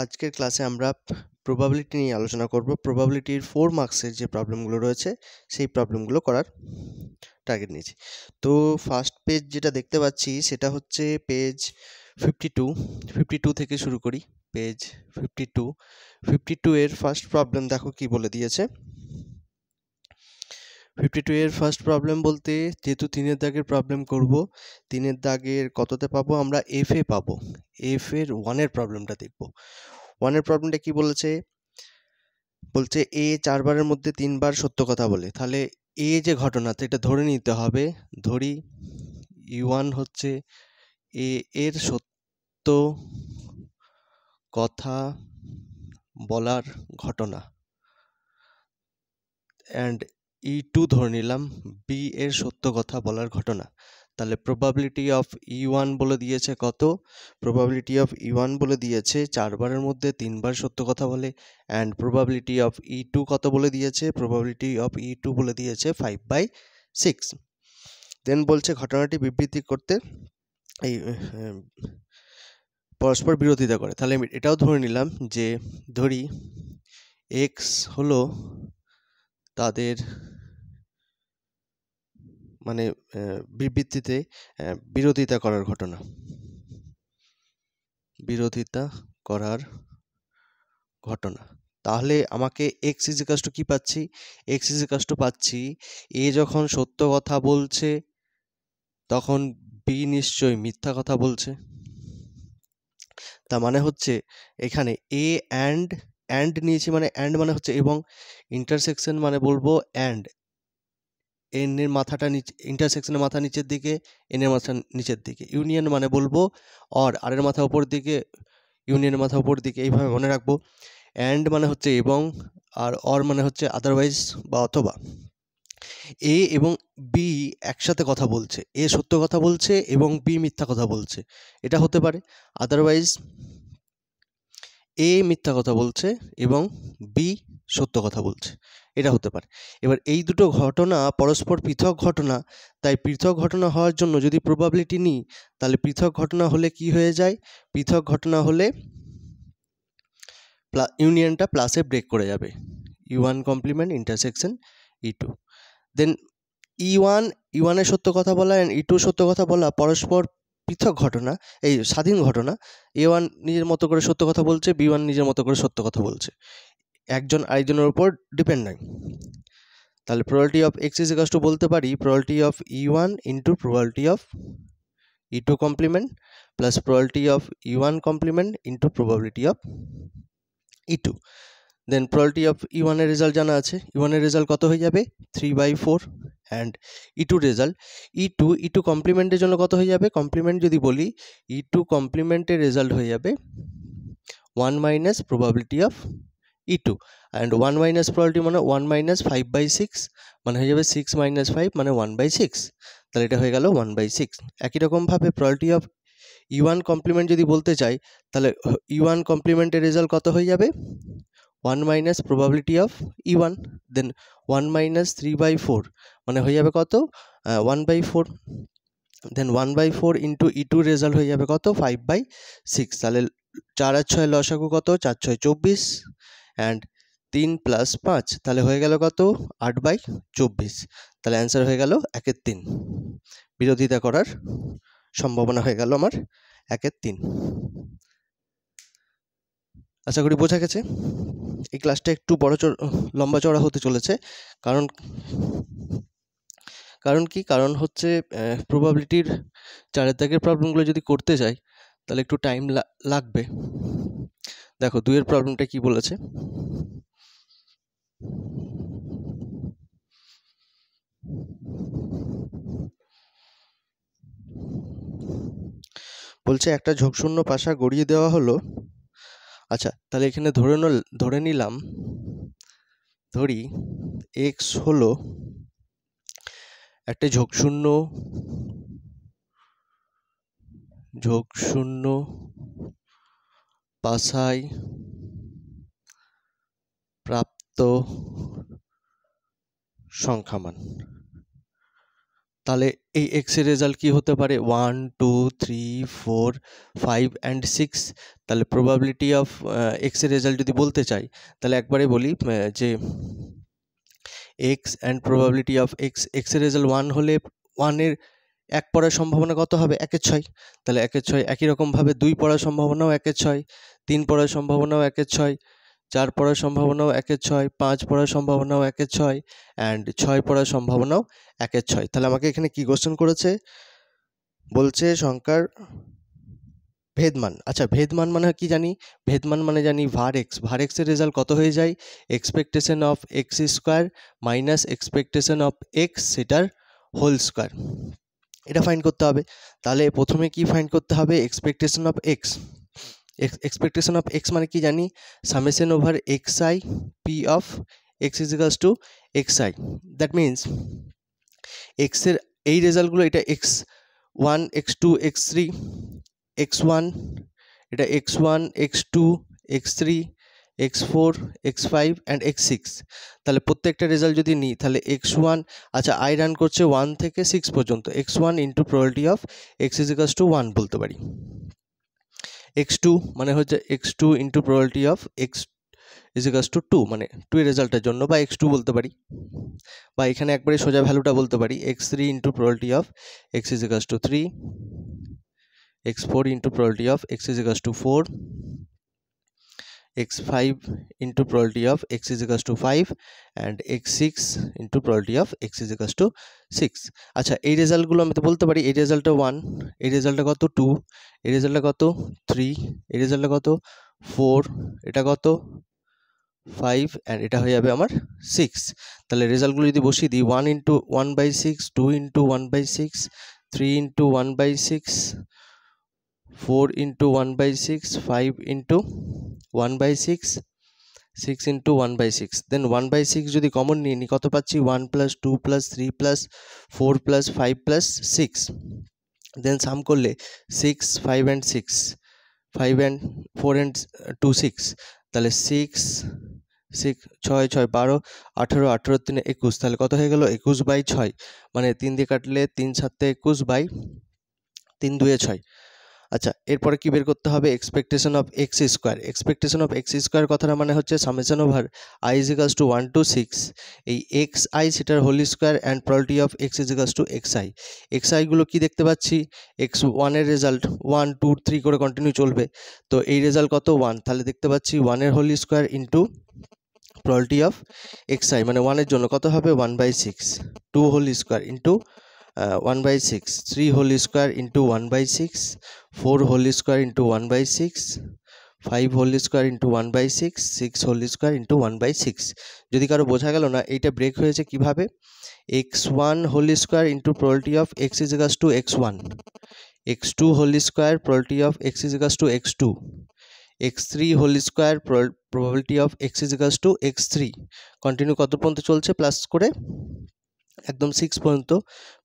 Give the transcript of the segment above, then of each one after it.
আজকের ক্লাসে আমরা প্রবাবিলিটি নিয়ে আলোচনা করব। প্রবাবিলিটির 4 মার্কসের যে প্রবলেমগুলো রয়েছে সেই প্রবলেমগুলো করার টার্গেট নিয়েছি। তো ফার্স্ট পেজ যেটা দেখতে পাচ্ছি সেটা হচ্ছে পেজ 52 থেকে শুরু করি। পেজ 52 এর ফার্স্ট প্রবলেম দেখো কি বলে দিয়েছে। 52 এর ফার্স্ট প্রবলেম বলতে, যেহেতু 3 দাগের প্রবলেম করব, 3 দাগের কততে পাবো আমরা? এফ এ পাবো। এফ এর 1 এর প্রবলেমটা দেখব। 1 এর প্রবলেমটা কি বলেছে? বলছে এ 4 বারের মধ্যে 3 বার সত্য কথা বলে। তাহলে এ যে ঘটনা, এটা ধরে নিতে হবে। ধরি E1 হচ্ছে এ এর সত্য কথা বলার ঘটনা, অ্যান্ড E2 ধরে নিলাম বি এর সত্য কথা বলার ঘটনা। তাহলে প্রবাবিলিটি অফ E1 বলে দিয়েছে কত? প্রবাবিলিটি অফ E1 বলে দিয়েছে 4 বারের মধ্যে 3 বার সত্য কথা বলে, অ্যান্ড প্রবাবিলিটি অফ E2 কত বলে দিয়েছে? প্রবাবিলিটি অফ E2 বলে দিয়েছে 5/6। দেন বলছে ঘটনাটি বিবৃতি করতে এই পরস্পর বিরোধিতা করে। তাহলে আমি এটাও ধরে নিলাম যে, ধরি এক্স হলো তাদের মানে বিবৃতিতে বিরোধিতা করার ঘটনা, বিরোধিতা করার ঘটনা। তাহলে আমাকে এক্স ইজিকাস টু কি পাচ্ছি? এক্স ইজিকাস টু পাচ্ছি এ যখন সত্য কথা বলছে তখন বি নিশ্চয়ই মিথ্যা কথা বলছে। তার মানে হচ্ছে এখানে এ অ্যান্ড নিয়েছি, মানে অ্যান্ড মানে হচ্ছে এবং, ইন্টারসেকশন মানে বলবো অ্যান্ড, এন এর মাথাটা নিচে, ইন্টারসেকশনের মাথা নিচের দিকে, এন এর মাথা নিচের দিকে। ইউনিয়ন মানে বলবো আর এর মাথা উপর দিকে, ইউনিয়নের মাথা উপর দিকে, এইভাবে মনে রাখবো। অ্যান্ড মানে হচ্ছে এবং, আর অর মানে হচ্ছে আদারওয়াইজ বা অথবা। এ এবং বি একসাথে কথা বলছে, এ সত্য কথা বলছে এবং বি মিথ্যা কথা বলছে, এটা হতে পারে। আদারওয়াইজ এ মিথ্যা কথা বলছে এবং বি সত্য কথা বলছে, এটা হতে পারে। এবার এই দুটো ঘটনা পরস্পর পৃথক ঘটনা, তাই পৃথক ঘটনা হওয়ার জন্য যদি প্রবাবিলিটি নিই, তাহলে পৃথক ঘটনা হলে কি হয়ে যায়? পৃথক ঘটনা হলে ইউনিয়নটা প্লাসে ব্রেক করে যাবে। E1 complement intersection E2। দেন E1 এর সত্য কথা বলা অ্যান্ড E2 সত্য কথা বলা পরস্পর পৃথক ঘটনা, এই স্বাধীন ঘটনা। A1 নিজের মতো করে সত্য কথা বলছে, B1 নিজের মতো করে সত্য কথা বলছে, একজন আরেকজনের উপর ডিপেন্ড নয়। তাহলে probability of x is equals to বলতে পারি probability of E1 into probability of E2 complement plus probability of E1 complement into probability of E2। Then probability of E1 এর রেজাল্ট জানা আছে। E1 এর রেজাল্ট কত হয়ে যাবে? 3/4। অ্যান্ড E2 রেজাল্ট, E2 কমপ্লিমেন্টের জন্য কত হয়ে যাবে? কমপ্লিমেন্ট যদি বলি, E2 কমপ্লিমেন্টের রেজাল্ট হয়ে যাবে 1 minus probability of E2, and 1 minus probability মানে 1 মাইনাস 5/6, মানে হয়ে যাবে 6 মাইনাস 5 মানে 1/6। তাহলে এটা হয়ে গেল 1/6। একই রকমভাবে প্রবাবিলিটি অফ E1 কমপ্লিমেন্ট যদি বলতে চাই, তাহলে E1 কমপ্লিমেন্টের রেজাল্ট কত হয়ে যাবে? 1 minus probability of E1, then 1 minus 3/4 মানে হয়ে যাবে কত? 1/4। দেন 1/4 ইন্টু E2 রেজাল্ট হয়ে যাবে কত? 5/6। তাহলে 4 আর 6 লসাগু কত? 4 6 24, অ্যান্ড 3 প্লাস 5 তাহলে হয়ে গেল কত? 8/24। তাহলে অ্যান্সার হয়ে গেল 1/3। বিরোধিতা করার সম্ভাবনা হয়ে গেল আমার 1/3। আশা করি বোঝা গেছে। এই ক্লাসটা একটু লম্বা চড়া হতে চলেছে, কারণ হচ্ছে প্রবাবিলিটির 4 দাগের প্রবলেমগুলো যদি করতে যাই তাহলে একটু টাইম লাগবে। দেখো 2 এর প্রবলেমটা কি বলেছে। বলছে একটা ঝোঁকশূন্য পাশা গড়িয়ে দেওয়া হলো। আচ্ছা, তাহলে এখানে ধরে নিলাম, ধরি এক্স হলো একটা ঝোঁকশূন্য পাশায় প্রাপ্ত সংখ্যামান। তাহলে এই এক্সের রেজাল্ট কি হতে পারে 1 2 3 4 5 অ্যান্ড 6। তাহলে প্রবাবিলিটি অফ এক্সের রেজাল্ট যদি বলতে চাই তাহলে একবারে বলি যে এক্স অ্যান্ড প্রবাবিলিটি অফ এক্সের রেজাল্ট 1 হলে 1-এর 1 পড়ার সম্ভাবনা কত হবে 1/6। তাহলে 1/6 একই রকমভাবে 2 পড়ার সম্ভাবনাও 1/6, 3 পড়ার সম্ভাবনাও 1/6, 4 পড়ার সম্ভাবনাও 1/6, 5 পড়ার সম্ভাবনাও 1/6 অ্যান্ড 6 পড়ার সম্ভাবনাও 1/6। তাহলে আমাকে এখানে কি কোশ্চেন করেছে, বলছে সংখ্যার ভেদমান। আচ্ছা ভেদমান মানে কি জানি, ভেদমান মানে জানি var x, var x এর রেজাল্ট কত হয়ে যায় expectation of x square minus expectation of x সেটার হোল স্কোয়ার। এটা ফাইন্ড করতে হবে। তাহলে প্রথমে কি ফাইন্ড করতে হবে expectation of x. Expectation of x মানে কি জানি summation over x i p of x is equals to x i. That means এক্সের এই রেজাল্টগুলো, এটা x one x two x three x one, এটা x one x two x three X four X five and X six. তাহলে প্রত্যেকটা result যদি নিই তাহলে এক্স ওয়ান, আচ্ছা আই রান করছে 1 থেকে 6 পর্যন্ত, X one into probability of x is equals to 1 বলতে পারি। এক্স টু মানে হচ্ছে X two into probability of x is equals to 2 মানে 2 এর রেজাল্টের জন্য, বা এক্স টু বলতে পারি, বা এখানে একবারে সোজা ভ্যালুটা বলতে পারি x three into probability of x is equals two 3, x4 into probability of x is equals to 4, x5 into probability of x is equals to 5 and x6 into probability of x is equals to 6। আচ্ছা এই রেজাল্টগুলো আমি তো বলতে পারি এই রেজাল্টটা 1, এই রেজাল্টটা কত 2, এই রেজাল্টটা কত 3, এই রেজাল্টটা কত 4, এটা কত 5 অ্যান্ড এটা হয়ে যাবে আমার 6। তাহলে রেজাল্টগুলো যদি বসিয়ে দিই 1 into 1/6, 2 into 1/6, 3 into 1/6, 4 into 1/6, 5 into 1/6, 6 into 1/6, then 1/6 যদি কমন নিয়ে নিই কত পাচ্ছি 1 + 2 + 3 + 4 + 5 + 6, then সাম করলে 6 5 and 6, 5 and 4 and 2 6, তাহলে 6 6 6 6 12 18 18 3 21, তাহলে কত হয়ে গেল 21/6, মানে 3 দিয়ে কাটলে 3 7 21 3 2 6। আচ্ছা এরপরে কি বের করতে হবে expectation of x square. Expectation of x square কথাটা মানে হচ্ছে summation over i is equals to 1 to 6 এই এক্স আই সেটার whole square and probability of x is equals to x i. X আইগুলো কী দেখতে পাচ্ছি এক্স ওয়ানের রেজাল্ট 1 2 3 করে কন্টিনিউ চলবে, তো এই রেজাল্ট কত 1, তাহলে দেখতে পাচ্ছি 1-এর whole square into probability of x i মানে 1-এর জন্য কত হবে 1/6, 2 whole square into 1/6, 3 whole square into 1/6, 4 whole square into 1/6, 5 whole square into 1/6, 6 whole square into 1/6। যদি কারো বোঝা গেল না এইটা ব্রেক হয়েছে কিভাবে x1 whole square into probability of x is equals to x1, x2 whole square probability of x is equals to x2, x3 whole square probability of x is equals to x3, continue কত পর্যন্ত চলছে plus করে একদম 6 পর্যন্ত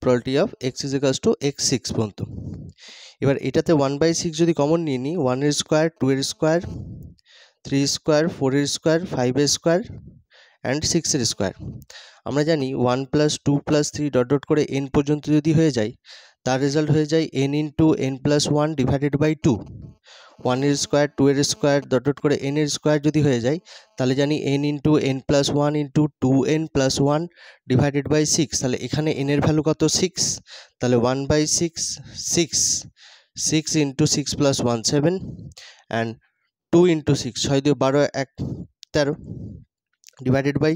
probability of x is equals to x6 পর্যন্ত। এবার এটাতে 1/6 যদি কমন নিয়ে নিই 1-এর স্কোয়ার 2-এর স্কোয়ার 3 স্কোয়ার 4-এর স্কোয়ার 5-এর স্কোয়ার অ্যান্ড 6-এর স্কোয়ার। আমরা জানি 1 + 2 + 3 ডট ডট করে n পর্যন্ত যদি হয়ে যায় তার রেজাল্ট হয়ে যায় n into n + 1 divided by 2। 1-এর স্কোয়ার 2-এর স্কোয়ার ডট ডট করে n-এর স্কোয়ার যদি হয়ে যায় তাহলে জানি n into n + 1 into 2n + 1 divided by 6, তাহলে এখানে n এর ভ্যালু কত 6, তাহলে 1/6 6, 6 into 6 + 1 7 and 2 into 6 6 2 12 1 13 divided by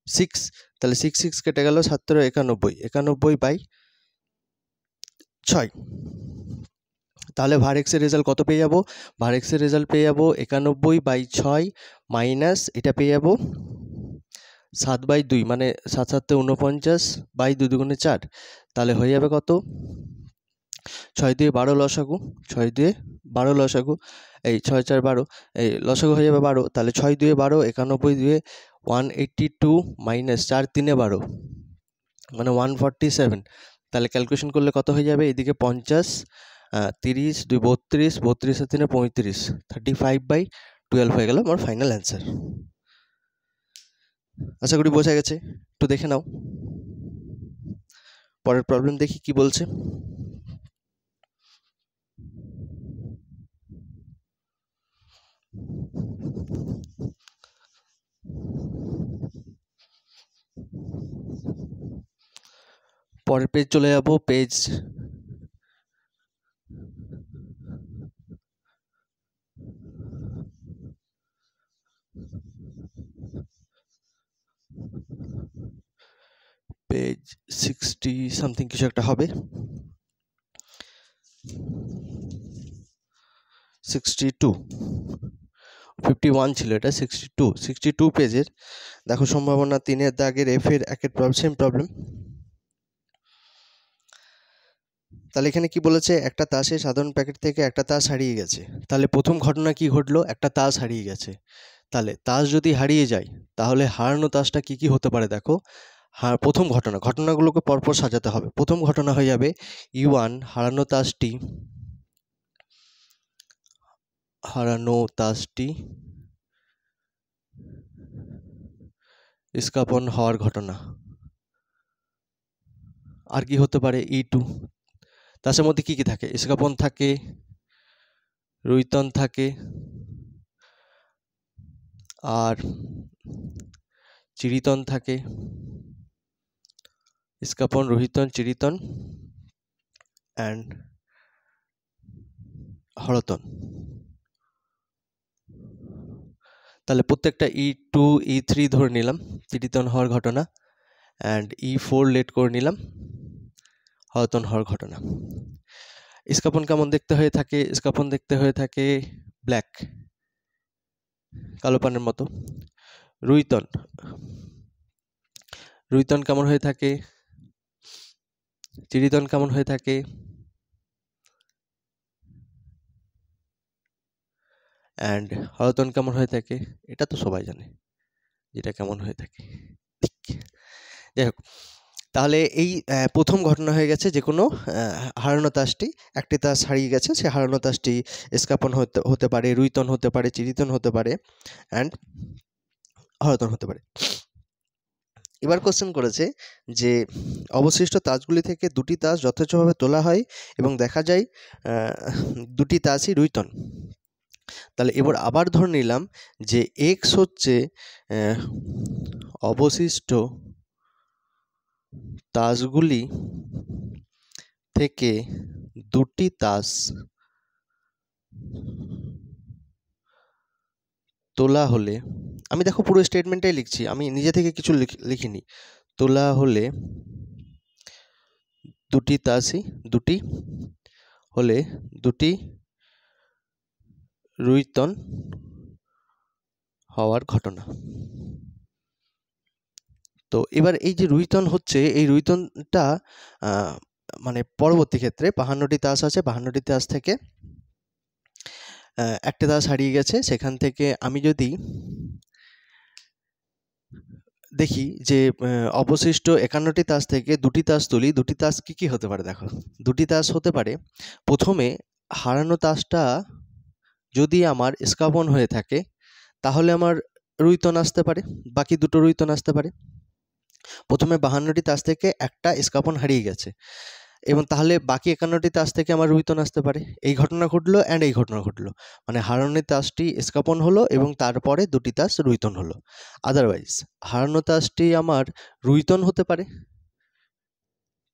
6, তাহলে 6 6 কেটে গেল 17 91 91/6। তাহলে var x এর রেজাল্ট কত পেয়ে যাব var x এর রেজাল্ট পেয়ে যাব 91/6 মাইনাস এটা পেয়ে যাব 7/2 মানে 7 7 49/2 দুগুণে 4, তাহলে হয়ে যাবে কত 6 2 12 লসাগু 6 2 12 লসাগু এই 6 4 12 এই লসাগু হয়ে যাবে 12, তাহলে 6 2 12 91 2 182 মাইনাস 4 3 12 মানে 147, তাহলে ক্যালকুলেশন করলে কত হয়ে যাবে এদিকে 50 30 2 32 32 আর 3 35 35/12 হয়ে গেল আমার ফাইনাল অ্যান্সার। আশা করি বোঝা গেছে, একটু দেখে নাও। পরের প্রবলেম দেখি কি বলছে। পরের পেজ চলে যাব, পেজ 60 সামথিং কিছু একটা হবে, 51 ছিল, এটা 62 পেজের। দেখো সম্ভাবনা 3-এর দাগের এফ-এর 1-এর সেম প্রবলেম। তাহলে এখানে কি বলেছে, একটা তাসে সাধারণ প্যাকেট থেকে একটা তাস হারিয়ে গেছে। তাহলে প্রথম ঘটনা কি ঘটলো, একটা তাস হারিয়ে গেছে। তাহলে তাস যদি হারিয়ে যায় তাহলে হারানো তাসটা কি কি হতে পারে দেখো। প্রথম ঘটনাগুলোকে পরপর সাজাতে হবে। প্রথম ঘটনা হয়ে যাবে E1, হারানো তাসটি ইস্কাপন হওয়ার ঘটনা। আর কি হতে পারে, E2, তাসের মধ্যে কি কি থাকে, ইস্কাপন থাকে, রুইতন থাকে, আর চিরিতন থাকে। ইস্কাপন, রোহিতন, চিরিতন অ্যান্ড হরতন। তাহলে প্রত্যেকটা E2 E3 ধরে নিলাম চিরিতন হওয়ার ঘটনা, অ্যান্ড E4 লেট করে নিলাম হরতন হওয়ার ঘটনা। ইস্কাপন কেমন দেখতে হয়ে থাকে, ইস্কাপন দেখতে হয়ে থাকে ব্ল্যাক, কালো পানের মতো। রুইতন কেমন হয়ে থাকে, চিরিতন কেমন হয়ে থাকে, অ্যান্ড হরতন কেমন হয়ে থাকে, এটা তো সবাই জানে যেটা কেমন হয়ে থাকে। যাই হোক, তাহলে এই প্রথম ঘটনা হয়ে গেছে, যে কোনো হারানো তাসটি, একটি তাস হারিয়ে গেছে, সে হারানো তাসটি ইস্কাপন হতে পারে, রুইতন হতে পারে, চিরিতন হতে পারে, অ্যান্ড হরতন হতে পারে। এবার কোশ্চেন করেছে যে অবশিষ্ট তাসগুলি থেকে দুটি তাস যথেচ্ছভাবে তোলা হয় এবং দেখা যায় দুটি তাসই রুইতন। তাহলে এবার আবার ধরে নিলাম যে এক্স হচ্ছে অবশিষ্ট তাসগুলি থেকে দুটি তাস তোলা হলে, আমি দেখো পুরো স্টেটমেন্টটাই লিখছি, আমি নিজে থেকে কিছু লিখিনি। তোলা হলে দুটি রুইতন হওয়ার ঘটনা। তো এবার এই যে রুইতন হচ্ছে, এই রুইতনটা মানে পরবর্তী ক্ষেত্রে 52টি তাস আছে, 52টি তাস থেকে একটা তাস হারিয়ে গেছে। সেখান থেকে আমি যদি দেখি যে অবশিষ্ট 51টি তাস থেকে দুটি তাস তুলি, দুটি তাস কি কি হতে পারে দেখো। দুটি তাস হতে পারে, প্রথমে হারানো তাসটা যদি আমার ইস্কাপন হয়ে থাকে তাহলে আমার রুইতন আসতে পারে, বাকি দুটো রুইতন আসতে পারে। প্রথমে 52টি তাস থেকে একটা ইস্কাপন হারিয়ে গেছে এবং তাহলে বাকি 51টি তাস থেকে আমার রুইতন আসতে পারে। এই ঘটনা ঘটলো অ্যান্ড এই ঘটনা ঘটলো, মানে হারানো তাসটি ইস্কাপন হলো এবং তারপরে দুটি তাস রুইতন হলো। আদারওয়াইজ হারানো তাসটি আমার রুইতন হতে পারে,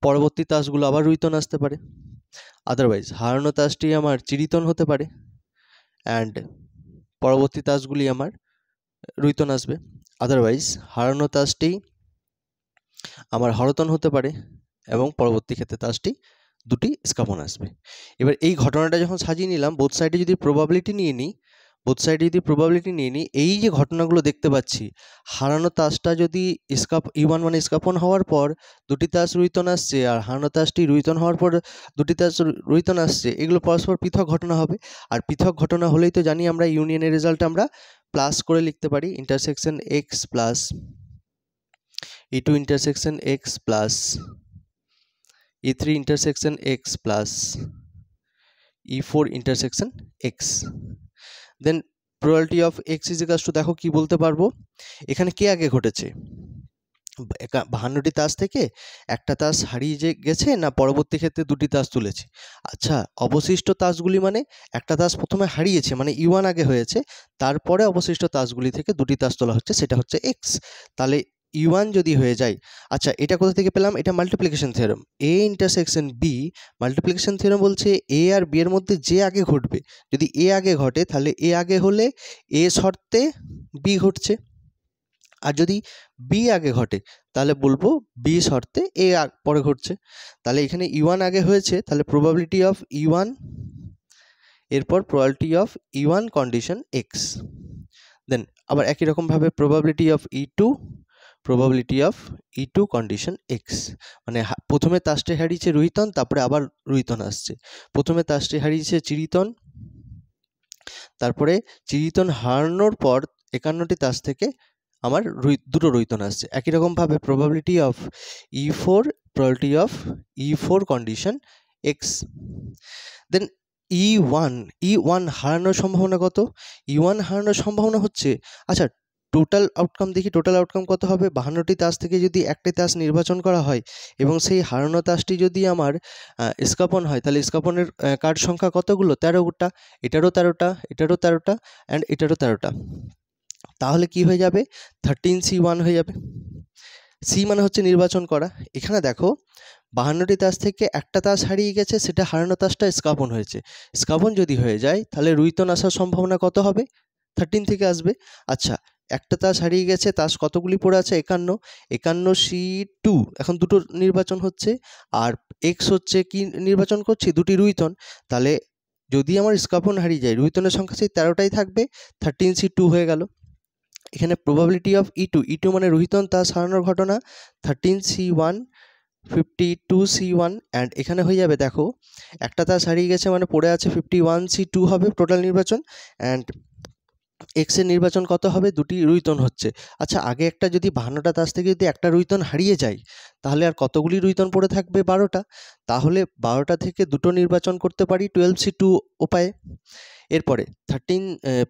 পরবর্তী তাসগুলো আবার রুইতন আসতে পারে। আদারওয়াইজ হারানো তাসটি আমার চিরিতন হতে পারে অ্যান্ড পরবর্তী তাসগুলি আমার রুইতন আসবে। আদারওয়াইজ হারানো তাসটি আমার হরতন হতে পারে এবং পরবর্তী ক্ষেত্রে তাসটি দুটি ইস্কাপন আসবে। এবার এই ঘটনাটা যখন সাজিয়ে নিলাম, বোথ সাইডে যদি প্রবাবিলিটি নিয়ে নিই, এই যে ঘটনাগুলো দেখতে পাচ্ছি, হারানো তাসটা যদি E1 মানে ইস্কাপন হওয়ার পর দুটি তাস রুইতন আসছে, আর হারানো তাসটি রুইতন হওয়ার পর দুটি তাস রুইতন আসছে, এগুলো পরস্পর পৃথক ঘটনা হবে। আর পৃথক ঘটনা হলেই তো জানি আমরা ইউনিয়নের রেজাল্ট আমরা প্লাস করে লিখতে পারি, intersection x plus E2 intersection x plus E3 intersection x plus E4 intersection x, then probability of x is equals to, দেখো কি বলতে পারবো, এখানে কে আগে ঘটেছে, 52টি তাস থেকে একটা তাস হারিয়ে গেছে না পরবর্তী ক্ষেত্রে দুটি তাস তুলেছে। আচ্ছা, অবশিষ্ট তাসগুলি মানে একটা তাস প্রথমে হারিয়েছে মানে E1 আগে হয়েছে, তারপরে অবশিষ্ট তাসগুলি থেকে দুটি তাস তোলা হচ্ছে, সেটা হচ্ছে এক্স। তাহলে E1 যদি হয়ে যায়, আচ্ছা এটা কোথা থেকে পেলাম? এটা multiplication theorem. A intersection B, multiplication theorem বলছে এ আর বি এর মধ্যে যে আগে ঘটবে, যদি এ আগে ঘটে তাহলে এ আগে হলে এ শর্তে বি ঘটছে, আর যদি বি আগে ঘটে তাহলে বলবো বি শর্তে এ পরে ঘটছে। তাহলে এখানে E1 আগে হয়েছে, তাহলে প্রবাবিলিটি অফ E1, এরপর probability of E1 condition x. Then আবার একই রকমভাবে probability of E2, probability of E2 condition x. মানে প্রথমে তাসটি হারিয়েছে রোহিতন, তারপরে আবার রোহিতন আসছে। প্রথমে তাসটি হারিয়েছে চিরিতন, তারপরে চিরিতন হারানোর পর 51টি তাস থেকে আমার দুটো রোহিতন আসছে। একই রকমভাবে probability of E4, probability of E4 condition x. Then E1 হারানোর সম্ভাবনা কত? E1 হারানোর সম্ভাবনা হচ্ছে, আচ্ছা টোটাল আউটকাম দেখি, টোটাল আউটকাম কত হবে? 52টি তাস থেকে যদি একটি তাস নির্বাচন করা হয় এবং সেই হারানো তাসটি যদি আমার ইস্কাপন হয়, তাহলে ইস্কাপনের কার্ড সংখ্যা কতগুলো? 13টা। এটারও 13টা, এটারও 13টা অ্যান্ড এটারও 13টা। তাহলে কি হয়ে যাবে? 13C1 হয়ে যাবে। সি মানে হচ্ছে নির্বাচন করা। এখানে দেখো 52টি তাস থেকে একটা তাস হারিয়ে গেছে, সেটা হারানো তাসটা স্কাপন হয়েছে। স্কাপন যদি হয়ে যায় তাহলে রুইতন আসার সম্ভাবনা কত হবে? 13 থেকে আসবে। আচ্ছা, একটা তাস হারিয়ে গেছে, তাস কতগুলি পড়ে আছে? 51। 51C2, এখন দুটো নির্বাচন হচ্ছে, আর এক্স হচ্ছে কি নির্বাচন করছি? দুটি রুইতন। তাহলে যদি আমার স্কাপন হারিয়ে যায়, রুইতনের সংখ্যা সেই 13টাই থাকবে, 13C2 হয়ে গেল। এখানে প্রবাবিলিটি অফ E2 মানে রোহিতন তাস হারানোর ঘটনা, 13C1, 52C1 অ্যান্ড এখানে হয়ে যাবে, দেখো একটা তাস হারিয়ে গেছে মানে পড়ে আছে 51C2 হবে টোটাল নির্বাচন, অ্যান্ড এক্সের নির্বাচন কত হবে? দুটি রুইতন হচ্ছে। আচ্ছা, আগে একটা যদি 52টা তাস থেকে যদি একটা রুইতন হারিয়ে যায় তাহলে আর কতগুলি রুইতন পড়ে থাকবে? 12টা। তাহলে 12টা থেকে দুটো নির্বাচন করতে পারি 12C2 উপায়ে। এরপরে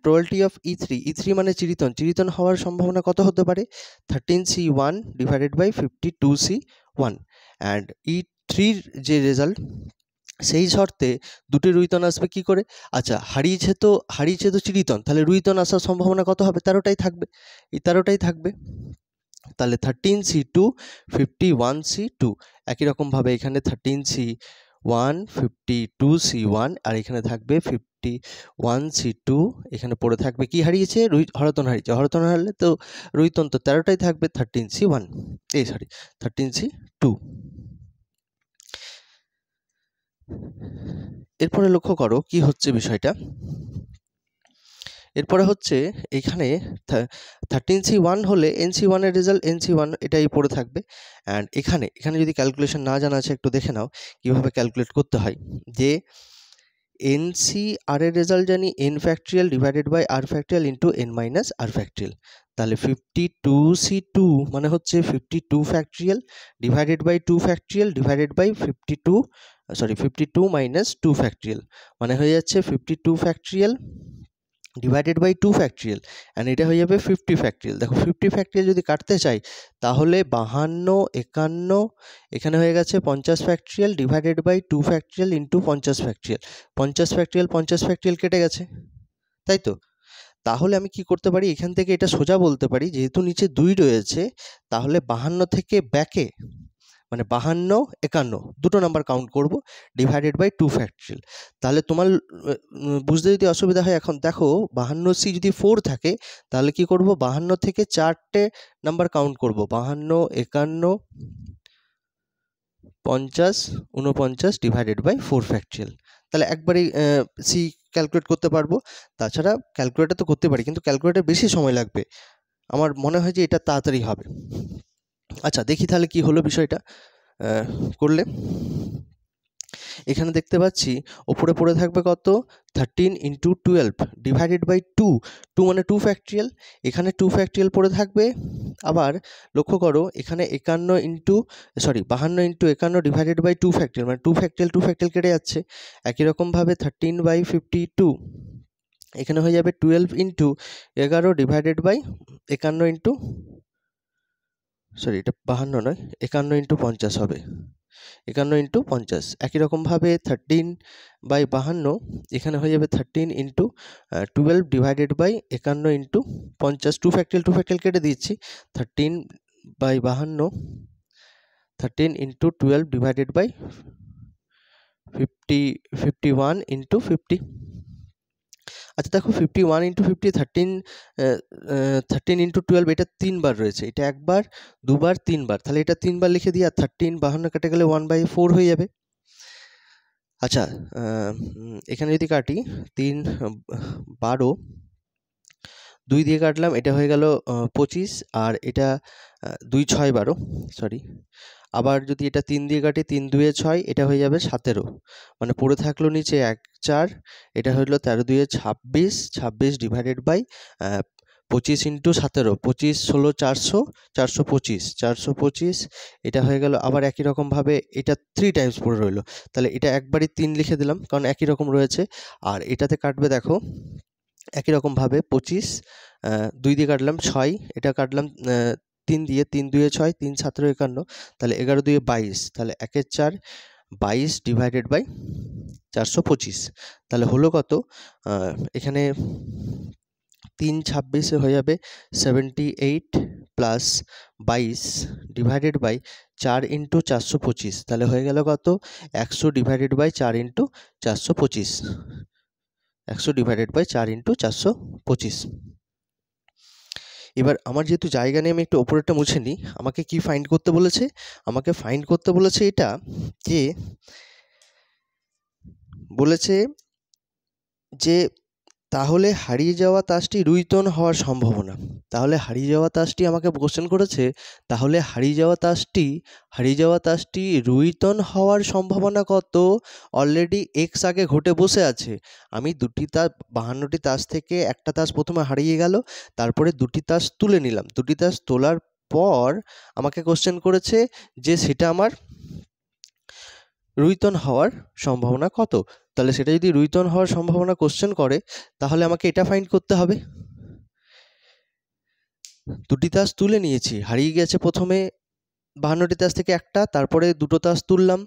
প্রবাবিলিটি অফ E3 মানে চিরিতন হওয়ার সম্ভাবনা কত হতে পারে? 13C1 divided by 52C1 and E3-র যে রেজাল্ট, সেই শর্তে দুটি রুইতন আসবে কি করে? আচ্ছা, হারিয়েছে তো চিরিতন, তাহলে রুইতন আসার সম্ভাবনা কত হবে? 13টাই থাকবে, এই 13টাই থাকবে। তাহলে 13C2, 51C2। একই রকমভাবে এখানে 13C1, 52C1 আর এখানে থাকবে 51C2। এখানে পড়ে থাকবে কি হারিয়েছে? হরতন হারিয়েছে। হরতন হারলে তো রুইতন তো 13টাই থাকবে, 13C1, 13C2। এরপরে লক্ষ্য করো কি হচ্ছে বিষয়টা। এরপরে হচ্ছে এখানে 13C1 হলে NC1 এর রেজাল্ট NC1 এটাই পড়ে থাকবে। অ্যান্ড এখানে যদি ক্যালকুলেশন না জানা আছে একটু দেখে নাও কীভাবে ক্যালকুলেট করতে হয়। যে NCR এর রেজাল্ট জানি n factorial divided by r factorial into n minus r factorial. তাহলে 52C2 মানে হচ্ছে 52 factorial divided by 2 factorial divided by 52 minus 2 factorial, মানে হয়ে যাচ্ছে 52 factorial divided by 2 factorial and এটা হয়ে যাবে 50 ফ্যাক্টরিয়াল। দেখো 50 ফ্যাক্টরিয়াল যদি কাটতে চাই তাহলে 52, 51, এখানে হয়ে গেছে 50 factorial divided by 2 factorial into 50 factorial. 50 factorial কেটে গেছে, তাই তো? তাহলে আমি কি করতে পারি? এখান থেকে এটা সোজা বলতে পারি, যেহেতু নিচে 2 রয়েছে তাহলে 52 থেকে ব্যাকে মানে 52, 51 দুটো নাম্বার কাউন্ট করব ডিভাইডেড বাই 2 ফ্যাক্টরিয়াল। তাহলে তোমার বুঝতে যদি অসুবিধা হয়, এখন দেখো 52C যদি 4 থাকে তাহলে কি করব? 52 থেকে 4টে নাম্বার কাউন্ট করব, 52, 51, 50, 49 ডিভাইডেড বাই 4 ফ্যাক্টরিয়াল। তাহলে একবারই সি ক্যালকুলেট করতে পারবো। তাছাড়া ক্যালকুলেটর তো করতে পারি, কিন্তু ক্যালকুলেটর বেশি সময় লাগবে, আমার মনে হয় যে এটা তাড়াতাড়ি হবে। আচ্ছা, দেখি তাহলে কি হলো বিষয়টা করলে। এখানে দেখতে পাচ্ছি ওপরে পড়ে থাকবে কত? 13 ইন্টু 12 ডিভাইডেড বাই 2 মানে 2 ফ্যাক্টরিয়াল, এখানে 2 ফ্যাক্টরিয়াল পড়ে থাকবে। আবার লক্ষ্য করো এখানে 52 ইন্টু 51 ডিভাইডেড বাই 2 ফ্যাক্টরিয়াল, মানে 2 ফ্যাক্টরিয়াল কেটে যাচ্ছে। একই রকমভাবে 13 বাই 52 এখানে হয়ে যাবে 12 into 11 divided by 51 into sorry এটা 52 নয়, 51 ইন্টু 50 হবে, 51 ইন্টু 50। একই রকমভাবে 13/52 এখানে হয়ে যাবে 13 into 12 divided by 51 into 50, 2 factorial কেটে দিচ্ছি, 13/52 13 ইন্টু 12 ডিভাইডেড বাই 51 ইন্টু 50। আচ্ছা দেখো 51 ইন্টু 50 13 ইন্টু 12 এটা 3 বার রয়েছে, এটা একবার, দুবার, 3 বার, তাহলে এটা 3 বার লিখে দিই, আর 13/52 কেটে গেলে 1/4 হয়ে যাবে। আচ্ছা এখানে যদি কাটি 3 12 2 দিয়ে কাটলাম, এটা হয়ে গেল 25, আর এটা 2 6 12, সরি, আবার যদি এটা 3 দিয়ে কাটি 3 2 6, এটা হয়ে যাবে 17, মানে পড়ে থাকলো নিচে 1 4, এটা হলো 13 2 26, 26 ডিভাইডেড বাই 25 ইন্টু 17, 25 16 400, 425, 425, এটা হয়ে গেল। আবার একই রকমভাবে এটা 3 টাইমস পড়ে রইলো, তাহলে এটা একবারই 3 লিখে দিলাম কারণ একই রকম রয়েছে। আর এটাতে কাটবে দেখো একই রকমভাবে 25 2 দিয়ে কাটলাম 6, এটা কাটলাম 3 দিয়ে, 3 2 6, 3 17 51, তাহলে 11 2 22, তাহলে 1 4 22 ডিভাইডেড বাই 425, তাহলে হলো কত, এখানে 3 26 হয়ে যাবে 78 প্লাস 22 ডিভাইডেড বাই 4 ইন্টু 425, তাহলে হয়ে গেল কত 100 divided by 4 into 425, 100 divided by 4 into 425। এবার আমার যেহেতু জায়গা নেই আমি একটু ওপরেরটা মুছে নিই। আমাকে কি ফাইন্ড করতে বলেছে? আমাকে ফাইন্ড করতে বলেছে এটা যে বলেছে যে তাহলে হারিয়ে যাওয়া তাসটি রুইতন হওয়ার সম্ভাবনা। তাহলে হারিয়ে যাওয়া তাসটি আমাকে কোশ্চেন করেছে, তাহলে হারিয়ে যাওয়া তাসটি রুইতন হওয়ার সম্ভাবনা কত? অলরেডি এক্স আগে ঘটে বসে আছে। আমি 52টি তাস থেকে একটা তাস প্রথমে হারিয়ে গেল, তারপরে 2টি তাস তুলে নিলাম। 2টি তাস তোলার পর আমাকে কোশ্চেন করেছে যে সেটা আমার রুইতন হওয়ার সম্ভাবনা কত। তাহলে সেটা যদি রুইতন হওয়ার সম্ভাবনা কোশ্চেন করে তাহলে আমাকে এটা ফাইন্ড করতে হবে। 2টি তাস তুলে নিয়েছি, হারিয়ে গেছে প্রথমে 52টি তাস থেকে একটা, তারপরে 2টো তাস তুললাম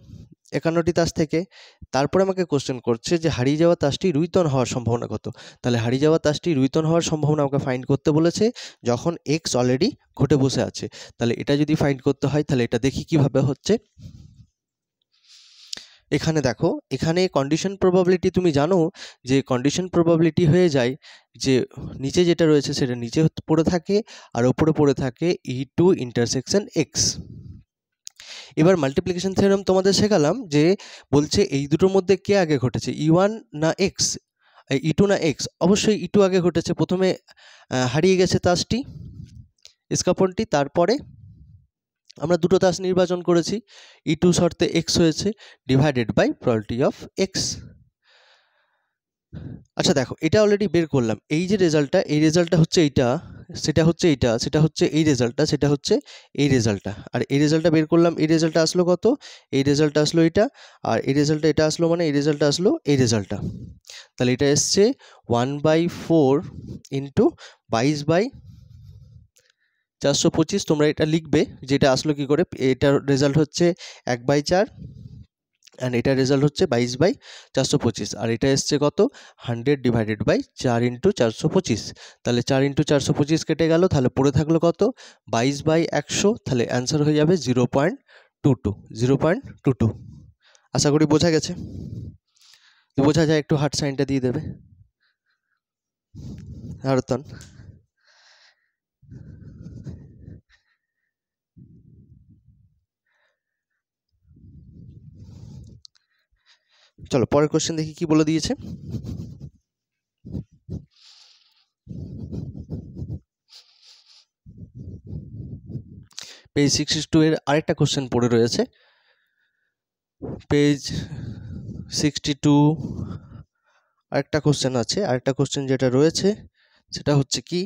51টি তাস থেকে, তারপরে আমাকে কোশ্চেন করছে যে হারিয়ে যাওয়া তাসটি রুইতন হওয়ার সম্ভাবনা কত। তাহলে হারিয়ে যাওয়া তাসটি রুইতন হওয়ার সম্ভাবনা আমাকে ফাইন্ড করতে বলেছে যখন এক্স অলরেডি ঘটে বসে আছে। তাহলে এটা যদি ফাইন্ড করতে হয় তাহলে এটা দেখি কিভাবে হচ্ছে। এখানে দেখো, এখানে কন্ডিশন প্রবাবিলিটি তুমি জানো যে কন্ডিশন প্রবাবিলিটি হয়ে যায় যে নিচে যেটা রয়েছে সেটা নিচে পড়ে থাকে আর ওপরে পড়ে থাকে E2 ইন্টারসেকশন এক্স। এবার মাল্টিপ্লিকেশন থিওরেম তোমাদের শেখালাম যে বলছে এই দুটোর মধ্যে কে আগে ঘটেছে, E1 না এক্স, E2 না এক্স। অবশ্যই E2 আগে ঘটেছে, প্রথমে হারিয়ে গেছে তাসটি, স্কাপনটি, তারপরে আমরা 2টো তাস নির্বাচন করেছি, E2 শর্তে এক্স হয়েছে, divided by probability of x. আচ্ছা দেখো এটা অলরেডি বের করলাম, এই যে রেজাল্টটা, এই রেজাল্টটা হচ্ছে এইটা, সেটা হচ্ছে এইটা, সেটা হচ্ছে এই রেজাল্টটা, সেটা হচ্ছে এই রেজাল্টটা, আর এই রেজাল্টটা বের করলাম, এই রেজাল্টটা আসলো কত, এই রেজাল্টটা আসলো এটা, আর এই রেজাল্টটা এটা আসলো, মানে এই রেজাল্টটা আসলো এই রেজাল্টটা। তাহলে এটা এসছে 1/4 ইন্টু 22/425। তোমরা এটা লিখবে যেটা আসলো কি করে, এটার রেজাল্ট হচ্ছে 1/4 অ্যান্ড এটার রেজাল্ট হচ্ছে 22/425, আর এটা এসছে কত 100 ডিভাইডেড বাই 4 ইন্টু 425। তাহলে 4 ইন্টু 425 কেটে গেল, তাহলে পড়ে থাকলো কত 22/100, তাহলে অ্যান্সার হয়ে যাবে 0.22। আশা করি বোঝা গেছে। বোঝা যায় একটু হার্ট সাইনটা দিয়ে দেবে আরতন। চলো পরের কোশ্চেন দেখি কি বলে দিয়েছে। পেজ 62 এর আরেকটা কোশ্চেন পড়ে রয়েছে। পেজ 62 আরেকটা কোশ্চেন আছে, আরেকটা কোশ্চেন যেটা রয়েছে সেটা হচ্ছে কি,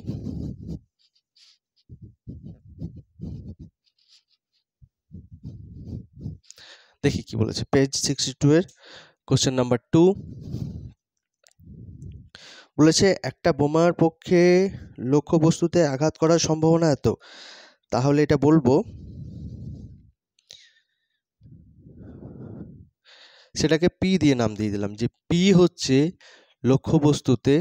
দেখি কি বলেছে। পেজ 62 এর কোশ্চেন নাম্বার 2 বলেছে একটা বোমার পক্ষে লক্ষ্যবস্তুতে আঘাত করার সম্ভাবনা এত, তাহলে এটা বলবো সেটাকে পি দিয়ে নাম দিয়ে দিলাম যে পি হচ্ছে লক্ষ্যবস্তুতে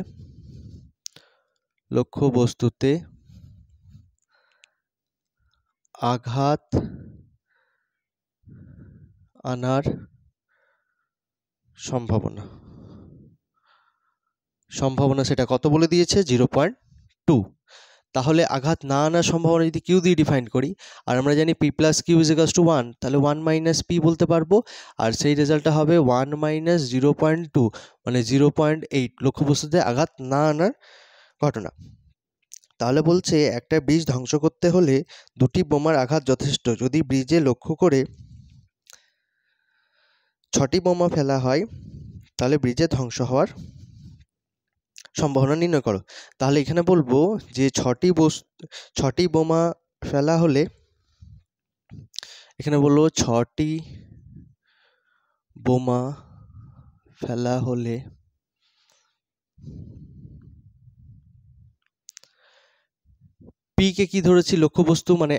আঘাত আনার সম্ভাবনা সেটা কত বলে দিয়েছে 0.2। তাহলে আঘাত না আনার সম্ভাবনা যদি কিউ দিয়ে ডিফাইন করি, আর আমরা জানি p plus q is equals to 1, তাহলে 1 মাইনাস পি বলতে পারবো, আর সেই রেজাল্টটা হবে 1 মাইনাস 0.2 মানে 0.8 লক্ষ্যবস্তুতে আঘাত না আনার ঘটনা। তাহলে বলছে একটা ব্রিজ ধ্বংস করতে হলে দুটি বোমার আঘাত যথেষ্ট। যদি ব্রিজে লক্ষ্য করে 6টি বোমা ফেলা হয় তাহলে ব্রিজে ধ্বংস হওয়ার সম্ভাবনা নির্ণয় করো। তাহলে এখানে বলবো যে 6টি বোমা ফেলা হলে, এখানে বলবো 6টি বোমা ফেলা হলে পি কে কি ধরেছি লক্ষ্যবস্তু, মানে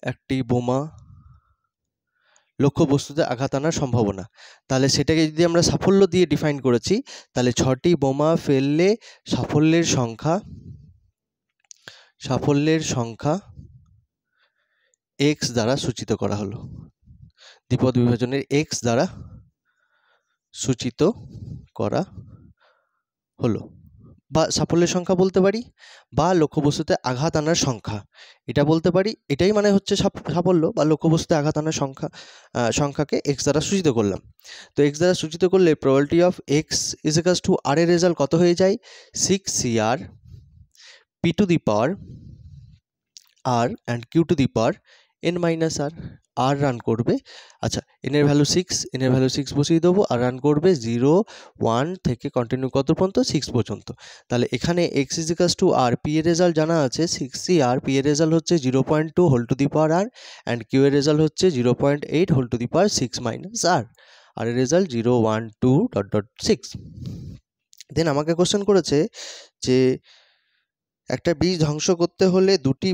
একটি বোমা লক্ষ্যবস্তুতে আঘাত আনার সম্ভাবনা। তাহলে সেটাকে যদি আমরা সাফল্য দিয়ে ডিফাইন করেছি, তাহলে 6টি বোমা ফেললে সাফল্যের সংখ্যা x দ্বারা সূচিত করা হলো, দ্বিপদ বিভাজনের x দ্বারা সূচিত করা হলো, বা সাফল্যের সংখ্যা বলতে পারি, বা লক্ষ্যবস্তুতে আঘাত আনার সংখ্যা এটা বলতে পারি। এটাই মানে হচ্ছে সাফল্য বা লক্ষ্যবস্তুতে আঘাত আনার সংখ্যাকে x দ্বারা সূচিত করলাম। তো x দ্বারা সূচিত করলে probability of x is equals to r এর রেজাল্ট কত হয়ে যায় 6cr p to the power r and q to the power n minus r। আর রান করবে, আচ্ছা n এর ভ্যালু 6 বসিয়ে দেবো, আর রান করবে 0 1 থেকে কন্টিনিউ কত পর্যন্ত 6 পর্যন্ত। তাহলে এখানে x is equals to r, p এর রেজাল্ট জানা আছে 6cr, p এর রেজাল্ট হচ্ছে 0.2 whole to the power r, and q এর রেজাল্ট হচ্ছে 0.8 whole to the power 6 minus r, আর এর রেজাল্ট 0 1 2 ডট ডট 6। দেন আমাকে কোশ্চেন করেছে যে একটা ব্রিজ ধ্বংস করতে হলে দুটি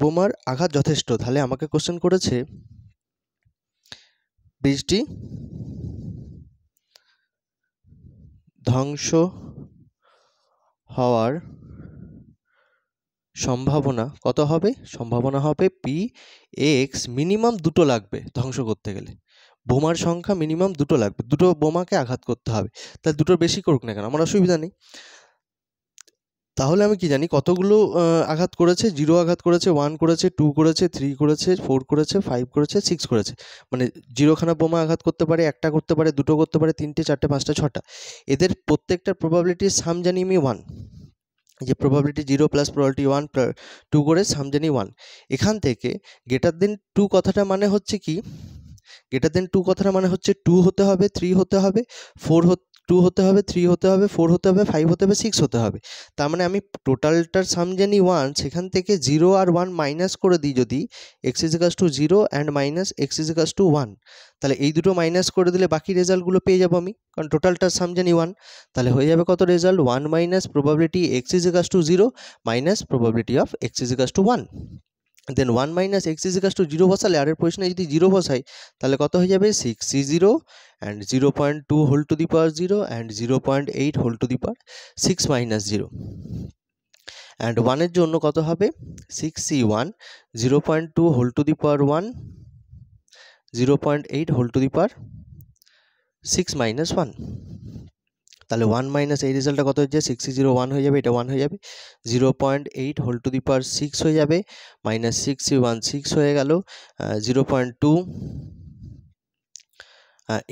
বোমার আঘাত যথেষ্ট। তাহলে আমাকে কোশ্চেন করেছে ব্রিজটি ধ্বংস হওয়ার সম্ভাবনা কত হবে, সম্ভাবনা হবে পি এক্স, মিনিমাম দুটো লাগবে ধ্বংস করতে গেলে, বোমার সংখ্যা মিনিমাম দুটো লাগবে, দুটো বোমাকে আঘাত করতে হবে, তাহলে দুটোর বেশি করুক না কেন আমার অসুবিধা নেই। তাহলে আমি কি জানি কতগুলো আঘাত করেছে, 0 আঘাত করেছে, 1 করেছে, 2 করেছে, 3 করেছে, 4 করেছে, 5 করেছে, 6 করেছে, মানে 0খানা বোমা আঘাত করতে পারে, একটা করতে পারে, দুটো করতে পারে, 3টে 4টে 5টা 6টা, এদের প্রত্যেকটার প্রবাবিলিটির সাম জানি আমি 1, যে প্রবাবিলিটি 0 প্লাস প্রবাবিলিটি 1 2 করে সাম জানি 1। এখান থেকে গ্রেটার দেন 2 কথাটা মানে হচ্ছে কি, গ্রেটার দেন 2 কথাটা মানে হচ্ছে 2 হতে হবে, 3 হতে হবে, 2 হতে হবে, 3 হতে হবে, 4 হতে হবে, 5 হতে হবে, 6 হতে হবে। তার মানে আমি টোটালটার সাম জানি 1, সেখান থেকে 0 আর 1 মাইনাস করে দিই যদি, x is equals to 0 and minus x is equals to 1, তাহলে এই দুটো মাইনাস করে দিলে বাকি রেজাল্টগুলো পেয়ে যাবো আমি, কারণ টোটালটার সাম জানি 1। তাহলে হয়ে যাবে কত result, 1 minus probability x is equals to 0 minus probability of x is equals to 1। Then 1 minus x is equals to 0 বসালে, আর এর প্রশ্নে যদি 0 বসাই তাহলে কত হয়ে যাবে 6c0 and 0.2 whole to the power 0 and 0.8 whole to the power 6 minus 0, and 1 এর জন্য কত হবে 6c1 0.2 whole to the power 1 0.8 whole to the power 6 minus 1। তাহলে 1 মাইনাস এই রেজাল্টটা কত হয়ে যায় 6c0 1 হয়ে যাবে, এটা 1 হয়ে যাবে, 0.8 হোল টু দি পাওয়ার 6 হয়ে যাবে, মাইনাস 6c1 6 হয়ে গেল, 0.2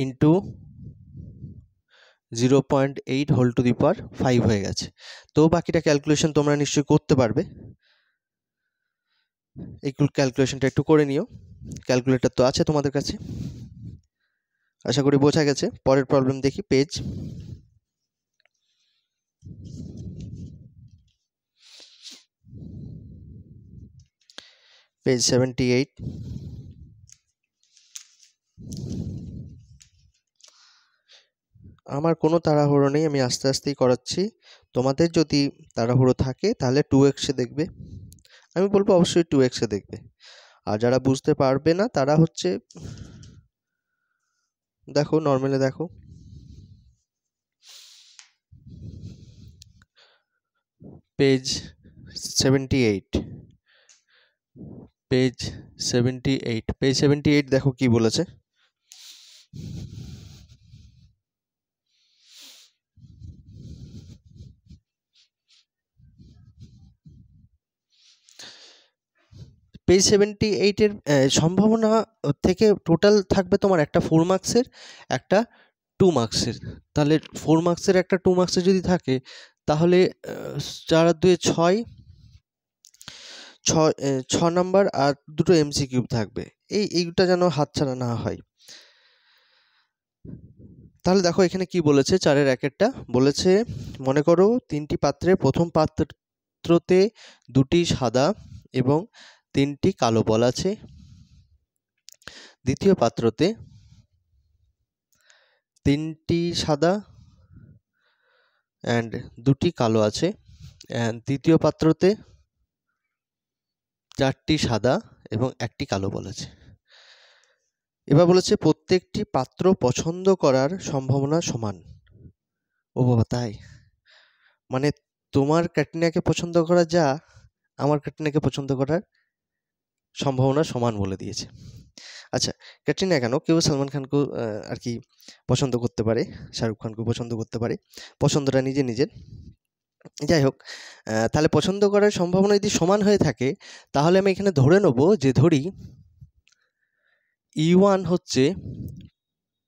ইন্টু 0.8 হোল টু দি পাওয়ার 5 হয়ে গেছে। তো বাকিটা ক্যালকুলেশন তোমরা নিশ্চয়ই করতে পারবে, এই ক্যালকুলেশনটা একটু করে নিও, ক্যালকুলেটর তো আছে তোমাদের কাছে, আশা করি বোঝা গেছে। পরের প্রবলেম দেখি, পেজ 78। আমার কোনো তাড়াহুড়ো নেই, আমি আস্তে আস্তেই করাচ্ছি। তোমাদের যদি তাড়াহুড়ো থাকে তাহলে 2x-এ দেখবে, আমি বলবো অবশ্যই 2x-এ দেখবে। আর যারা বুঝতে পারবে না তারা হচ্ছে দেখো, নর্মালে দেখো। পেজ 78, পেজ 78, পেজ 78 দেখো কি বলেছে। পেজ 78-এর সম্ভাবনা থেকে টোটাল থাকবে তোমার একটা 4 মার্কসের, একটা 2 মার্কসের। তাহলে 4 মার্কসের একটা 2 মার্কসের যদি থাকে তাহলে 4 আর 2 6, 6 নাম্বার আর দুটো এমসিকিউ থাকবে। এইটা যেন হাতছাড়া না হয়। তাহলে দেখো এখানে কি বলেছে, 4-এর 1-এরটা বলেছে, মনে করো 3টি পাত্রে প্রথম পাত্রতে 2টি সাদা এবং 3টি কালো বল আছে, দ্বিতীয় পাত্রতে 3টি সাদা অ্যান্ড 2টি কালো আছে, অ্যান্ড তৃতীয় পাত্রতে 4টি সাদা এবং 1টি কালো বল আছে। এবার বলেছে প্রত্যেকটি পাত্র পছন্দ করার সম্ভাবনা সমান। ও বাবা, তাই? মানে তোমার ক্যাটরিনাকে পছন্দ করা যা, আমার ক্যাটরিনাকে পছন্দ করার সম্ভাবনা সমান বলে দিয়েছে। আচ্ছা, ক্যাটরিনা কেন, কেউ সালমান খানকেও আর কি পছন্দ করতে পারে, শাহরুখ খানকেও পছন্দ করতে পারে, পছন্দটা নিজের নিজের। যাই হোক, তাহলে পছন্দ করার সম্ভাবনা যদি সমান হয়ে থাকে তাহলে আমি এখানে ধরে নেব যে, ধরি E1 হচ্ছে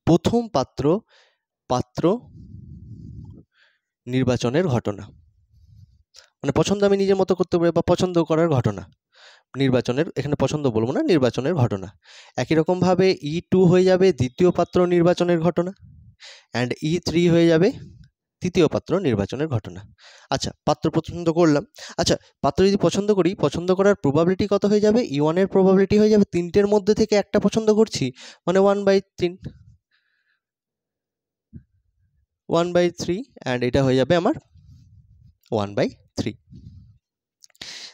প্রথম পাত্র নির্বাচনের ঘটনা। মানে পছন্দ আমি নিজের মতো করতে পারি, বা পছন্দ করার ঘটনা নির্বাচনের, এখানে পছন্দ বলবো না, নির্বাচনের ঘটনা। একই রকমভাবে E2 হয়ে যাবে দ্বিতীয় পাত্র নির্বাচনের ঘটনা, অ্যান্ড E3 হয়ে যাবে তৃতীয় পাত্র নির্বাচনের ঘটনা। আচ্ছা, পাত্র পছন্দ করলাম। আচ্ছা, পাত্র যদি পছন্দ করি, পছন্দ করার প্রবাবিলিটি কত হয়ে যাবে? E1 এর প্রবাবিলিটি হয়ে যাবে 3টের মধ্যে থেকে একটা পছন্দ করছি, মানে 1/3, 1/3, অ্যান্ড এটা হয়ে যাবে আমার 1/3।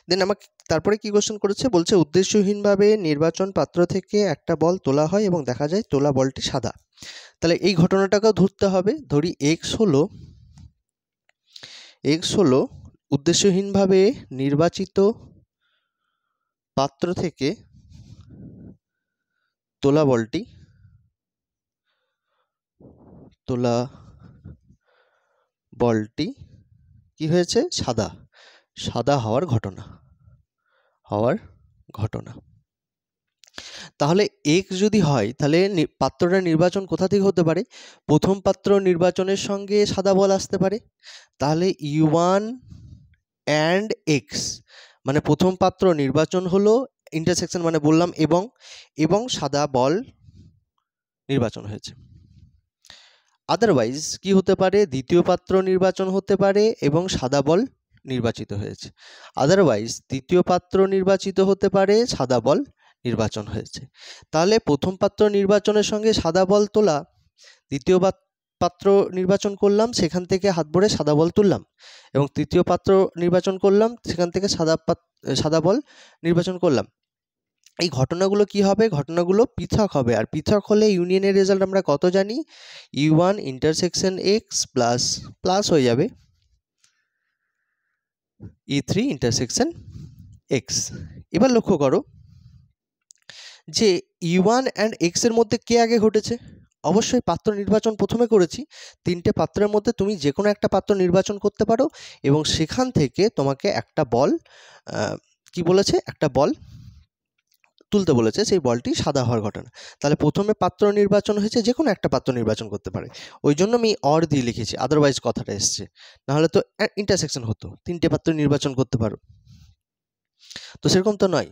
দেন আমাকে তারপরে কি কোশ্চেন করেছে, বলছে উদ্দেশ্যহীনভাবে নির্বাচন পাত্র থেকে একটা বল তোলা হয় এবং দেখা যায় তোলা বলটি সাদা। তাহলে এই ঘটনাটাকেও ধরতে হবে। ধরি x হলো উদ্দেশ্যহীনভাবে নির্বাচিত পাত্র থেকে তোলা বলটি কি হয়েছে, সাদা হওয়ার ঘটনা। তাহলে x যদি হয় তাহলে পাত্রটা নির্বাচন কোথা থেকে হতে পারে? প্রথম পাত্র নির্বাচনের সঙ্গে সাদা বল আসতে পারে। তাহলে E1 অ্যান্ড x, মানে প্রথম পাত্র নির্বাচন হলো, ইন্টারসেকশন মানে বললাম এবং সাদা বল নির্বাচন হয়েছে। আদারওয়াইজ কি হতে পারে? দ্বিতীয় পাত্র নির্বাচন হতে পারে এবং সাদা বল নির্বাচিত হয়েছে। আদারওয়াইজ তৃতীয় পাত্র নির্বাচিত হতে পারে, সাদা বল নির্বাচন হয়েছে। তাহলে প্রথম পাত্র নির্বাচনের সঙ্গে সাদা বল তোলা, দ্বিতীয় পাত্র নির্বাচন করলাম, সেখান থেকে হাত ভরে সাদা বল তুললাম, এবং তৃতীয় পাত্র নির্বাচন করলাম, সেখান থেকে সাদা বল নির্বাচন করলাম। এই ঘটনাগুলো কি হবে? ঘটনাগুলো পৃথক হবে, আর পৃথক হলে ইউনিয়নের রেজাল্ট আমরা কত জানি? E1 ইন্টারসেকশন x প্লাস হয়ে যাবে E3 ইন্টারসেকশন x। এবার লক্ষ্য করো যে E1 অ্যান্ড x এর মধ্যে কে আগে ঘটেছে? অবশ্যই পাত্র নির্বাচন প্রথমে করেছি। 3টে পাত্রের মধ্যে তুমি যে কোনো একটা পাত্র নির্বাচন করতে পারো এবং সেখান থেকে তোমাকে একটা বল কি বলেছে, একটা বল তুলতে বলেছে, সেই বলটি সাদা হওয়ার ঘটনা। তাহলে প্রথমে পাত্র নির্বাচন হয়েছে, যে কোনো একটা পাত্র নির্বাচন করতে পারে, ওই জন্য আমি অর দিয়ে লিখেছি, আদারওয়াইজ কথাটা এসছে, নাহলে তো ইন্টারসেকশন হতো, 3টে পাত্র নির্বাচন করতে পারো। তো সেরকম তো নয়,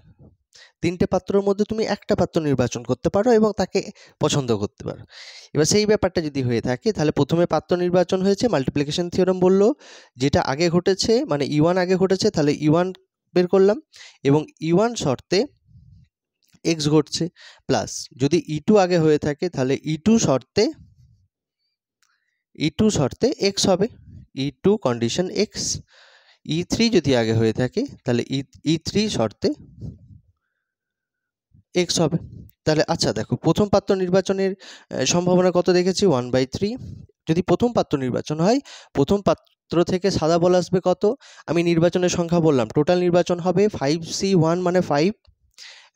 3টে পাত্রের মধ্যে তুমি একটা পাত্র নির্বাচন করতে পারো এবং তাকে পছন্দ করতে পারো। এবার সেই ব্যাপারটা যদি হয়ে থাকে তাহলে প্রথমে পাত্র নির্বাচন হয়েছে, মাল্টিপ্লিকেশন থিওরেম বললো যেটা আগে ঘটেছে, মানে E1 আগে ঘটেছে, তাহলে E1 বের করলাম, এবং E1 শর্তে x ঘটছে, প্লাস যদি E2 আগে হয়ে থাকে তাহলে E2 শর্তে E2 শর্তে x হবে, E2 কন্ডিশন x, E3 যদি আগে হয়ে থাকে তাহলে E3 শর্তে x হবে। তাহলে আচ্ছা দেখো, প্রথম পাত্র নির্বাচনের সম্ভাবনা কত দেখেছি, 1/3। যদি প্রথম পাত্র নির্বাচন হয়, প্রথম পাত্র থেকে সাদা বল আসবে কত, আমি নির্বাচনের সংখ্যা বললাম, টোটাল নির্বাচন হবে 5C1 মানে 5,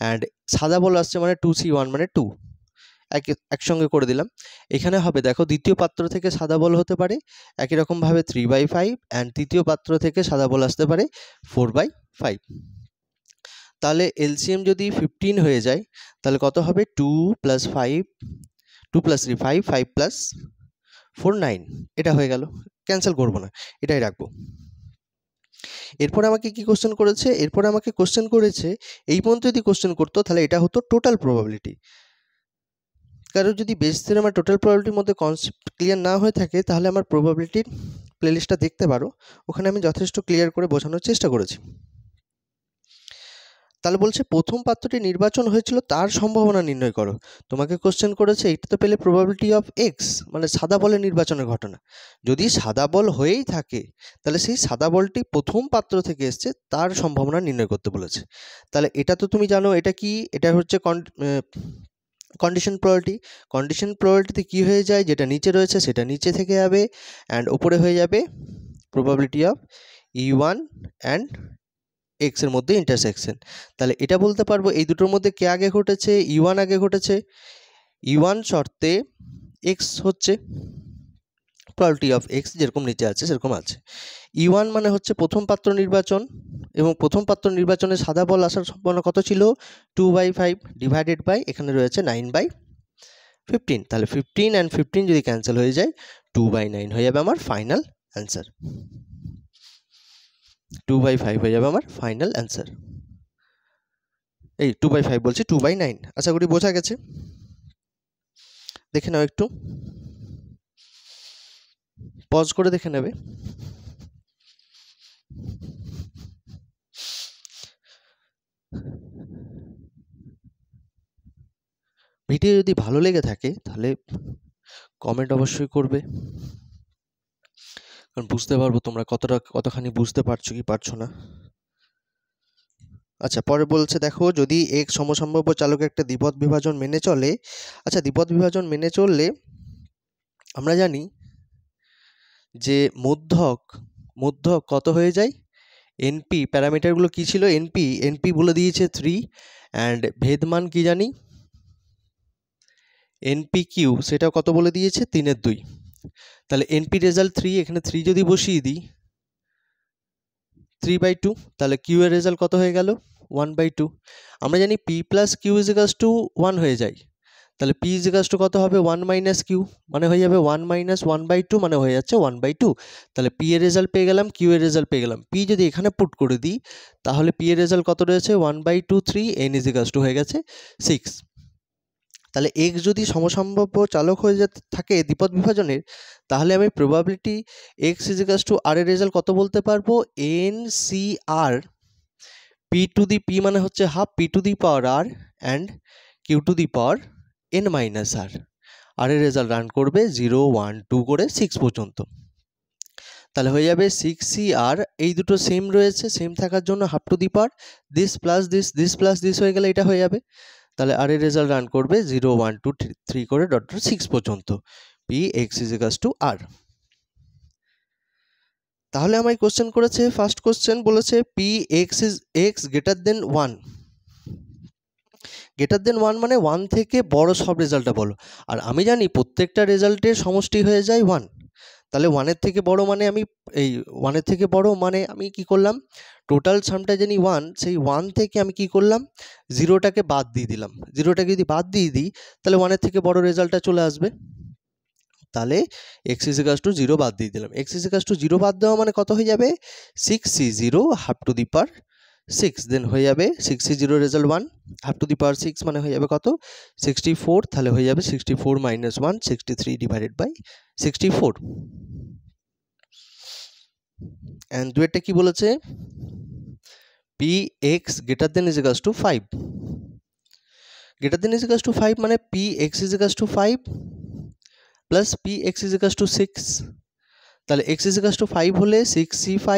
অ্যান্ড সাদা বল আসছে মানে 2C1 মানে 2, একসঙ্গে করে দিলাম। এখানে হবে দেখো, দ্বিতীয় পাত্র থেকে সাদা বল হতে পারে একই রকমভাবে 3/5, অ্যান্ড তৃতীয় পাত্র থেকে সাদা বল আসতে পারে 4/5। তাহলে এলসিএম যদি 15 হয়ে যায় তাহলে কত হবে, 2 + 5, 2 + 3 5, 5 + 4 9, এটা হয়ে গেল, ক্যান্সেল করব না, এটাই রাখবো। এরপর আমাকে কি কোশ্চেন করেছে, এরপর আমাকে কোশ্চেন করেছে, এই পর্যন্ত যদি কোশ্চেন করতো তাহলে এটা হতো টোটাল প্রবাবিলিটি। কারণ যদি বেস থিওরেম আর টোটাল প্রবাবিলিটির মধ্যে কনসেপ্ট ক্লিয়ার না হয়ে থাকে তাহলে আমার প্রবাবিলিটির প্লেলিস্টটা দেখতে পারো, ওখানে আমি যথেষ্ট ক্লিয়ার করে বোঝানোর চেষ্টা করেছি। তাহলে বলছে প্রথম পাত্রটি নির্বাচন হয়েছিল তার সম্ভাবনা নির্ণয় করো। তোমাকে কোশ্চেন করেছে এটা তো পেলে প্রবাবিলিটি অফ এক্স, মানে সাদা বলের নির্বাচনের ঘটনা। যদি সাদা বল হয়েই থাকে তাহলে সেই সাদা বলটি প্রথম পাত্র থেকে এসছে তার সম্ভাবনা নির্ণয় করতে বলেছে। তাহলে এটা তো তুমি জানো এটা কি, এটা হচ্ছে কন্ডিশন প্রবাবিলিটি। কন্ডিশন প্রবাবিলিটিতে কী হয়ে যায়, যেটা নিচে রয়েছে সেটা নিচে থেকে যাবে, অ্যান্ড ওপরে হয়ে যাবে probability of E1 and x এর মধ্যে ইন্টারসেকশন। তাহলে এটা বলতে পারবো এই দুটোর মধ্যে কে আগে ঘটেছে, E1 আগে ঘটেছে। E1 শর্তে এক্স হচ্ছে প্রবাবিলিটি অফ এক্স, যেরকম নিচে আছে সেরকম আছে। E1 মানে হচ্ছে প্রথম পাত্র নির্বাচন, এবং প্রথম পাত্র নির্বাচনে সাদা বল আসার সম্ভাবনা কত ছিল, 2/5 ডিভাইডেড বাই এখানে রয়েছে 9/15। তাহলে 15 অ্যান্ড 15 যদি ক্যান্সেল হয়ে যায় 2/9 হয়ে যাবে আমার ফাইনাল অ্যান্সার। 2/5 হয়ে যাবে আমার ফাইনাল অ্যান্সার। এই 2/5 বলছি, 2/9। আশা করি বোঝা গেছে। দেখে নাও, একটু পজ করে দেখে নেবে। ভিডিও যদি ভালো লেগে থাকে তাহলে কমেন্ট অবশ্যই করবে, কারণ বুঝতে পারবো তোমরা কতখানি বুঝতে পারছো কি পারছো না। আচ্ছা, পরে বলছে দেখো, যদি এক সমসম্ভাব্য চালকের একটা দ্বিপদ বিভাজন মেনে চলে। আচ্ছা, দ্বিপদ বিভাজন মেনে চললে আমরা জানি যে মধ্যক কত হয়ে যায়, এনপি প্যারামিটারগুলো কি ছিল, এনপি বলে দিয়েছে 3, অ্যান্ড ভেদমান কি জানি এনপি কিউ, সেটা কত বলে দিয়েছে 3/2। তাহলে এনপি রেজাল্ট 3, এখানে 3 যদি বসিয়ে দিই 3/2, তাহলে কিউ এর রেজাল্ট কত হয়ে গেল 1/2। আমরা জানি p plus q is equals to 1 হয়ে যায়, তাহলে পি ইজ ইকাস টু কত হবে 1 - কিউ, মানে হয়ে যাবে 1 - 1/2, মানে হয়ে যাচ্ছে 1/2। তাহলে পি এর রেজাল্ট পেয়ে গেলাম, কিউ এর রেজাল্ট পেয়ে গেলাম। পি যদি এখানে পুট করে দিই তাহলে পি এর রেজাল্ট কত রয়েছে 1/2 3, এন ইজ ইকাস টু হয়ে গেছে 6। তাহলে এক্স যদি সমসম্ভাব্য চালক হয়ে থাকে দ্বিপদ বিভাজনের, তাহলে আমি probability x is equals to r এর রেজাল্ট কত বলতে পারবো, n c r, p to the p মানে হচ্ছে half, p to the power r, and q to the power n minus r. আর এর রেজাল্ট রান করবে 0 1 2 করে 6 পর্যন্ত। তাহলে হয়ে যাবে 6CR, এই দুটো সেম রয়েছে, সেম থাকার জন্য half to the power this plus this plus this হয়ে গেলে এটা হয়ে যাবে। তাহলে আর এর রেজাল্ট রান করবে 0 1 2 3 করে ডট 6 পর্যন্ত, p x is equals to r. তাহলে আমায় কোশ্চেন করেছে, ফার্স্ট কোশ্চেন বলেছে p x is x greater than 1। Greater than 1 মানে 1 থেকে বড় সব রেজাল্টটা বলো, আর আমি জানি প্রত্যেকটা রেজাল্টের সমষ্টি হয়ে যায় 1। তাহলে 1-এর থেকে বড় মানে আমি এই 1-এর থেকে বড় মানে আমি কি করলাম, টোটাল সামটা জানি 1, সেই 1 থেকে আমি কি করলাম 0টাকে বাদ দিয়ে দিলাম। 0টাকে যদি বাদ দিয়ে দিই তাহলে 1-এর থেকে বড় রেজাল্টটা চলে আসবে। তাহলে এক্স ইজ ইকাস টু 0 বাদ দিয়ে দিলাম। এক্স ইজ ইকাস টু 0 বাদ দেওয়া মানে কত হয়ে যাবে 6C0 half to the power 6, দেন হয়ে যাবে 6C0 result 1, half to the power 6 মানে হয়ে যাবে কত 64। তাহলে হয়ে যাবে 64 - 1 63 ডিভাইডেড বাই 64। অ্যান্ড দুয়েরটা কি বলেছে, p x greater than is equals to 5। Greater than is equals to 5 মানে p x is equals to 5, plus p x is equals to 6, তাহলে এক্স ইজ ইকাস টু 5 হলে 6c5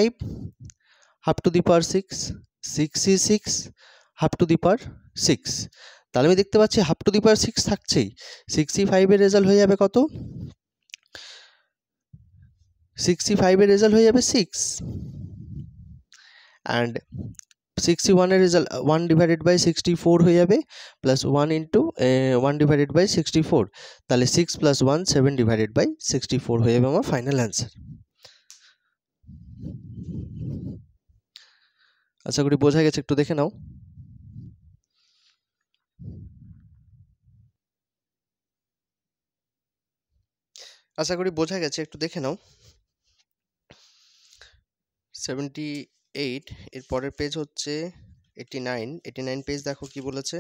half to the power 6, 6c6 half to the power 6। তাহলে আমি দেখতে পাচ্ছি half to the power 6 থাকছেই, 6c5 এর result হয়ে যাবে কত, 6c5 এর রেজাল্ট হয়ে যাবে 6, অ্যান্ড 61 এর রেজাল্ট 1 ডিভাইডেড বাই 64 হয়ে যাবে, প্লাস 1 ইন্টু 1 ডিভাইডেড বাই 64, তাহলে 6 প্লাস 1 7 ডিভাইডেড বাই 64 হয়ে যাবে আমার ফাইনাল অ্যান্সার। আশা করি বোঝা গেছে, একটু দেখে নাও। আশা করি বোঝা গেছে, একটু দেখে নাও। 78 এর পরের পেজ হচ্ছে 89 পেজ, দেখো কি বলেছে।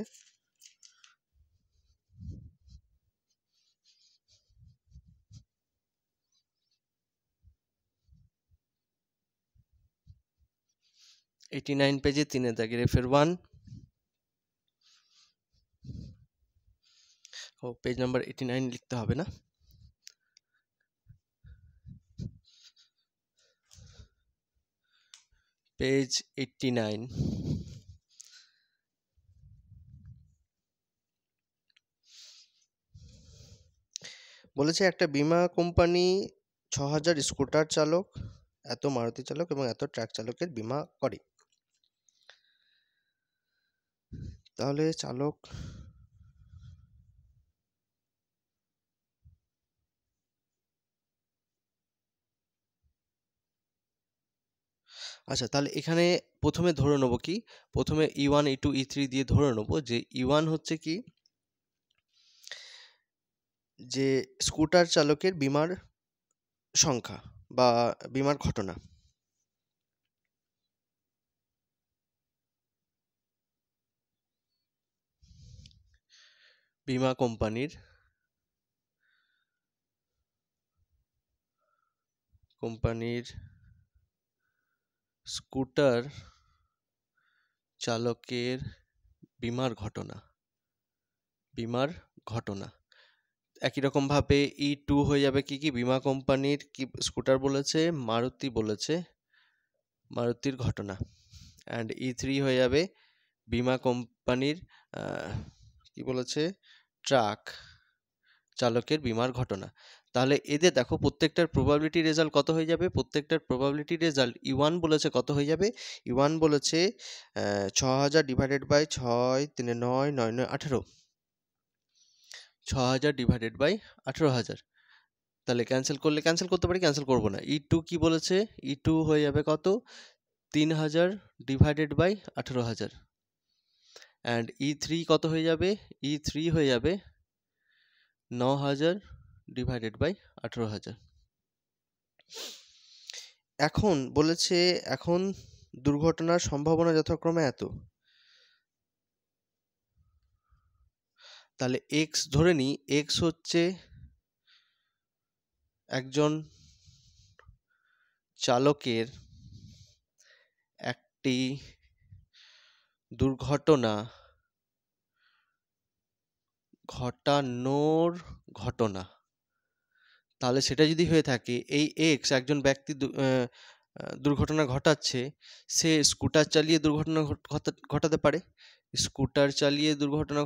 পেজে 3 দাগের এর 1, ও পেজ নাম্বার 89 লিখতে হবে না, পেজ 89। বলেছে একটা বীমা কোম্পানি 6000 স্কুটার চালক, এত মারুতি চালক এবং এত ট্রাক চালকের বীমা করে। তাহলে চালক আচ্ছা, তাহলে এখানে প্রথমে ধরে নেবো কি, প্রথমে E1 E2 E3 দিয়ে ধরে নেবো যে E1 হচ্ছে কি, যে স্কুটার চালকের বীমার সংখ্যা বা বীমার ঘটনা। বীমা কোম্পানির স্কুটার চালকের বীমার ঘটনা। একই রকম ভাবে E2 হয়ে যাবে কি, বীমা কোম্পানির কি স্কুটার বলেছে, মারুতির ঘটনা, অ্যান্ড E3 হয়ে যাবে বীমা কোম্পানির কি বলেছে, ট্রাক চালকের বীমার ঘটনা। তাহলে এদের দেখো প্রত্যেকটার প্রবাবিলিটি রেজাল্ট কত হয়ে যাবে, প্রত্যেকটার প্রবাবিলিটি রেজাল্ট E1 বলেছে কত হয়ে যাবে, E1 বলেছে 6000 ডিভাইডেড বাই 6 3 9 9 9 18, 6000 ডিভাইডেড বাই 18000, তাহলে ক্যান্সেল করতে পারি, ক্যান্সেল করবো না। E2 কি বলেছে, E2 হয়ে যাবে কত, 3000 ডিভাইডেড বাই 18000, অ্যান্ড E3 কত হয়ে যাবে, E3 হয়ে যাবে 9000 ডিভাইডেড বাই 18000। এখন বলেছে এখন দুর্ঘটনার সম্ভাবনা যথাক্রমে এত, তাহলে x ধরে নিই, x হচ্ছে একজন চালকের একটি দুর্ঘটনা ঘটানোর ঘটনা। তাহলে সেটা যদি হয়ে থাকে, এই x একজন ব্যক্তি দুর্ঘটনা ঘটাচ্ছে, সে স্কুটার চালিয়ে দুর্ঘটনা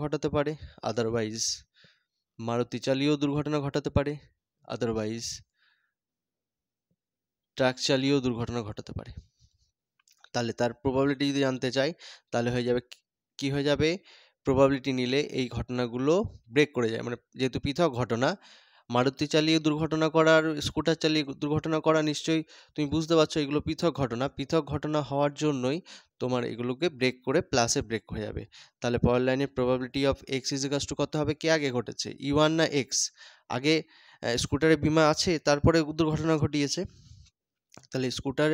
ঘটাতে পারে, আদারওয়াইজ মারুতি চালিয়েও দুর্ঘটনা ঘটাতে পারে, আদারওয়াইজ ট্রাক চালিয়েও দুর্ঘটনা ঘটাতে পারে। তাহলে তার প্রবাবিলিটি যদি জানতে চাই, তাহলে হয়ে যাবে কি, হয়ে যাবে প্রবাবিলিটি নিলে এই ঘটনাগুলো ব্রেক করে যায়, মানে যেহেতু পৃথক ঘটনা, মারুতি চালিয়ে দুর্ঘটনা করা আর স্কুটার চালিয়ে দুর্ঘটনা করা, নিশ্চয়ই তুমি বুঝতে পারছো এগুলো পৃথক ঘটনা হওয়ার জন্যই তোমার এগুলোকে ব্রেক করে প্লাসে ব্রেক হয়ে যাবে। তাহলে পরের লাইনে probability of x is equals two কত হবে, কে আগে ঘটেছে, E1 না এক্স, আগে স্কুটারের বীমা আছে তারপরে দুর্ঘটনা ঘটিয়েছে, তাহলে স্কুটার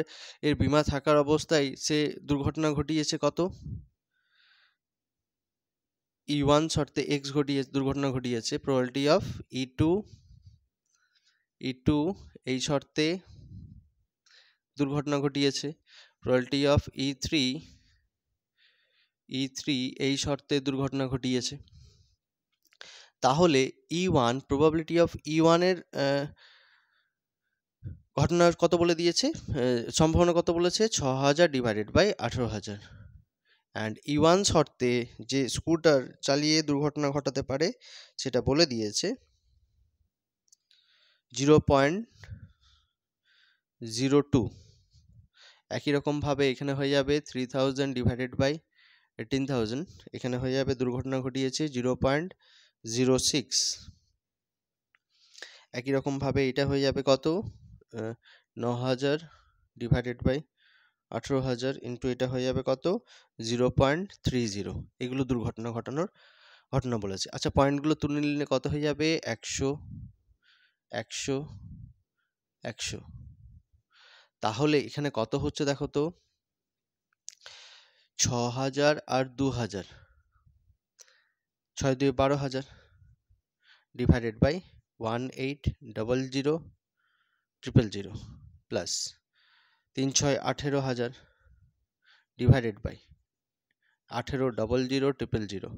এর বীমা থাকার অবস্থায় সে দুর্ঘটনা ঘটিয়েছে কত, E1 শর্তে x দুর্ঘটনা ঘটিয়েছে, প্রবাবিলিটি অফ E2 এই শর্তে দুর্ঘটনা ঘটিয়েছে, প্রবাবিলিটি অফ E3 এই শর্তে দুর্ঘটনা ঘটিয়েছে। তাহলে E1 প্রবাবিলিটি অফ E1 এর ঘটনার কত বলে দিয়েছে, সম্ভাবনা কত বলেছে, 6000 ডিভাইডেড বাই 18000। অ্যান্ড E1 শর্তে যে স্কুটার চালিয়ে দুর্ঘটনা ঘটাতে পারে সেটা বলে দিয়েছে 0.02। একই রকমভাবে এখানে হয়ে যাবে 3000 ডিভাইডেড বাই 18000, এখানে হয়ে যাবে দুর্ঘটনা ঘটিয়েছে 0.06। একই রকমভাবে এটা হয়ে যাবে কত, 9000 ডিভাইডেড বাই 18000 ইন্টু এটা হয়ে যাবে কত, 0.30। এগুলো দুর্ঘটনা ঘটানোর ঘটনা বলেছে। আচ্ছা, পয়েন্টগুলো তুলে নিলে কত হয়ে যাবে, 100 100 100। তাহলে এখানে কত হচ্ছে দেখো তো, 6000 আর 2000, 6 2 12000 divided by 1800000 plus 3 6 18000 divided by 1800000।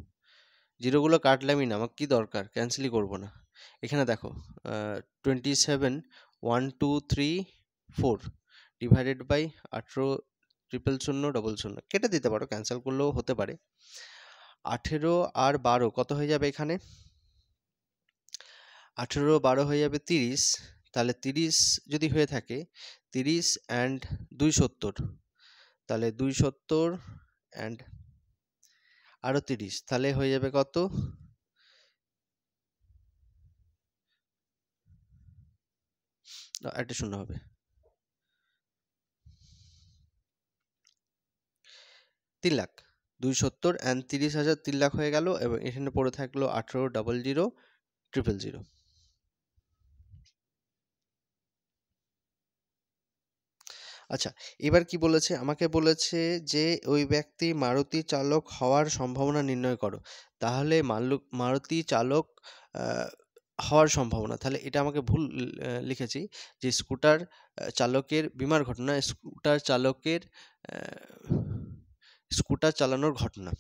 জিরোগুলো কাটলামই না, আমার কি দরকার, ক্যান্সেলই করবো না। এখানে দেখো 271234 ডিভাইডেড বাই 1800000 কেটে দিতে পারো, ক্যান্সেল করলেও হতে পারে। 18 আর 12 কত হয়ে যাবে, এখানে 18 12 হয়ে যাবে 30। তাহলে 30 যদি হয়ে থাকে, 30 অ্যান্ড 270, তাহলে 270 অ্যান্ড আরও 30, তাহলে হয়ে যাবে কত, একটা শূন্য হবে, 3 লাখ। 270 অ্যান্ড 30,000 3 লাখ হয়ে গেল, এবং এখানে পড়ে থাকলো 180000000। আচ্ছা, এবার কি বলেছে, আমাকে বলেছে যে ওই ব্যক্তি মারুতি চালক হওয়ার সম্ভাবনা নির্ণয় করো। তাহলে মারুতি চালক হওয়ার সম্ভাবনা, তাহলে এটা আমাকে ভুল লিখেছি, যে স্কুটার চালকের বিমার ঘটনা, স্কুটার চালানোর ঘটনা,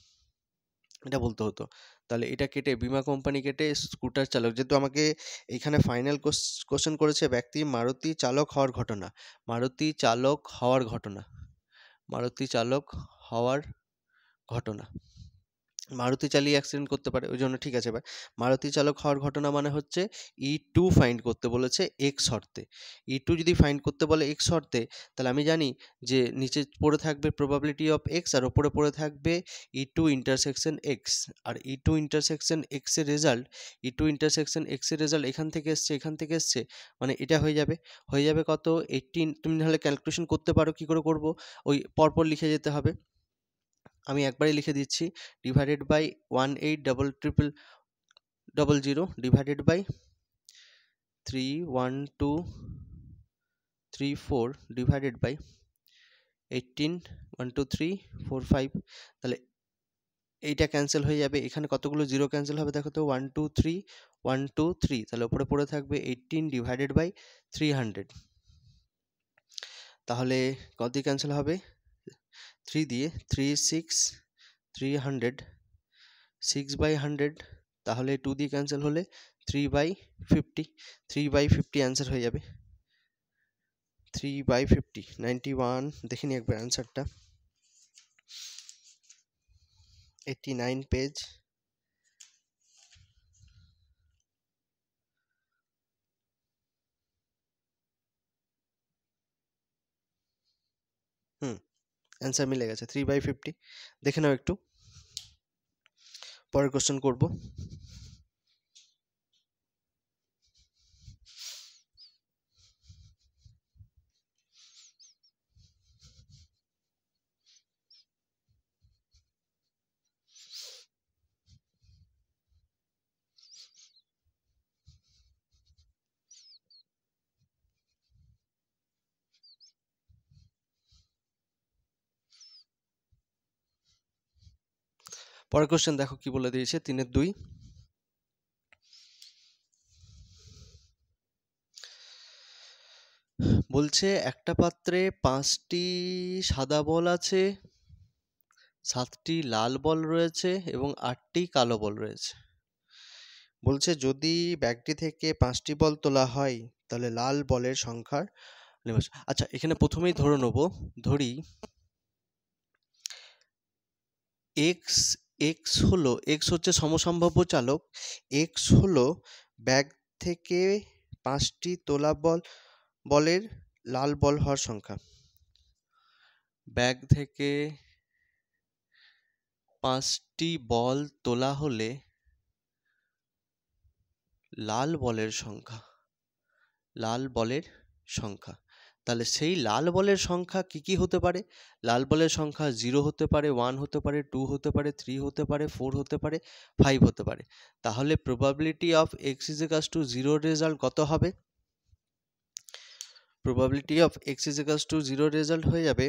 এটা বলতে হতো। তাহলে এটা কেটে বিমা কোম্পানি কেটে স্কুটার চালক, যেহেতু আমাকে এখানে ফাইনাল কোশ্চেন করেছে ব্যক্তি মারুতি চালক হওয়ার ঘটনা, মারুতি চালক হওয়ার ঘটনা, মারুতি চালক হওয়ার ঘটনা, মারুতি চালিয়ে অ্যাক্সিডেন্ট করতে পারে, ওই জন্য ঠিক আছে। এবার মারুতি চালক হওয়ার ঘটনা মানে হচ্ছে E2 ফাইন্ড করতে বলেছে এক্স শর্তে। E2 যদি ফাইন্ড করতে বলে এক্স শর্তে, তাহলে আমি জানি যে নিচে পড়ে থাকবে প্রবাবিলিটি অফ এক্স, আর ওপরে পড়ে থাকবে E2 ইন্টারসেকশন এক্স। আর E2 ইন্টারসেকশন এক্স এর রেজাল্ট, E2 ইন্টারসেকশন এক্স এর রেজাল্ট এখান থেকে এসছে, এখান থেকে এসছে, মানে এটা হয়ে যাবে কত, 18। তুমি নাহলে ক্যালকুলেশন করতে পারো, কি করে করবো, ওই পরপর লিখে যেতে হবে। আমি একবারই লিখে দিচ্ছি, divided by 1800000 divided by 31234 divided by 18 12345। তাহলে এইটা ক্যান্সেল হয়ে যাবে, এখানে কতগুলো জিরো ক্যান্সেল হবে দেখো তো, 123 তাহলে উপরে পড়ে থাকবে 18 ডিভাইডেড বাই 300। তাহলে কত দিয়ে ক্যান্সেল হবে, 3 দিয়ে, 3 6 300, 6/100, তাহলে 2 দিয়ে ক্যান্সেল হলে 3/50, 3/50 অ্যান্সার হয়ে যাবে, 3/50 91। দেখে নি একবার অ্যান্সারটা, 89 পেজ। অ্যান্সার মিলে গেছে, 3/50। দেখে নাও একটু, পরের কোশ্চেন করব। পরের কোশ্চেন দেখো কি বলে দিয়েছে, 3-2। বলছে একটা পাত্রে 5টি সাদা বল আছে, 7টি লাল বল রয়েছে এবং 8টি কালো বল রয়েছে। বলছে যদি ব্যাগটি থেকে 5টি বল তোলা হয় তাহলে লাল বলের সংখ্যার নির্বাচন। আচ্ছা, এখানে প্রথমেই ধরে নেব, ধরি এক্স এক্স হচ্ছে সমসম্ভাব্য চালক, এক্স হলো ব্যাগ থেকে 5টি তোলা বলের লাল বল হওয়ার সংখ্যা। ব্যাগ থেকে 5টি বল তোলা হলে লাল বলের সংখ্যা। তাহলে সেই লাল বলের সংখ্যা কি হতে পারে? লাল বলের সংখ্যা 0 হতে পারে, 1 হতে পারে, 2 হতে পারে, 3 হতে পারে, 4 হতে পারে, 5 হতে পারে। তাহলে probability of x is equals to 0 result কত হবে? probability of x is equals to 0 result হয়ে যাবে,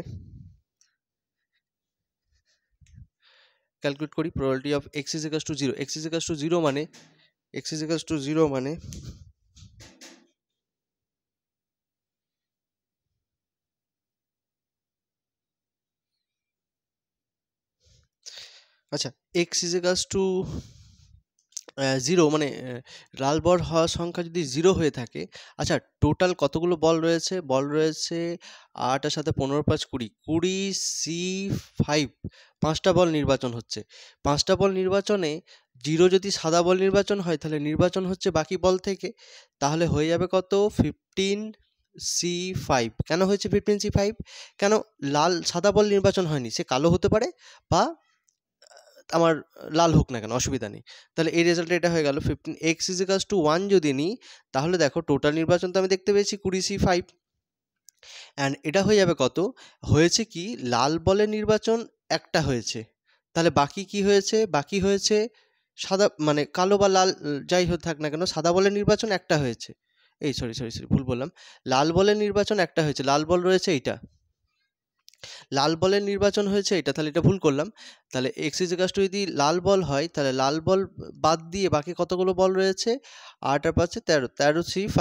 ক্যালকুলেট করি, probability of x is equals to 0, x is equals to 0 মানে আচ্ছা, x is equals to 0 মানে লাল বল হওয়ার সংখ্যা যদি 0 হয়ে থাকে, আচ্ছা টোটাল কতগুলো বল রয়েছে? বল রয়েছে 8 আর সাথে 15 5 20, 20 C5, 5টা বল নির্বাচন হচ্ছে। 5টা বল নির্বাচনে 0 যদি সাদা বল নির্বাচন হয় তাহলে নির্বাচন হচ্ছে বাকি বল থেকে, তাহলে হয়ে যাবে কত? 15C5। কেন হয়েছে 15C5? কেন? সাদা বল নির্বাচন হয়নি, সে কালো হতে পারে বা আমার লাল হোক না কেন, অসুবিধা নেই। তাহলে এই রেজাল্টে এটা হয়ে গেল 15x is equals to 1 যদি নিই তাহলে দেখো টোটাল নির্বাচন তো আমি দেখতে পেয়েছি 20C5, অ্যান্ড এটা হয়ে যাবে কত? হয়েছে কি লাল বলের নির্বাচন একটা হয়েছে, তাহলে বাকি কি হয়েছে? বাকি হয়েছে সাদা, মানে কালো বা লাল যাই হোক থাক না কেন, সাদা বলের নির্বাচন একটা হয়েছে। এই সরি ভুল বললাম, লাল বলের নির্বাচন একটা হয়েছে, লাল বল রয়েছে এইটা, লাল বলের নির্বাচন হয়েছে এটা, তাহলে এটা ভুল করলাম। তাহলে এক্স ইজ ইকুয়াল টু যদি লাল বল হয় তাহলে লাল বল বাদ দিয়ে বাকি কতগুলো বল রয়েছে? 8 আর 5 13, 13C5,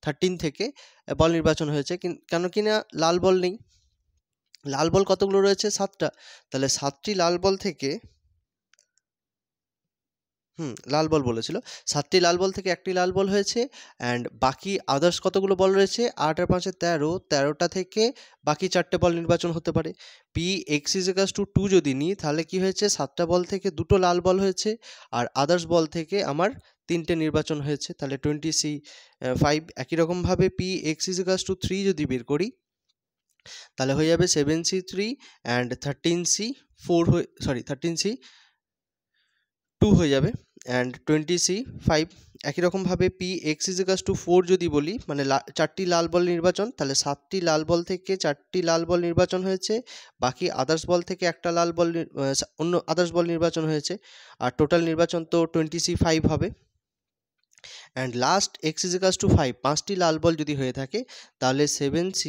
13 থেকে বল নির্বাচন হয়েছে, কেন কিনা লাল বল নেই। লাল বল কতগুলো রয়েছে? 7টা, তাহলে 7টি লাল বল থেকে লাল বল বলেছিল, 7টি লাল বল থেকে একটি লাল বল হয়েছে, অ্যান্ড বাকি আদার্স কতগুলো বল রয়েছে? 8 আর 5 13, 13টা থেকে বাকি 4টে বল নির্বাচন হতে পারে। Px is equals to 2 যদি নিই তাহলে কি হয়েছে? 7টা বল থেকে 2টো লাল বল হয়েছে, আর আদার্স বল থেকে আমার 3টে নির্বাচন হয়েছে, তাহলে 20C5। একই রকমভাবে Px is equals to 3 যদি বের করি তাহলে হয়ে যাবে 7C3 অ্যান্ড 13C4 13C2 হয়ে যাবে, অ্যান্ড 20C5। একই রকমভাবে Px is equals to 4 যদি বলি, মানে 4টি লাল বল নির্বাচন, তাহলে 7টি লাল বল থেকে 4টি লাল বল নির্বাচন হয়েছে, বাকি আদার্স বল থেকে একটা লাল বল অন্য আদার্স বল নির্বাচন হয়েছে, আর টোটাল নির্বাচন তো 20C5 হবে। And last x is equals to 5, 5টি লাল বল যদি হয়ে থাকে তাহলে 7C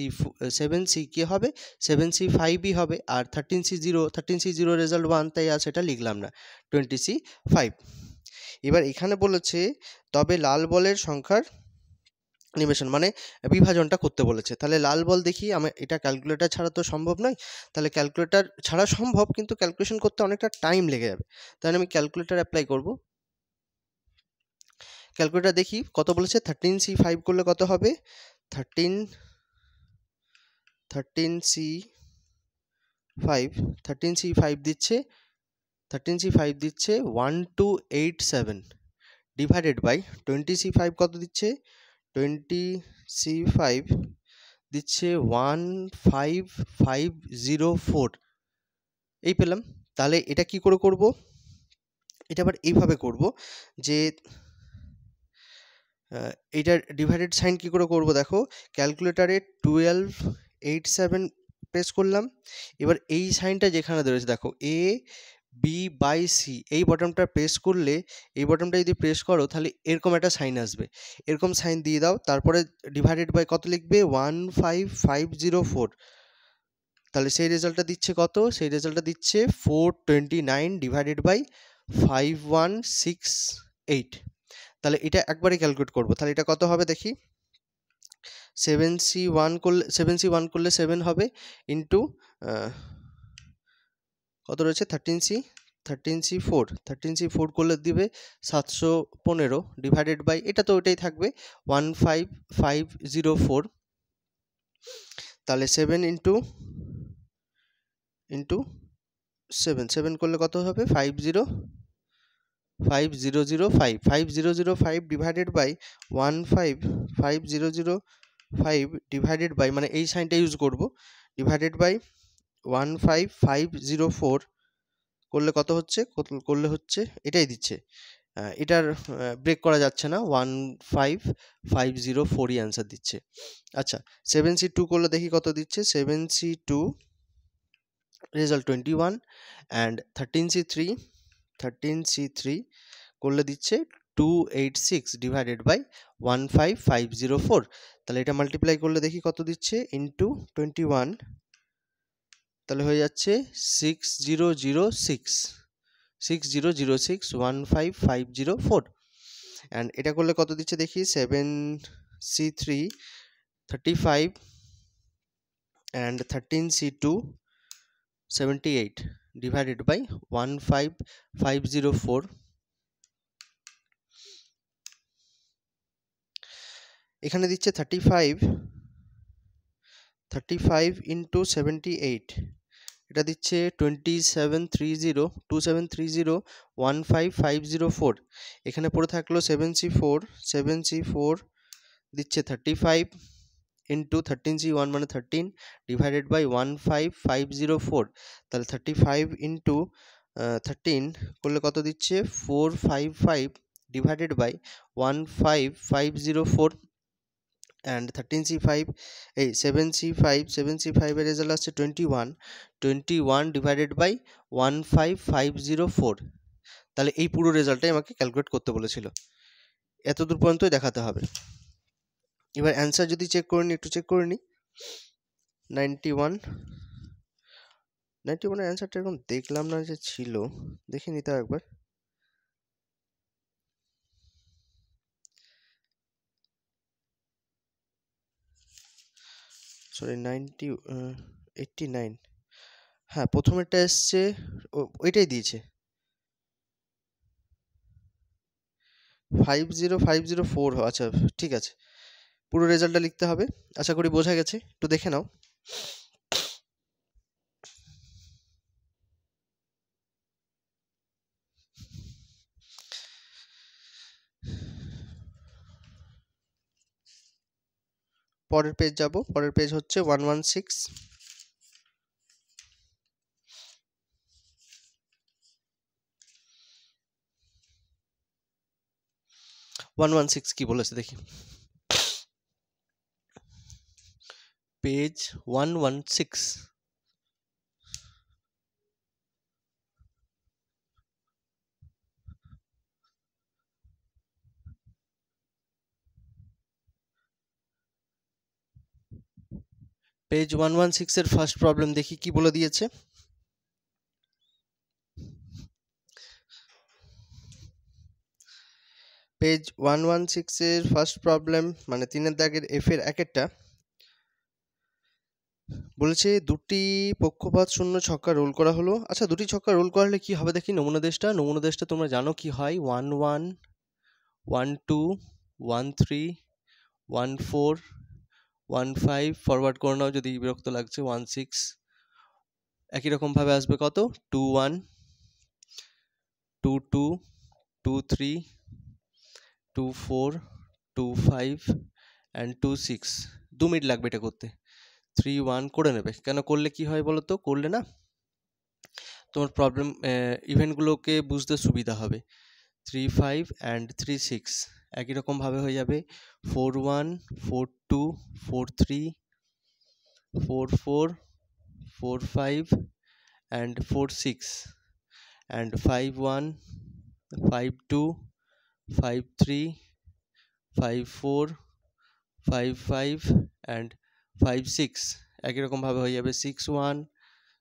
কি হবে? 7C5ই হবে, আর 13C0 রেজাল্ট 1, তাই আর সেটা লিখলাম না, 20C5। এবার এখানে বলেছে তবে লাল বলের সংখ্যার নির্বাচন মানে বিভাজনটা করতে বলেছে। তাহলে লাল বল দেখি, আমি এটা ক্যালকুলেটর ছাড়া তো সম্ভব নয়, তাহলে ক্যালকুলেটর ছাড়া সম্ভব কিন্তু ক্যালকুলেশন করতে অনেকটা টাইম লেগে যাবে, তাহলে আমি ক্যালকুলেটর অ্যাপ্লাই করব। ক্যালকুলেটর দেখি কত বলেছে, 13C5 করলে কত হবে? 13C5 দিচ্ছে 1287 ডিভাইডেড বাই 20C5 কত দিচ্ছে? 20C5 দিচ্ছে 15504, এই পেলাম। তাহলে এটা কি করে করব? এটা আবার এইভাবে করব যে এইটার ডিভাইডেড সাইন কি করে করব দেখো, ক্যালকুলেটারে 1287 প্রেস করলাম, এবার এই সাইনটা যেখানে রয়েছে দেখো A/B/C, এই বটনটা প্রেস করলে, এই বটনটা যদি প্রেস করো তাহলে এরকম একটা সাইন আসবে, এরকম সাইন দিয়ে দাও, তারপরে ডিভাইডেড বাই কত লিখবে? 15504, তাহলে সেই রেজাল্টটা দিচ্ছে কত? সেই রেজাল্টটা দিচ্ছে 429 ডিভাইডেড বাই 5168। তাহলে এটা একবারে ক্যালকুলেট করব, তাহলে এটা কত হবে দেখি, 7C1 করলে 7 হবে, ইন্টু কত রয়েছে? 13C4 করলে দিবে 715 ডিভাইডেড বাই, এটা তো ওটাই থাকবে 15504, তাহলে 7 ইন্টু 7 করলে কত হবে 5005 ডিভাইডেড বাই 15505 ডিভাইডেড বাই, মানে এই সাইনটা ইউজ করব, ডিভাইডেড বাই 15504 করলে কত হচ্ছে, করলে হচ্ছে এটাই দিচ্ছে, এটার ব্রেক করা যাচ্ছে না, 15504ই অ্যান্সার দিচ্ছে। আচ্ছা 7C2 করলে দেখি কত দিচ্ছে, 7C2 রেজাল্ট 21 অ্যান্ড 13C3 করলে দিচ্ছে 286 ডিভাইডেড বাই 15504, তাহলে এটা মাল্টিপ্লাই করলে দেখি কত দিচ্ছে, ইন্টু 21, তাহলে হয়ে যাচ্ছে 6006 অ্যান্ড এটা করলে কত দিচ্ছে দেখি, 7C3 35 and 13C2 78 divided by 15504, এখানে দিচ্ছে 35 ইন্টু 78, এটা দিচ্ছে 2730 এখানে পড়ে থাকলো 7C4 দিচ্ছে 35 ইন্টু 13C1 মানে 13 ডিভাইডেড বাই 15504, তাহলে 35 ইন্টু 13 করলে কত দিচ্ছে 455 ডিভাইডেড বাই 15504 অ্যান্ড 7C5 এর রেজাল্ট আসছে 21 ডিভাইডেড বাই 15504, তাহলে এই পুরো রেজাল্টটাই আমাকে ক্যালকুলেট করতে বলেছিল, এতদূর পর্যন্তই দেখাতে হবে। এবার অ্যান্সার যদি চেক করে নিই, একটু চেক করে নিই, 91 এর অ্যান্সারটা এরকম দেখলাম না যে ছিল, দেখে নিতে একবার, সরি 89, হ্যাঁ প্রথমেরটা এসছে, ওইটাই দিয়েছে 50504, আচ্ছা ঠিক আছে, পুরো রেজাল্টটা লিখতে হবে, আশা করি বোঝা গেছে, একটু দেখে নাও। পরের পেজ যাব, পরের পেজ হচ্ছে 116 কি বলেছে দেখি, পেজ 116, পেজ 116 এর ফার্স্ট প্রবলেম দেখি কি বলে দিয়েছে। পেজ 116 এর ফার্স্ট প্রবলেম মানে 3 দাগের এফ এর একেরটা বলেছে, দুটি পক্ষপাত শূন্য ছক্কা রোল করা হলো। আচ্ছা দুটি ছক্কা রোল করালে কি হবে দেখি, নমুনা দেশটা তোমরা জানো কি হয়, 1-1 1-2 1-3 1-4 1-5, ফরওয়ার্ড করে নাও যদি বিরক্ত লাগছে, 1-6, একই রকম ভাবে আসবে কত, 2-1 2-2 2-3 2-4 2-5 অ্যান্ড 2-6, 2 মিনিট লাগবে এটা করতে, 3-1 করে নেবে, কেন করলে কি হয় বলো তো, করলে না তোমার প্রবলেম ইভেন্টগুলোকে বুঝতে সুবিধা হবে, 3-5 অ্যান্ড 3-6 একই রকম ভাবে হয়ে যাবে, 4-1 4-2 4-3 4-4 4-5 অ্যান্ড 4-6 অ্যান্ড 5-1 5-2 5-3 5-4 5-5 অ্যান্ড 5-6 একই রকম ভাবে হয়ে যাবে, 6-1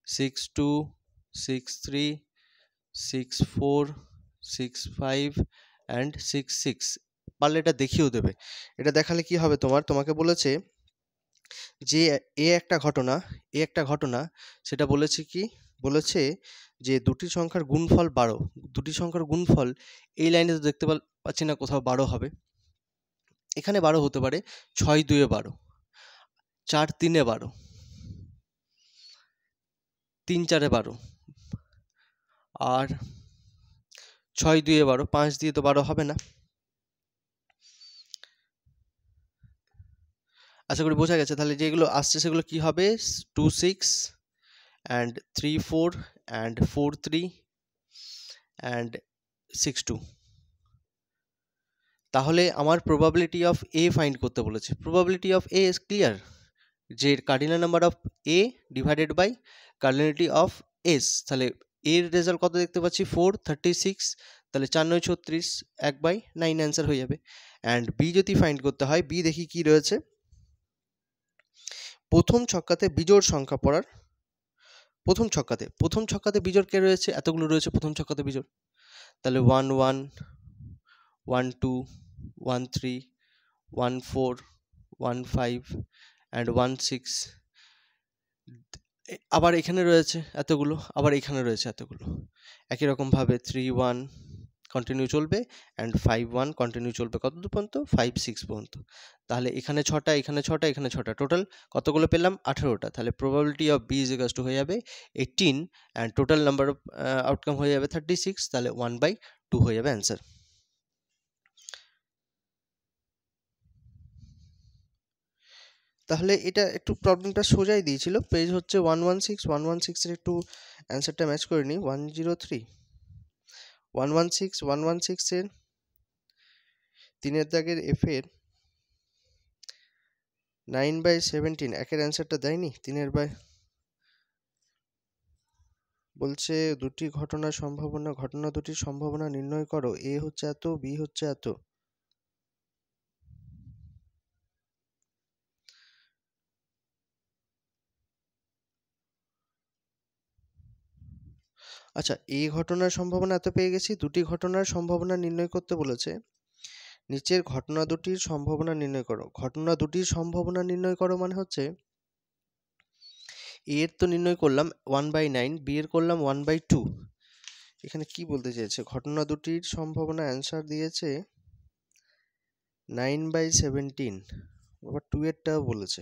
6-2 6-3 6-4 6-5 অ্যান্ড 6-6, পারলে এটা দেখিয়েও দেবে, এটা দেখালে কি হবে তোমাকে বলেছে যে এ একটা ঘটনা সেটা বলেছে কি বলেছে যে দুটি সংখ্যার গুণফল 12, দুটি সংখ্যার গুণফল এই লাইনে তো দেখতে পাচ্ছি না কোথাও 12 হবে, এখানে 12 হতে পারে 6 2 12, 4 3 12, 3 4 12, আর 6 2 12, 5 দিয়ে তো 12 হবে না। আশা করি বোঝা গেছে। তাহলে যেগুলো আসছে সেগুলো কি হবে, 2 6 and 3 4 and 4 3 and 6 2। তাহলে আমার প্রবাবিলিটি অফ এ ফাইন্ড করতে বলেছে। Probability of A is clear, যে cardinal number of A divided by cardinality of S. তাহলে এর রেজাল্ট কত দেখতে পাচ্ছি, 4 36, তাহলে 4 9 36, 1/9 অ্যান্সার হয়ে যাবে। অ্যান্ড বি যদি ফাইন্ড করতে হয়, বি দেখি কি রয়েছে। প্রথম ছক্কাতে বিজোড় সংখ্যা পড়ার, প্রথম ছক্কাতে বিজোড় কে রয়েছে, এতগুলো রয়েছে প্রথম ছক্কাতে বিজোড়। তাহলে 1 1 1 2 1 3 1 4 1 5 and 1 6, আবার এখানে রয়েছে এতগুলো, আবার এখানে রয়েছে এতগুলো। একই রকমভাবে 3 1 কন্টিনিউ চলবে অ্যান্ড 5 1 কন্টিনিউ চলবে কত দূর পর্যন্ত, 5 6 পর্যন্ত। তাহলে এখানে 6টা, এখানে 6টা, এখানে 6টা, টোটাল কতগুলো পেলাম, 18টা। তাহলে probability of b is equals to হয়ে যাবে 18 and total number of outcome হয়ে যাবে 36, তাহলে 1/2 হয়ে যাবে অ্যান্সার। তাহলে এটা একটু প্রবলেমটা সোজাই দিয়েছিল, পেজ হচ্ছে 116 এর একটু অ্যান্সারটা ম্যাচ করে নিই। 103 116 এর 3 দাগের এফ এর 9/17 একের অ্যান্সারটা দেয়নি, 3 বলছে ঘটনা দুটির সম্ভাবনা নির্ণয় করো, এ হচ্ছে এত, বি হচ্ছে এত। আচ্ছা, এ ঘটনার সম্ভাবনা এত পেয়ে গেছি, দুটি ঘটনার সম্ভাবনা নির্ণয় করতে বলেছে। নিচের ঘটনা দুটির সম্ভাবনা নির্ণয় করো। ঘটনা দুটির সম্ভাবনা নির্ণয় করো মানে হচ্ছে এর তো নির্ণয় করলাম 1/9, বি এর করলাম 1/2। এখানে কি বলতে চেয়েছে, ঘটনা দুটির সম্ভাবনা অ্যান্সার দিয়েছে 9/17, আবার 2 এরটাও বলেছে।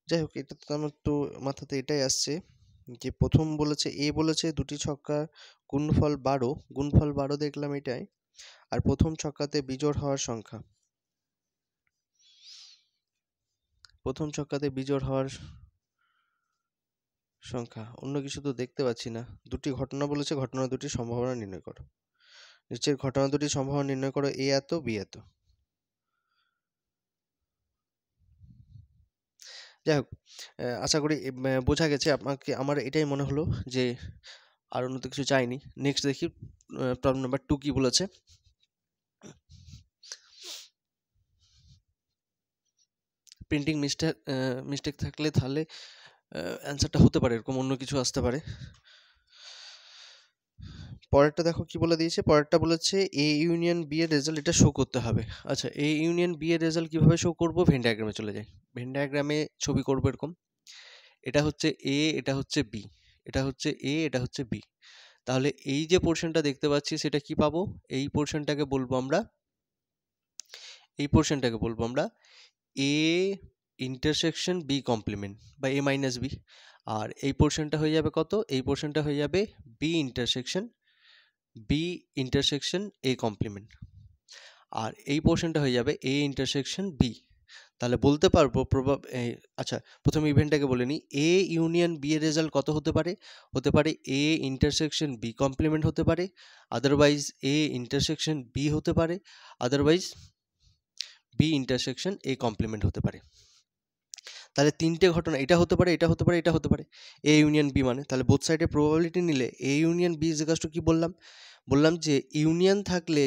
যাই হোক, এটা তো আমার তো মাথাতে এটাই আসছে যে প্রথম বলেছে এ বলেছে দুটি ছক্কা গুণফল 12 দেখলাম এটাই, আর প্রথম ছক্কাতে বিজোড় হওয়ার সংখ্যা, প্রথম ছক্কাতে বিজোড় হওয়ার সংখ্যা, অন্য কিছু তো দেখতে পাচ্ছি না। দুটি ঘটনা বলেছে, ঘটনা দুটির সম্ভাবনা নির্ণয় করো। নিচের ঘটনা দুটির সম্ভাবনা নির্ণয় করো, এ এত, বি এত। যাই হোক, আশা করি বোঝা গেছে আপনাকে। আমার এটাই মনে হলো যে আর অন্য তো কিছু চাইনি। নেক্সট দেখি প্রবলেম নাম্বার 2 কি বলেছে। প্রিন্টিং মিস্টেক থাকলে তাহলে অ্যান্সারটা হতে পারে এরকম, অন্য কিছু আসতে পারে। পরেরটা দেখো কি বলে দিয়েছে। পরেরটা বলেছে এ ইউনিয়ন বি এর রেজাল্ট এটা শো করতে হবে। আচ্ছা, এ ইউনিয়ন বি এর রেজাল্ট কিভাবে শো করব, ভেন ডায়াগ্রামে চলে যাই। ভেন ডায়াগ্রামে ছবি করব এরকম, এটা হচ্ছে এ, এটা হচ্ছে বি, এটা হচ্ছে এ, এটা হচ্ছে বি। তাহলে এই যে পোর্শনটা দেখতে পাচ্ছি সেটা কি পাবো, এই পোর্শনটাকে বলবো আমরা, এ ইন্টারসেকশন বি কমপ্লিমেন্ট বা এ মাইনাস বি। আর এই পোর্শনটা হয়ে যাবে কত, এই পোর্শনটা হয়ে যাবে বি ইন্টারসেকশন এ কমপ্লিমেন্ট। আর এই পোর্শনটা হয়ে যাবে এ ইন্টারসেকশন বি। তাহলে বলতে পারবো আচ্ছা, প্রথম ইভেন্টটাকে বলে নিই। এ ইউনিয়ন বি এর রেজাল্ট কত হতে পারে, এ ইন্টারসেকশন বি কমপ্লিমেন্ট হতে পারে, আদারওয়াইজ এ ইন্টারসেকশন বি হতে পারে, otherwise b intersection a complement হতে পারে। তাহলে তিনটে ঘটনা, এটা হতে পারে, এটা হতে পারে, এটা হতে পারে, এ ইউনিয়ন বি মানে। তাহলে বোথ সাইডে প্রবাবিলিটি নিলে a union b is equals to কি বললাম যে ইউনিয়ন থাকলে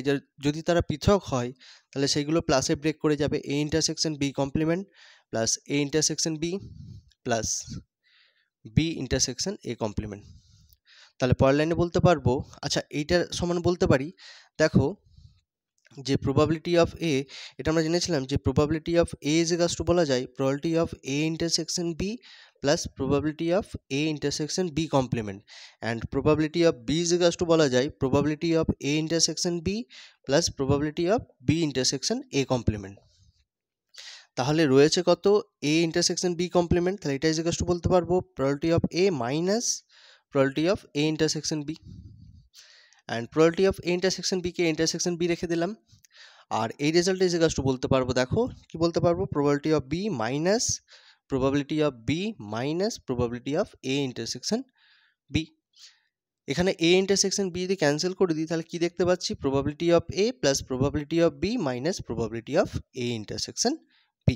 যদি তারা পৃথক হয় তাহলে সেইগুলো প্লাসে ব্রেক করে যাবে, a intersection B complement plus a intersection B plus b intersection a complement. তাহলে পরের লাইনে বলতে পারবো, আচ্ছা এইটার সমান বলতে পারি, দেখো যে প্রবাবিলিটি অফ এ, এটা আমরা জেনেছিলাম যে probability of A is equals to বলা যায় probability of A intersection B plus probability of A intersection B complement, and probability of b is equals to বলা যায় probability of A intersection B plus probability of b intersection a complement. তাহলে রয়েছে কত, এ intersection B complement, তাহলে এটা is equals to বলতে পারবো probability of a minus probability of A intersection b, and probability of A intersection b কে intersection b রেখে দিলাম। আর এই রেজাল্ট ইজ ইকুয়ালস টু বলতে পারবো, দেখো কি বলতে পারবো, probability of B minus probability of B minus probability of A intersection b. এখানে এ ইন্টারসেকশন বি যদি ক্যান্সেল করে দিই তাহলে কি দেখতে পাচ্ছি, probability of a plus probability of B minus probability of A intersection b.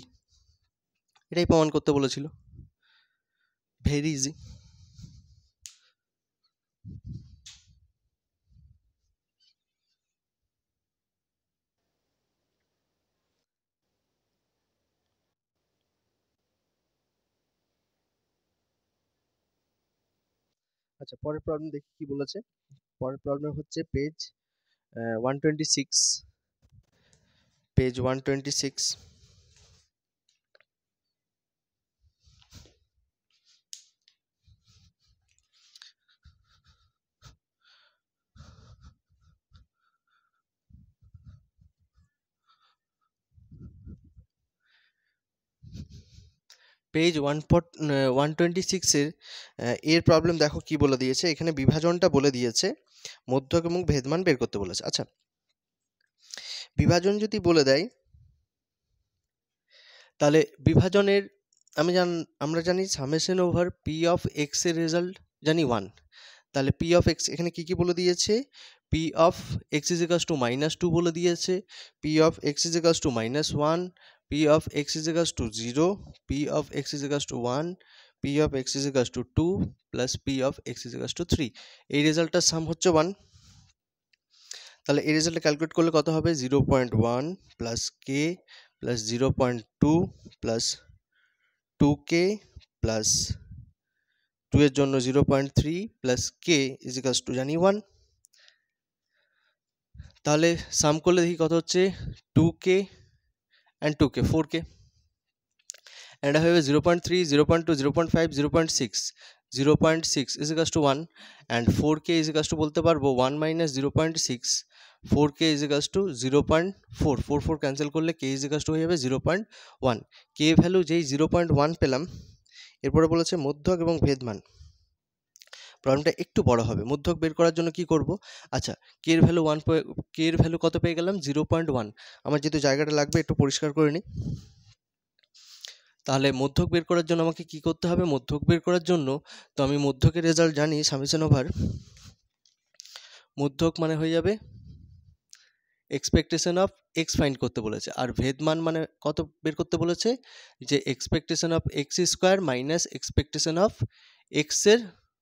এটাই প্রমাণ করতে বলেছিল, ভেরি ইজি। আচ্ছা পরের প্রবলেম দেখি কি বলেছে। পরের প্রবলেম হচ্ছে পেজ 126, পেজ 126। পেজ 126-এর এর প্রবলেম দেখো কি বলে দিয়েছে, এখানে বিভাজনটা বলে দিয়েছে, মধ্যক এবং ভেদমান বের করতে বলেছে। আচ্ছা বিভাজন যদি বলে দেয় তাহলে বিভাজনের আমরা জানি summation over P of x এর রেজাল্ট জানি 1, তাহলে পি অফ এক্স এখানে কি কি বলে দিয়েছে, P of x is equals two -2 বলে দিয়েছে, P of x is equals to -1, P of x is equals to 0, P of x is equals to 1, P of x is equals two 2 plus P of x is equals two 3। এই রেজাল্টটার সাম হচ্ছে 1। তাহলে এই রেজাল্টটা calculate করলে কত হবে, 0.1 plus k plus 0.2 plus 2k plus 2 এর জন্য 0.3 plus K is equals two জানি 1। তাহলে সাম করলে দেখি কত হচ্ছে, 2k and 2k 4k, and হয়ে যাবে 0.3 0.2 0.5 0.6 0.6 is equals to 1, and 4k is equals to বলতে পারবো 1 minus 0.6, 4k is equals two 0.4, 4 cancel করলে k ইজ ইকুয়ালস টু হয়ে যাবে 0.1। k ভ্যালু যেই 0.1 পেলাম, এরপরে বলেছে মধ্যক এবং ভেদমান। প্রবলেমটা একটু বড় হবে, মধ্যক বের করার জন্য কি করব, আচ্ছা কে এর ভ্যালু কে এর ভ্যালু কত পেয়ে গেলাম 0.1, আমার যেহেতু জায়গাটা লাগবে একটু পরিষ্কার করে নিই। তাহলে মধ্যক বের করার জন্য আমাকে কি করতে হবে, মধ্যক বের করার জন্য তো আমি মধ্যকের রেজাল্ট জানি সামেশন ওভার, মধ্যক মানে হয়ে যাবে এক্সপেকটেশন অফ এক্স ফাইন্ড করতে বলেছে, আর ভেদমান মানে কত বের করতে বলেছে, যে expectation of x square minus expectation of x এর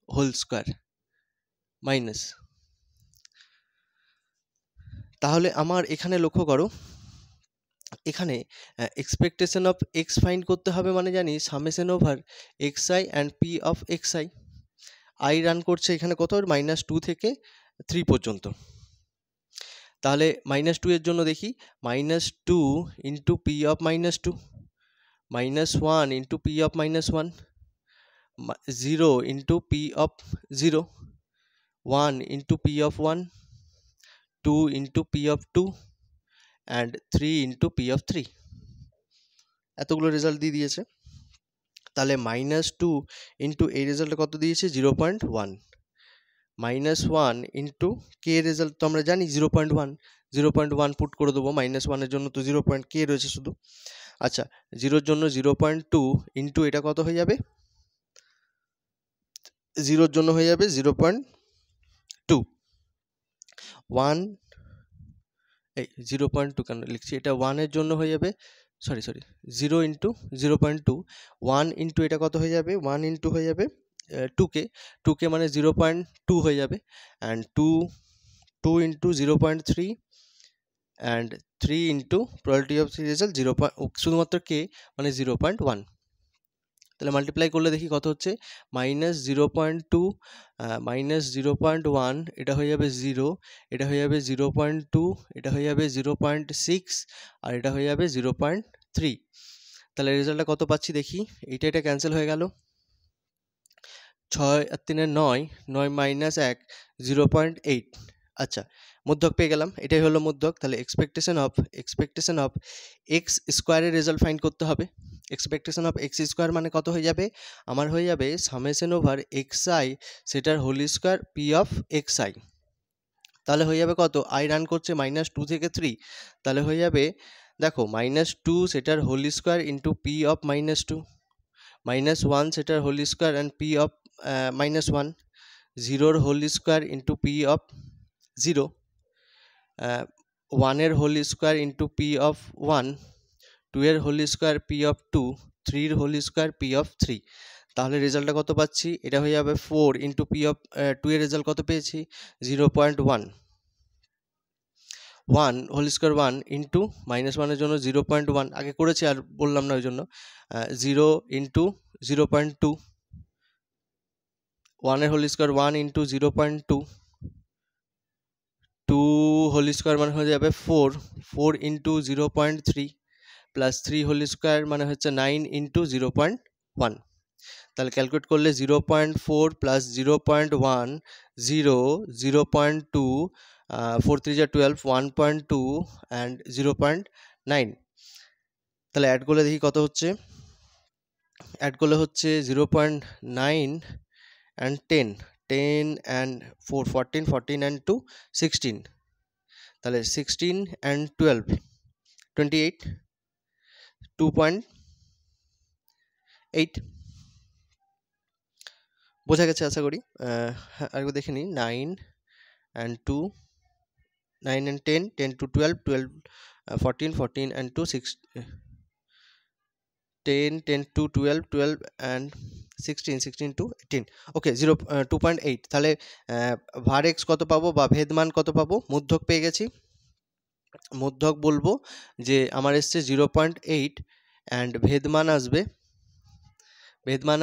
হোল স্কোয়ার মাইনাস। তাহলে আমার এখানে লক্ষ্য করো, এখানে এক্সপেকটেশন অফ এক্স ফাইন্ড করতে হবে মানে জানি summation over x I and p of x I. I run করছে এখানে কত, -2 থেকে 3 পর্যন্ত। তাহলে -2 এর জন্য দেখি, -2 into p of -2, -1 into p of -1, 0 into p of 0, 1 into p of 1, 2 into p of 2, and 3 into p of 3। এতগুলো রেজাল্ট দিয়ে দিয়েছে। তাহলে -2 ইন্টু এই রেজাল্টটা কত দিয়েছে 0.1, -1 ইন্টু কে রেজাল্ট তো আমরা জানি 0.1, 0.1 পুট করে দেবো, -1 এর জন্য তো 0.k রয়েছে শুধু। আচ্ছা 0 এর জন্য 0.2 ইন্টু এটা কত হয়ে যাবে, 0 এর জন্য হয়ে যাবে 0.2, 1 এই 0.2 কেন লিখছি, এটা 1 এর জন্য হয়ে যাবে, সরি 0 ইন্টু 0.2, 1 ইন্টু এটা কত হয়ে যাবে, 1 ইন্টু হয়ে যাবে 2k, 2k মানে 0.2 হয়ে যাবে, and 2 into 0.3, and 3 into probability of result 0. শুধুমাত্র k মানে 0.1। তাহলে মাল্টিপ্লাই করলে দেখি কত হচ্ছে, -0.2 -0.1, এটা হয়ে যাবে 0, এটা হয়ে যাবে 0.2, এটা হয়ে যাবে 0.6, আর এটা হয়ে যাবে 0.3। তাহলে রেজাল্টটা কত পাচ্ছি দেখি, এটা ক্যান্সেল হয়ে গেল, 6 আর 3 9, 9 - 1 0.8। আচ্ছা, মধ্যক পেয়ে গেলাম, এটাই হলো মধ্যক। তাহলে এক্সপেকটেশন অফ এক্স স্কোয়ারের রেজাল্ট ফাইন্ড করতে হবে। এক্সপেকটেশন অফ এক্স স্কোয়ার মানে কত হয়ে যাবে, আমার হয়ে যাবে সামেশন ওভার এক্স আই সেটার whole square p of x i. তাহলে হয়ে যাবে কত, আই রান করছে -2 থেকে 3, তাহলে হয়ে যাবে দেখো -2 সেটার whole square into p of -2, -1 সেটার whole square and p of -1, 0-র whole square into p of 0, 1-এর whole square into p of 1, 2-এর হোল স্কোয়ার পি অফ 2, 3-র হোল স্কোয়ার পি অফ 3। তাহলে রেজাল্টটা কত পাচ্ছি, এটা হয়ে যাবে 4 ইন্টু পি অফ 2 এর রেজাল্ট কত পেয়েছি 0.1, 1 হোল স্কোয়ার 1 ইন্টু -1-এর জন্য 0.1 আগে করেছি আর বললাম না ওই জন্য, 0 ইন্টু 0.2, 1-এর whole square 1 into 0.2, 2 whole square মানে হয়ে যাবে 4 ইন্টু 0.3 প্লাস 3 হোল স্কোয়ার মানে হচ্ছে 9 ইন্টু 0.1। তাহলে ক্যালকুলেট করলে 0.4 প্লাস 0.1, 0, 0.2, 4 3 যা 12, 1.2 অ্যান্ড 0.9। তাহলে অ্যাড করলে দেখি কত হচ্ছে, অ্যাড করলে হচ্ছে 0.9 অ্যান্ড 10, 10 অ্যান্ড 4, 14, 14 অ্যান্ড 2, 16, তাহলে 16 অ্যান্ড 12, 28, 2.8। বোঝা গেছে আশা করি। হ্যাঁ, আরেকবার দেখে নিই, 9 and 2, 9 and 10, 10 to 12, 12, 14, 14 and 2, 6, 10, 10 to 12, 12 and 16, 16 to 18, ওকে 2.8। তাহলে ভার এক্স কত পাবো বা ভেদমান কত পাবো, মধ্যক পেয়ে গেছি। মধ্যক বলবো যে আমার এসছে 0.8 অ্যান্ড ভেদমান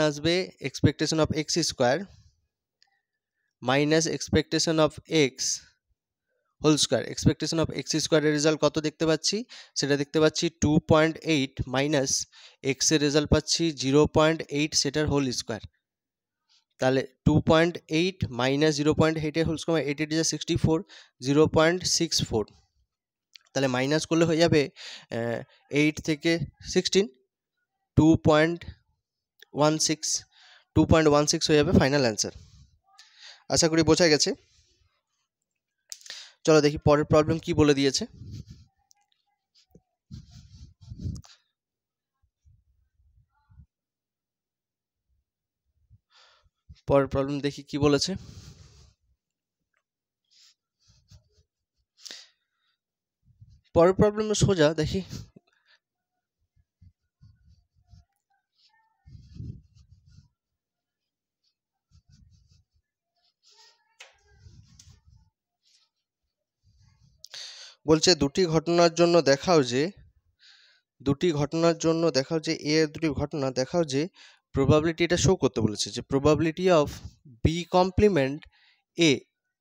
আসবে expectation of x square minus expectation of x whole square. Expectation of x স্কোয়ারের রেজাল্ট কত দেখতে পাচ্ছি, সেটা দেখতে পাচ্ছি 2.8 মাইনাস এক্সের রেজাল্ট পাচ্ছি 0.8 সেটার হোল স্কোয়ার। তাহলে 2.8 মাইনাস 0.8-এর হোল স্কোয়ার, 8 8 64, 0.64। তাহলে মাইনাস করলে হয়ে যাবে 8 থেকে 16, 2.16 হয়ে যাবে ফাইনাল অ্যান্সার। আশা করি বোঝা গেছে। চলো দেখি পরের প্রবলেম কি বলে দিয়েছে। পরের প্রবলেম দেখি কি বলেছে। পরের প্রবলেম সোজা দেখি, বলছে দুটি ঘটনার জন্য দেখাও যে এ এর দুটি ঘটনা দেখাও যে প্রবাবিলিটি, এটা শো করতে বলেছে যে probability of b complement a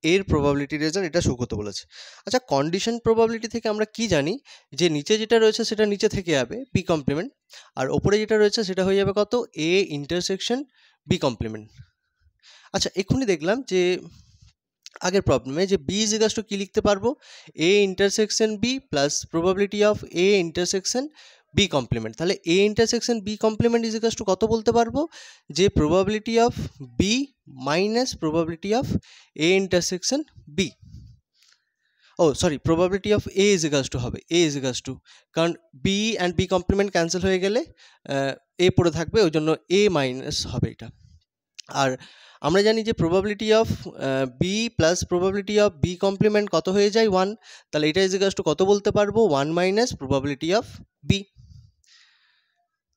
এর প্রবাবিলিটি রেজাল্ট এটা শো করতে বলেছে। আচ্ছা, কন্ডিশন প্রবাবিলিটি থেকে আমরা কি জানি যে নিচে যেটা রয়েছে সেটা নিচে থেকে যাবে বি কমপ্লিমেন্ট, আর ওপরে যেটা রয়েছে সেটা হয়ে যাবে কত, এ ইন্টারসেকশন বি কমপ্লিমেন্ট। আচ্ছা, এক্ষুনি দেখলাম যে আগের প্রবলেমে যে বি ইজ ইকাস টু কি লিখতে পারবো, A intersection B plus probability of A intersection B complement. তাহলে A intersection B complement is equals to কত বলতে পারবো, যে probability of B minus probability of A intersection B, oh sorry, probability of A is equals to হবে, A is equals to, কারণ B and B complement cancel হয়ে গেলে এ পড়ে থাকবে, ওই জন্য এ মাইনাস হবে এটা। আর আমরা জানি যে probability of b plus probability of b complement কত হয়ে যায় 1, তাহলে এটা ইজ ইকুয়াল টু কত বলতে পারবো, 1 মাইনাস প্রবাবিলিটি অফ বি।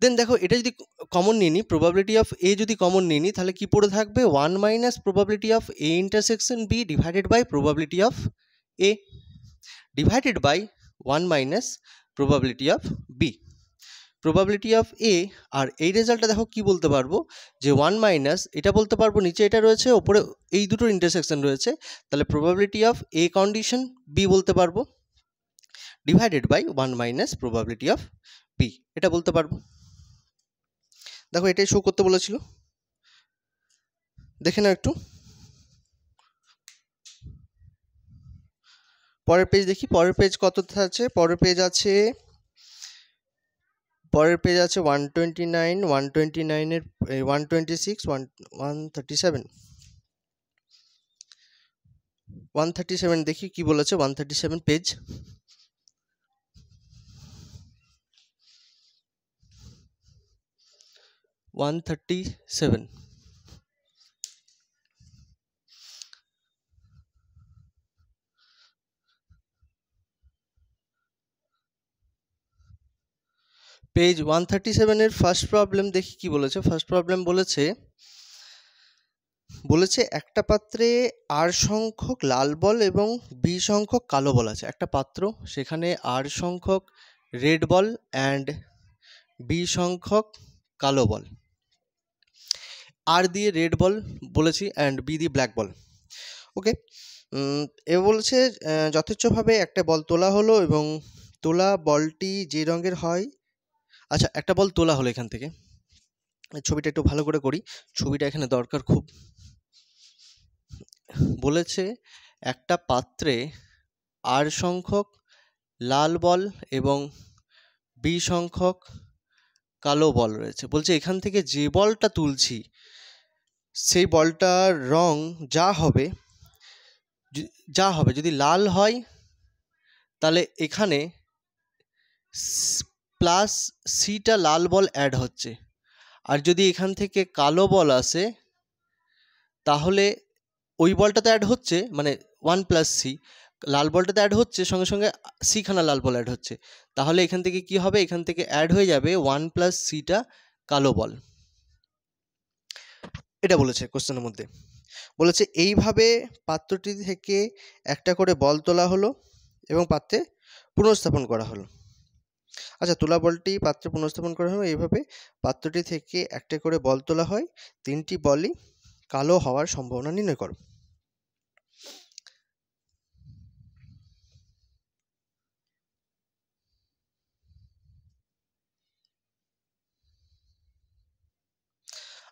দেন দেখো এটা যদি কমন নিয়ে নিই, প্রবাবিলিটি অফ এ যদি কমন নিয়ে নিই তাহলে কি পড়ে থাকবে, 1 minus probability of A intersection B divided by probability of A divided by 1 minus probability of B. Probability of A, আর এই রেজাল্টটা দেখো কি বলতে পারবো যে 1 মাইনাস এটা বলতে পারবো, নিচে এটা রয়েছে, ওপরে এই দুটোর ইন্টারসেকশন রয়েছে, তাহলে probability of a condition b বলতে পারবো, divided by 1 minus probability of b, এটা বলতে পারবো। দেখো এটাই শো করতে বলেছিল, দেখে নাও একটু। পরের পেজ দেখি, পরের পেজ কত আছে? পরের পেজ আছে 129, 129 এর 126, 137, 137 দেখি কি বলেছে। 137 পেজ, পেজ 137 এর ফার্স্ট প্রবলেম দেখি কি বলেছে। ফার্স্ট প্রবলেম বলেছে একটা পাত্রে আর সংখ্যক লাল বল এবং বি সংখ্যক কালো বল আছে। একটা পাত্র, সেখানে আর সংখ্যক রেড বল অ্যান্ড বি সংখ্যক কালো বল, আর দিয়ে রেড বল বলেছি অ্যান্ড বি দিয়ে ব্ল্যাক বল। ওকে, এ বলছে যথেচ্ছভাবে একটা বল তোলা হলো এবং তোলা বলটি যে রঙের হয়। আচ্ছা, একটা বল তোলা হলো, এখান থেকে ছবিটা একটু ভালো করে করি, ছবিটা এখানে দরকার খুব। বলেছে একটা পাত্রে আর সংখ্যক লাল বল এবং বি সংখ্যক কালো বল রয়েছে। বলছে এখান থেকে যে বলটা তুলছি সেই বলটার রং যা হবে যদি লাল হয় তাহলে এখানে প্লাস সিটা লাল বল অ্যাড হচ্ছে, আর যদি এখান থেকে কালো বল আসে তাহলে ওই বলটাতে অ্যাড হচ্ছে, মানে 1 প্লাস সি, লাল বলটাতে অ্যাড হচ্ছে, সঙ্গে সঙ্গে সিখানা লাল বল অ্যাড হচ্ছে, তাহলে এখান থেকে কি হবে, এখান থেকে অ্যাড হয়ে যাবে 1 প্লাস সিটা কালো বল। এটা বলেছে কোশ্চেনের মধ্যে। বলেছে এইভাবে পাত্রটি থেকে একটা করে বল তোলা হলো এবং পাত্রে পুনঃস্থাপন করা হলো। আচ্ছা, তোলা বলটি পাত্রে পুনঃস্থাপন করা হলো, এইভাবে পাত্রটি থেকে একটা করে বল তোলা হয়, 3টি বলই কালো হওয়ার সম্ভাবনা নির্ণয় করো।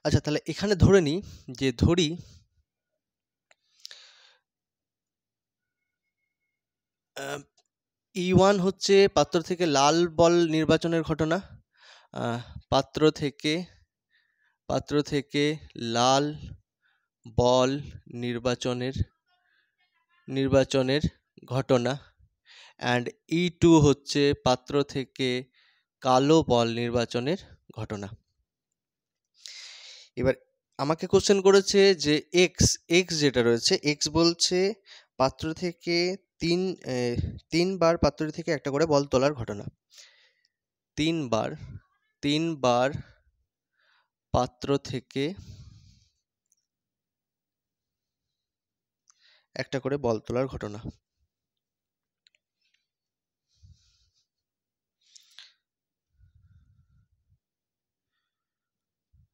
আচ্ছা, তাহলে এখানে ধরে নিই যে ধরি E1 হচ্ছে পাত্র থেকে লাল বল নির্বাচনের ঘটনা, পাত্র থেকে লাল বল নির্বাচনের ঘটনা, অ্যান্ড E2 হচ্ছে পাত্র থেকে কালো বল নির্বাচনের ঘটনা। এবার আমাকে কোশ্চেন করেছে যে এক্স যেটা রয়েছে, এক্স বলছে পাত্র থেকে তিনবার পাত্রটি থেকে একটা করে বল তোলার ঘটনা। তিনবার পাত্র থেকে একটা করে বল তোলার ঘটনা।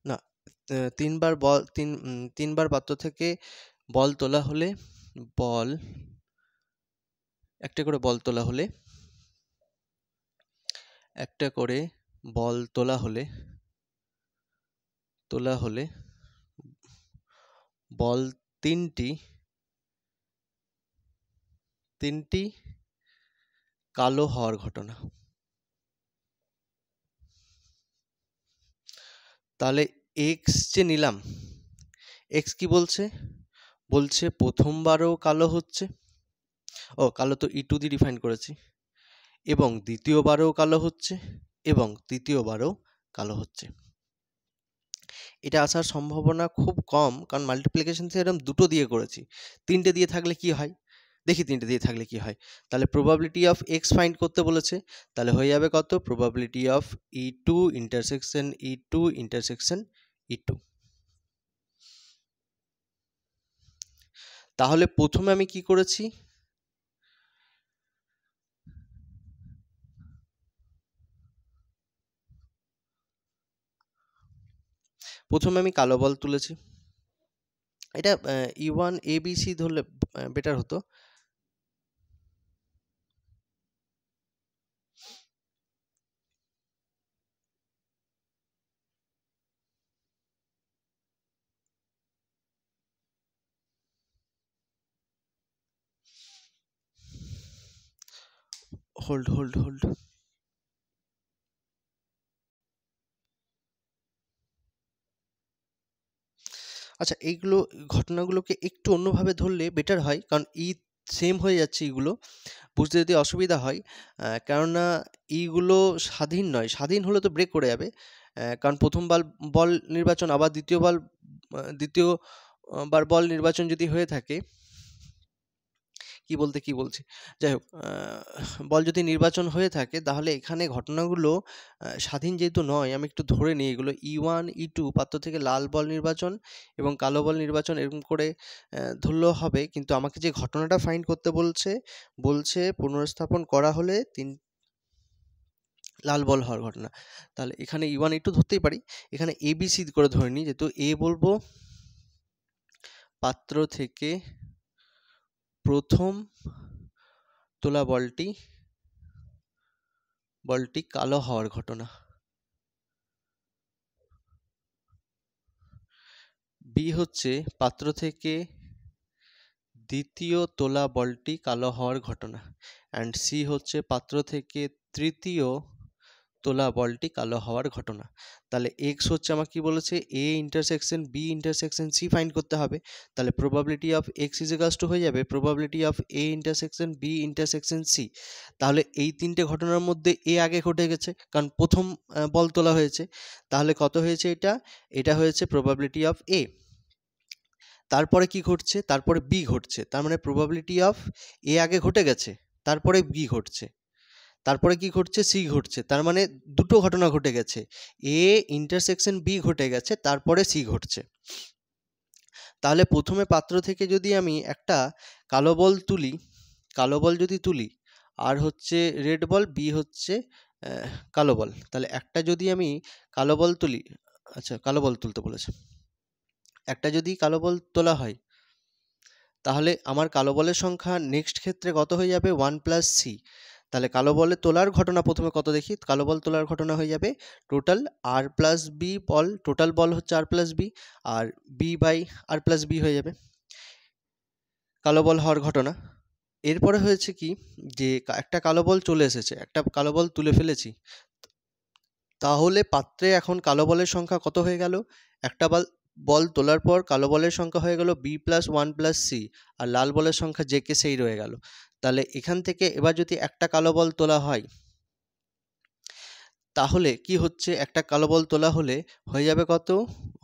না, তিনবার পাত্র থেকে বল তোলা হলে একটা করে বল তোলা হলে বল তিনটি কালো হওয়ার ঘটনা। তাহলে এক্স যে নিলাম, এক্স কি বলছে প্রথমবারও কালো হচ্ছে, কালো তো E2 দিয়ে ডিফাইন করেছি, এবং দ্বিতীয়বারও কালো হচ্ছে এবং তৃতীয়বারও কালো হচ্ছে। এটা আসার সম্ভাবনা খুব কম, কারণ মাল্টিপ্লিকেশন থিওরেম দুটো দিয়ে করেছি। তিনটে দিয়ে থাকলে কি হয় দেখি, তিনটে দিয়ে থাকলে কি হয়। তাহলে প্রবাবিলিটি অফ এক্স ফাইন্ড করতে বলেছে, তাহলে হয়ে যাবে কত, probability of E2 intersection E2। তাহলে প্রথমে আমি কি করেছি, প্রথমে আমি কালো বল তুলেছি, এটা E1 ABC ধরলে বেটার হতো। হোল্ড। আচ্ছা, এইগুলো ঘটনাগুলোকে একটু অন্যভাবে ধরলে বেটার হয়, কারণ সেম হয়ে যাচ্ছে এগুলো, বুঝতে যদি অসুবিধা হয়। কেননা এইগুলো স্বাধীন নয়, স্বাধীন হলে তো ব্রেক করে যাবে। কারণ প্রথম বল নির্বাচন আবার দ্বিতীয়বার বল নির্বাচন যদি হয়ে থাকে, কি বলছি, যাই হোক, বল যদি নির্বাচন হয়ে থাকে তাহলে এখানে ঘটনাগুলো স্বাধীন যেহেতু নয়, আমি একটু ধরে নিই এগুলো E1 E2 পাত্র থেকে লাল বল নির্বাচন এবং কালো বল নির্বাচন, এরকম করে ধরলেও হবে। কিন্তু আমাকে যে ঘটনাটা ফাইন্ড করতে বলছে পুনর্স্থাপন করা হলে লাল বল হওয়ার ঘটনা, তাহলে এখানে E1 E2 ধরতেই পারি। এখানে ABC করে ধরে নিই, যেহেতু A বলবো পাত্র থেকে প্রথম তোলা বলটি কালো হওয়ার ঘটনা, বি হচ্ছে পাত্র থেকে দ্বিতীয় তোলা বলটি কালো হওয়ার ঘটনা, অ্যান্ড সি হচ্ছে পাত্র থেকে তৃতীয় তোলা বলটি কালো হওয়ার ঘটনা। তাহলে এক্স হচ্ছে আমাকে কি বলেছে, a intersection b intersection c find করতে হবে। তাহলে probability of x is equals to হয়ে যাবে probability of A intersection b intersection c. তাহলে এই তিনটে ঘটনার মধ্যে এ আগে ঘটে গেছে, কারণ প্রথম বল তোলা হয়েছে। তাহলে কত হয়েছে এটা হয়েছে প্রবাবিলিটি অফ এ। তারপরে কি ঘটছে, তারপরে বি ঘটছে, তার মানে প্রবাবিলিটি অফ এ আগে ঘটে গেছে, তারপরে বি ঘটছে, তারপরে কি ঘটছে, সি ঘটছে, তার মানে দুটো ঘটনা ঘটে গেছে, এ ইন্টারসেকশন বি ঘটে গেছে, তারপরে সি ঘটছে। তাহলে প্রথমে পাত্র থেকে যদি আমি একটা কালো বল যদি তুলি, আর হচ্ছে রেড বল, বি হচ্ছে কালো বল, তাহলে একটা যদি আমি কালো বল তুলি, আচ্ছা কালো বল তুলতে বলেছে, একটা যদি কালো বল তোলা হয়, তাহলে আমার কালো বলের সংখ্যা নেক্সট ক্ষেত্রে কত হয়ে যাবে, 1+c। তাহলে কালো বলে তোলার ঘটনা প্রথমে কত দেখি, কালো বল তোলার ঘটনা হয়ে যাবে টোটাল r+b বল, টোটাল বল হচ্ছে r+b, আর b/r+b হয়ে যাবে কালো বল হওয়ার ঘটনা। এরপরে হয়েছে কি, যে একটা কালো বল চলে এসেছে, একটা কালো বল তুলে ফেলেছি, তাহলে পাত্রে এখন কালো বলের সংখ্যা কত হয়ে গেল, একটা বল তোলার পর কালো বলের সংখ্যা হয়ে গেল b+1+c, আর লাল বলের সংখ্যা যে কে সেই রয়ে গেল। তাহলে এখান থেকে এবার যদি একটা কালো বল তোলা হয়, তাহলে কি হচ্ছে, একটা কালো বল তোলা হলে হয়ে যাবে কত,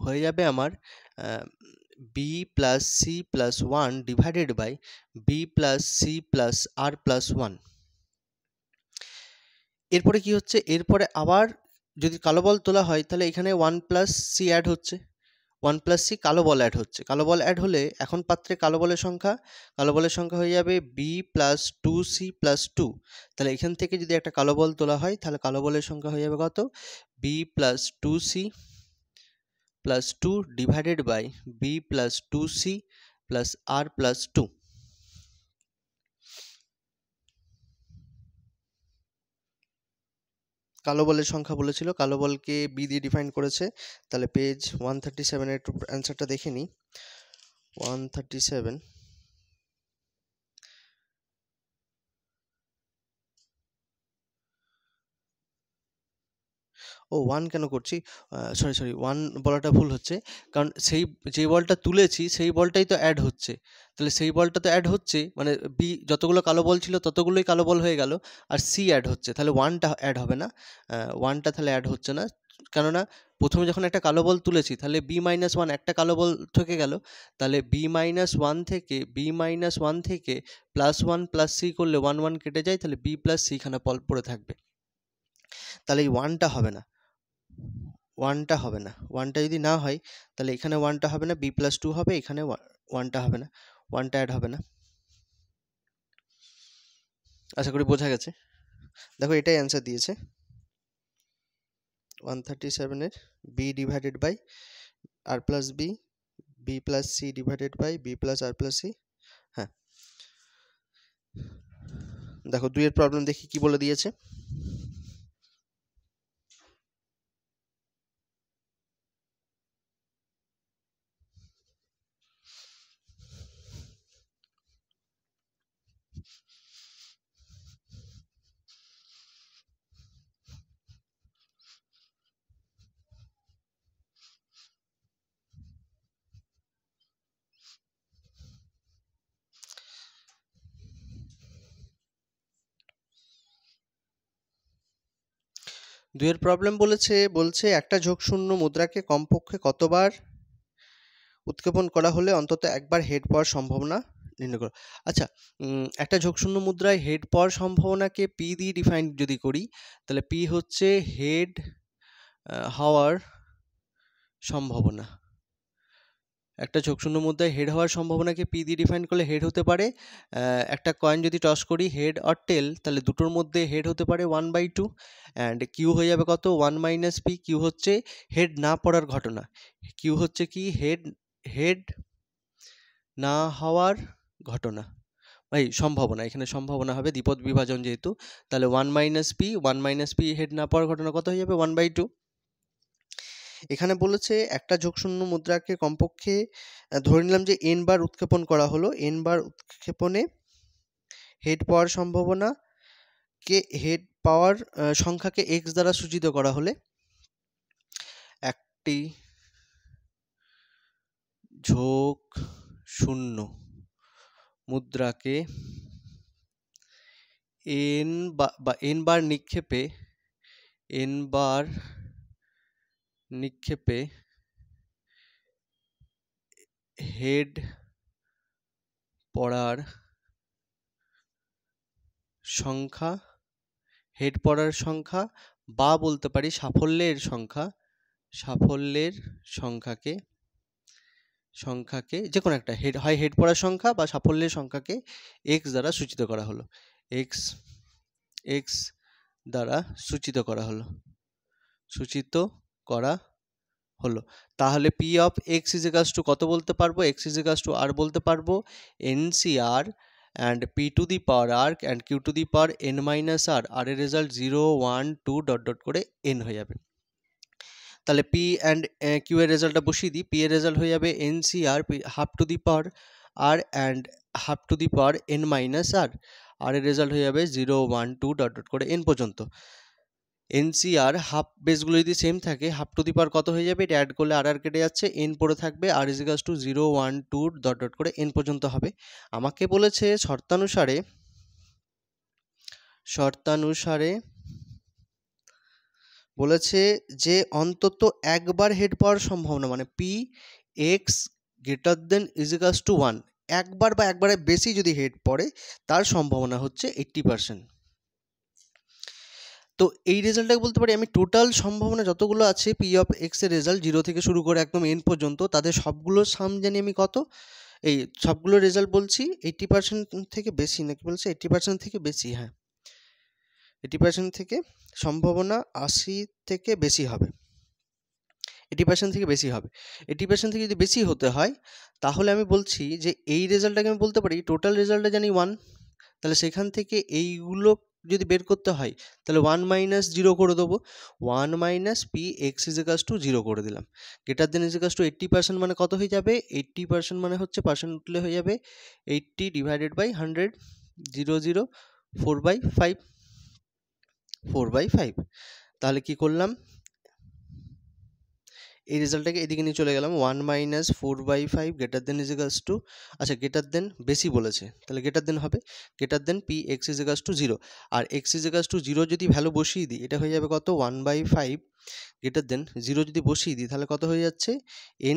হয়ে যাবে আমার b+c+1 ডিভাইডেড বাই b+c+r+1। এরপরে কি হচ্ছে, এরপরে আবার যদি কালো বল তোলা হয়, তাহলে এখানে 1+c অ্যাড হচ্ছে, 1+c কালো বল অ্যাড হচ্ছে, কালো বল অ্যাড হলে এখন পাত্রে কালো বলের সংখ্যা হয়ে যাবে b+2c+2। তাহলে এখান থেকে যদি একটা কালো বল তোলা হয়, তাহলে কালো বলের সংখ্যা হয়ে যাবে কত, b+2c+2 ডিভাইডেড বাই b+2c+r+2। কালো বলের সংখ্যা বলেছিল, কালো বলকে বি দিয়ে ডিফাইন করেছে। তাহলে পেজ 137 এর একটু অ্যান্সারটা দেখে নিই। 137, ও 1 কেন করছি, সরি 1 বলাটা ভুল হচ্ছে, কারণ যে বলটা তুলেছি সেই বলটাই তো অ্যাড হচ্ছে, তাহলে সেই বলটা তো অ্যাড হচ্ছে, মানে বি যতগুলো কালো বল ছিল ততগুলোই কালো বল হয়ে গেল, আর সি অ্যাড হচ্ছে, তাহলে 1টা অ্যাড হবে না, 1টা তাহলে অ্যাড হচ্ছে না, কেননা প্রথমে যখন একটা কালো বল তুলেছি তাহলে b-1 একটা কালো বল থেকে গেল, তাহলে b-1 থেকে +1+c করলে 1 কেটে যায়, তাহলে b+c এখানে পড়ে থাকবে, তাহলে এই 1টা হবে না, 1টা যদি না হয়, তাহলে এখানে 1টা হবে না, b+2 হবে, এখানে 1টা হবে না, 1টা অ্যাড হবে না। আশা করি বোঝা গেছে। দেখো এটাই অ্যান্সার দিয়েছে 137 এর b divided by r plus b, b plus c divided by b plus r plus c. হ্যাঁ, দেখো 2 এর প্রবলেম দেখি কি বলে দিয়েছে। দুইয়ের প্রবলেম বলছে একটা ঝোঁকশূন্য মুদ্রাকে কমপক্ষে কতবার উৎক্ষেপণ করা হলে অন্তত একবার হেড পাওয়ার সম্ভাবনা নির্ণয় করো। আচ্ছা, একটা ঝোঁকশূন্য মুদ্রায় হেড পাওয়ার সম্ভাবনাকে পি দিয়ে ডিফাইন যদি করি, তাহলে পি হচ্ছে হেড হওয়ার সম্ভাবনা। একটা ঝোঁকশূন্য মুদ্রায় হেড হওয়ার সম্ভাবনাকে পি দিয়ে ডিফাইন করলে হেড হতে পারে, একটা কয়েন যদি টস করি হেড আর টেল, তাহলে দুটোর মধ্যে হেড হতে পারে 1/2, অ্যান্ড কিউ হয়ে যাবে কত 1 মাইনাস পি। কিউ হচ্ছে হেড না পড়ার ঘটনা, কিউ হচ্ছে কি হেড না হওয়ার ঘটনা, সম্ভাবনা, এখানে সম্ভাবনা হবে দ্বিপদ বিভাজন যেহেতু, তাহলে 1 মাইনাস পি হেড না পাওয়ার ঘটনা কত হয়ে যাবে 1/2। এখানে বলেছে একটা ঝোঁকশূন্য মুদ্রাকে কমপক্ষে ধরে নিলাম যে n বার উৎক্ষেপণ করা হলো, n বার উৎক্ষেপণে হেড পাওয়ার সম্ভাবনাকে হেড পাওয়ার সংখ্যাকে x দ্বারা সূচিত করা হলে একটি ঝোঁকশূন্য মুদ্রাকে n বার নিক্ষেপে হেড পড়ার সংখ্যা বা বলতে পারি সাফল্যের সংখ্যাকে যে কোনো একটা হেড পড়ার সংখ্যা বা সাফল্যের সংখ্যাকে x দ্বারা সূচিত করা হলো, x দ্বারা সূচিত করা হলো। তাহলে p of x is equals two কত বলতে পারবো, x is equals to r বলতে পারবো, NCR and p to the power r and q to the power n minus r, r এর রেজাল্ট 0 1 2 ডট ডট করে n হয়ে যাবে। তাহলে p and q এর রেজাল্টটা বসিয়ে দিই, p এর রেজাল্ট হয়ে যাবে NCR half to the power r and half to the power n minus r, r এর রেজাল্ট হয়ে যাবে 0 1 2 ডট ডট করে n পর্যন্ত। NCR হাফ বেসগুলো যদি সেম থাকে, হাফ টু দি পাওয়ার কত হয়ে যাবে, এটা অ্যাড করলে আর কেটে যাচ্ছে, n পড়ে থাকবে, r is equals to 0 1 2 dot dot করে n পর্যন্ত হবে। আমাকে বলেছে শর্তানুসারে বলেছে যে অন্তত একবার হেড পাওয়ার সম্ভাবনা, মানে p x greater than is equals to 1, একবার বা একবারের বেশি যদি হেড পড়ে তার সম্ভাবনা হচ্ছে 80%। তো এই রেজাল্টটাকে বলতে পারি আমি টোটাল সম্ভাবনা যতগুলো আছে পি অফ এক্স এর রেজাল্ট 0 থেকে শুরু করে একদম n পর্যন্ত, তাদের সবগুলোর সাম জানি আমি কত, এই সবগুলো রেজাল্ট বলছি 80% থেকে বেশি, নাকি বলছে 80% থেকে বেশি, হ্যাঁ 80% থেকে সম্ভাবনা 80 থেকে বেশি হবে, 80% থেকে বেশি হবে। 80% থেকে যদি বেশি হতে হয় তাহলে আমি বলছি যে এই রেজাল্টটাকে আমি বলতে পারি টোটাল রেজাল্টটা জানি 1, তাহলে সেখান থেকে এইগুলো যদি বের করতে হয় তাহলে 1 মাইনাস 0 করে দেবো, 1 minus P x is equals to 0 করে দিলাম, greater than is equals two 80% মানে কত হয়ে যাবে, 80% মানে হচ্ছে পার্সেন্ট উঠলে হয়ে যাবে 80 ডিভাইডেড বাই 100, 0 0 4/5। তাহলে কি করলাম, এই রেজাল্টটাকে এদিকে নিয়ে চলে গেলাম, 1 minus 4/5 greater than is equals to, আচ্ছা গ্রেটার দেন বেশি বলেছে তাহলে গ্রেটার দেন হবে, greater than p x is equals to 0, আর এক্স ইজ ইকুয়ালস টু 0 যদি ভ্যালু বসিয়ে দিই এটা হয়ে যাবে কত 1/5 গ্রেটার দেন 0 যদি বসিয়ে দিই তাহলে কত হয়ে যাচ্ছে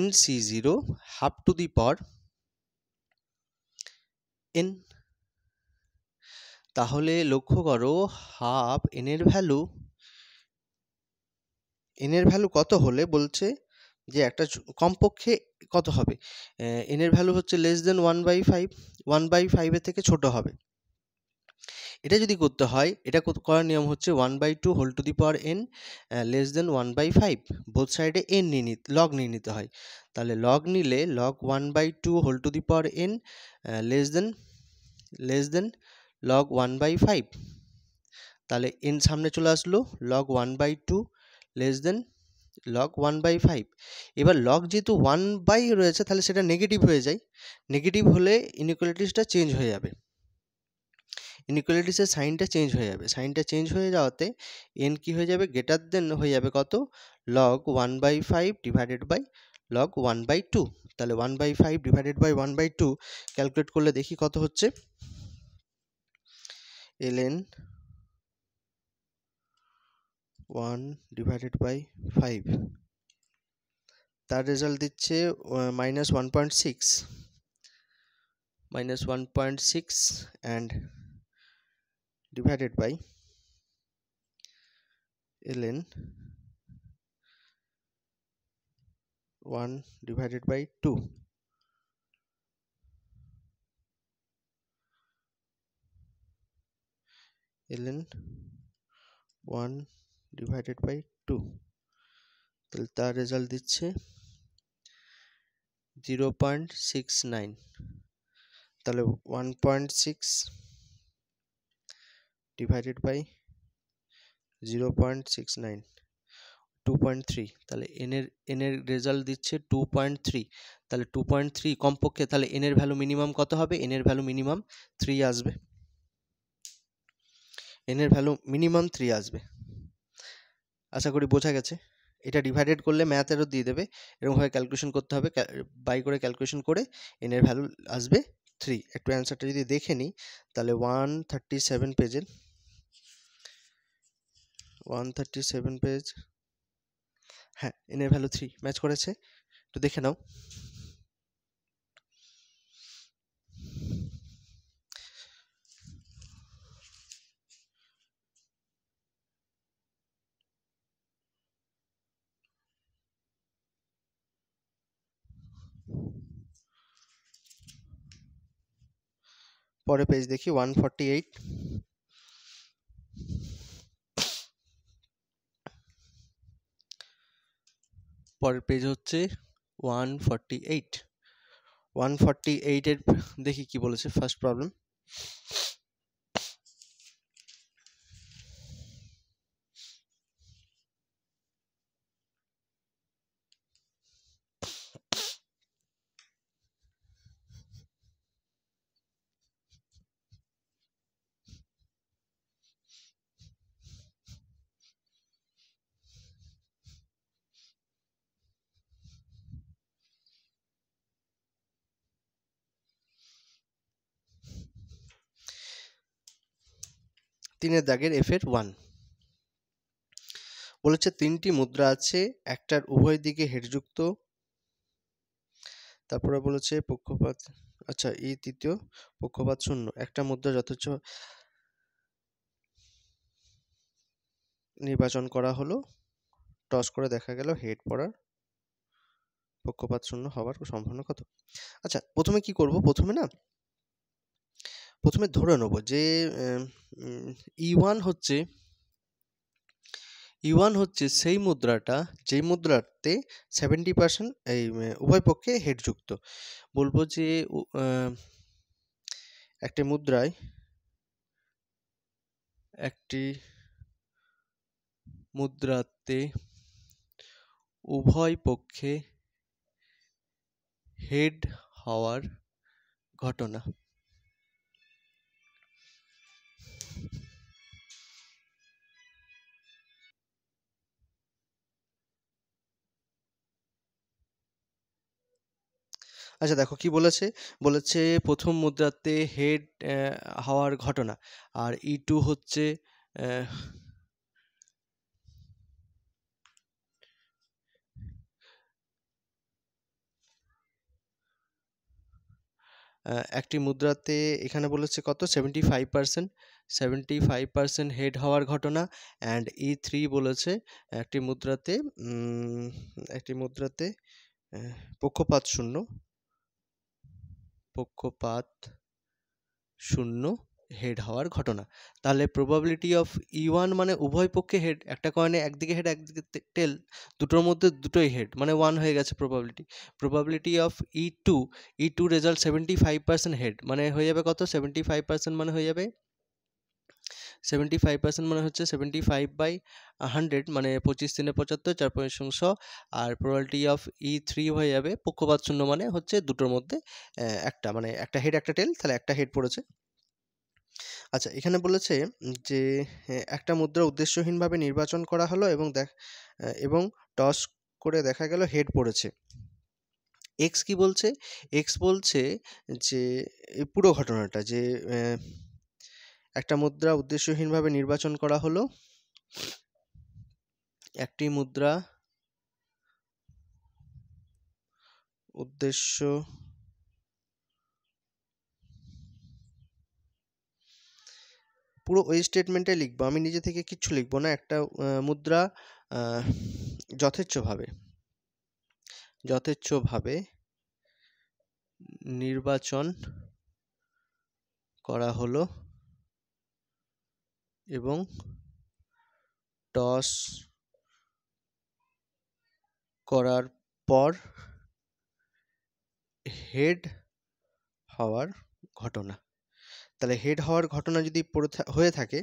NC0 half to the power n। তাহলে লক্ষ্য করো হাফ n এর ভ্যালু কত হলে বলছে যে একটা কমপক্ষে কত হবে, n এর ভ্যালু হচ্ছে লেস দেন 1/5, 1/5 এর থেকে ছোট হবে। এটা যদি করতে হয়, এটা করার নিয়ম হচ্ছে 1/2 whole to the power n less than 1/5, both সাইডে n লগ নিয়ে নিতে হয়। তাহলে লগ নিলে log 1/2 whole to the power n less than log 1/5, তাহলে n সামনে চলে আসলো, লগ 1/2 লেস দেন লগ 1/5। এবার লগ যেহেতু 1 রয়েছে, তাহলে সেটা নেগেটিভ হয়ে যায়, নেগেটিভ হলে ইনইকুয়ালিটিসটা চেঞ্জ হয়ে যাবে, ইনইকুয়ালিটিসের সাইনটা চেঞ্জ হয়ে যাবে, সাইনটা চেঞ্জ হয়ে যাওয়াতে n কি হয়ে যাবে, গ্রেটার দেন হয়ে যাবে কত, লগ 1/5 ডিভাইডেড বাই লগ 1/2। তাহলে 1/5 ডিভাইডেড বাই 1/2 ক্যালকুলেট করলে দেখি কত হচ্ছে, ln 1 ডিভাইডেড বাই 5, তার রেজাল্ট দিচ্ছে -1.6 and divided by ln 1 divided by 2, ln 1 divided by 2, তাহলে তার রেজাল্ট দিচ্ছে 0.69। তাহলে 1.6 ডিভাইডেড বাই 0.69, 2.3, তাহলে n এর রেজাল্ট দিচ্ছে 2.3। তাহলে 2.3 কমপক্ষে, তাহলে n এর ভ্যালু মিনিমাম কত হবে, n এর ভ্যালু মিনিমাম 3 আসবে, n এর ভ্যালু মিনিমাম 3 আসবে। আশা করি বোঝা গেছে। এটা ডিভাইডেড করলে ম্যাথেরও দিয়ে দেবে, এরকমভাবে ক্যালকুলেশন করতে হবে, বাই করে ক্যালকুলেশন করে n এর ভ্যালু আসবে 3। একটু অ্যান্সারটা যদি দেখে নিই, তাহলে 137 পেজের 137 পেজ, হ্যাঁ n এর ভ্যালু 3 ম্যাচ করেছে, একটু দেখে নাও। পরে পেজ দেখি 148, পরের পেজ হচ্ছে 148, 148 এর দেখি কি বলেছে ফার্স্ট প্রবলেম। তিনের দাগের f এর 1 বলেছে, তিনটি মুদ্রা আছে, একটার উভয় দিকে হেডযুক্ত, তারপরে বলেছে পক্ষপাত, আচ্ছা এই তৃতীয় পক্ষপাত শূন্য, একটা মুদ্রা যথেচ্ছ নির্বাচন করা হলো, টস করে দেখা গেল হেড পড়ার পক্ষপাত শূন্য হওয়ার সম্ভাবনা কত। আচ্ছা প্রথমে কি করব, প্রথমে ধরে নেব যে E1 হচ্ছে সেই মুদ্রাটা, যেই মুদ্রাতে 70% এই উভয় পক্ষে হেডযুক্ত। বলবো যে একটি মুদ্রাতে উভয় পক্ষে হেড হওয়ার ঘটনা। আচ্ছা দেখো কি বলেছে, বলেছে প্রথম মুদ্রাতে হেড হওয়ার ঘটনা, আর E2 হচ্ছে একটি মুদ্রাতে এখানে বলেছে কত 75% হেড হওয়ার ঘটনা, অ্যান্ড E3 বলেছে একটি মুদ্রাতে পক্ষপাত শূন্য হেড হওয়ার ঘটনা। তাহলে প্রবাবিলিটি অফ E1 মানে উভয় পক্ষে হেড, একটা কয়েনে একদিকে হেড একদিকে টেল, দুটোর মধ্যে দুটোই হেড, মানে 1 হয়ে গেছে probability. Probability of E2 result 75% head, মানে হয়ে যাবে কত, 75% মানে হয়ে যাবে 75% মানে হচ্ছে 75/100, মানে 25 3 75, 4 5 100। আর প্রবাবিলিটি অফ E3 হয়ে যাবে পক্ষপাত শূন্য, মানে হচ্ছে দুটোর মধ্যে একটা, মানে একটা হেড একটা টেল, তাহলে একটা হেড পড়েছে। আচ্ছা, এখানে বলেছে যে একটা মুদ্রা উদ্দেশ্যহীনভাবে নির্বাচন করা হলো এবং টস করে দেখা গেল হেড পড়েছে। এক্স কি বলছে? এক্স বলছে যে এই পুরো ঘটনাটা, যে একটা মুদ্রা উদ্দেশ্যহীনভাবে নির্বাচন করা হলো, একটি মুদ্রা উদ্দেশ্য পুরো ওই স্টেটমেন্টে লিখবো, আমি নিজে থেকে কিচ্ছু লিখবো না। একটা মুদ্রা যথেচ্ছভাবে নির্বাচন করা হলো এবং টস করার পর হেড হওয়ার ঘটনা। তাহলে হেড হওয়ার ঘটনা যদি হয়ে থাকে,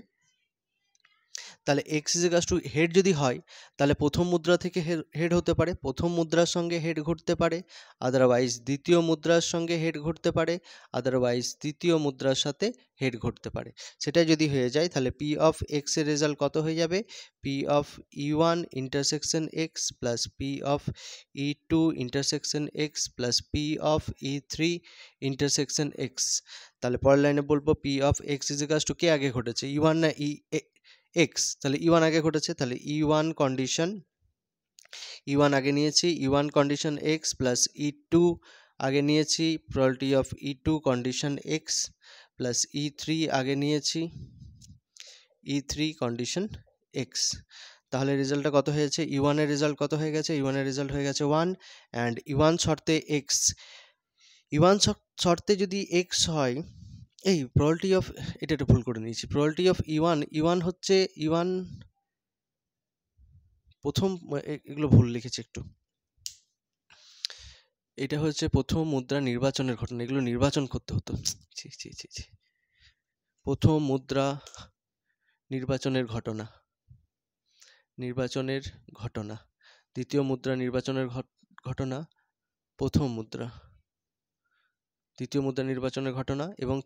তাহলে এক্স ইজিকাস টু হেড যদি হয়, তাহলে প্রথম মুদ্রা থেকে হেড হতে পারে, প্রথম মুদ্রার সঙ্গে হেড ঘটতে পারে, আদারওয়াইজ দ্বিতীয় মুদ্রার সঙ্গে হেড ঘটতে পারে, আদারওয়াইজ তৃতীয় মুদ্রার সাথে হেড ঘটতে পারে। সেটা যদি হয়ে যায়, তাহলে পি অফ এক্স এর রেজাল্ট কত হয়ে যাবে? P of E1 intersection x plus P of E2 intersection x plus P of E3 intersection x. তাহলে পরের লাইনে বলবো পি অফ এক্স ইজিকাস টু কে আগে ঘটেছে, E1 না এক্স? তাহলে E1 আগে ঘটেছে, তাহলে E1 আগে নিয়েছি, E1 condition x plus E2 আগে নিয়েছি, probability of E2 condition x plus E3 আগে নিয়েছি, E3 কন্ডিশন এক্স। তাহলে রেজাল্টটা কত হয়েছে? E1 এর রেজাল্ট কত হয়ে গেছে? E1 এর রেজাল্ট হয়ে গেছে 1, অ্যান্ড E1 শর্তে এক্স, E1 শর্তে যদি এক্স হয়, এই প্রবাবিলিটি অফ, এটা একটু ভুল করে নিয়েছি, প্রবাবিলিটি অফ E1 হচ্ছে E1 প্রথম, এগুলো ভুল লিখেছি একটু, এটা হচ্ছে প্রথম মুদ্রা নির্বাচনের ঘটনা, এগুলো নির্বাচন করতে হতো, প্রথম মুদ্রা নির্বাচনের ঘটনা, দ্বিতীয় মুদ্রা নির্বাচনের ঘটনা, প্রথম মুদ্রা, দ্বিতীয় মুদ্রা নির্বাচনের ঘটনা এবং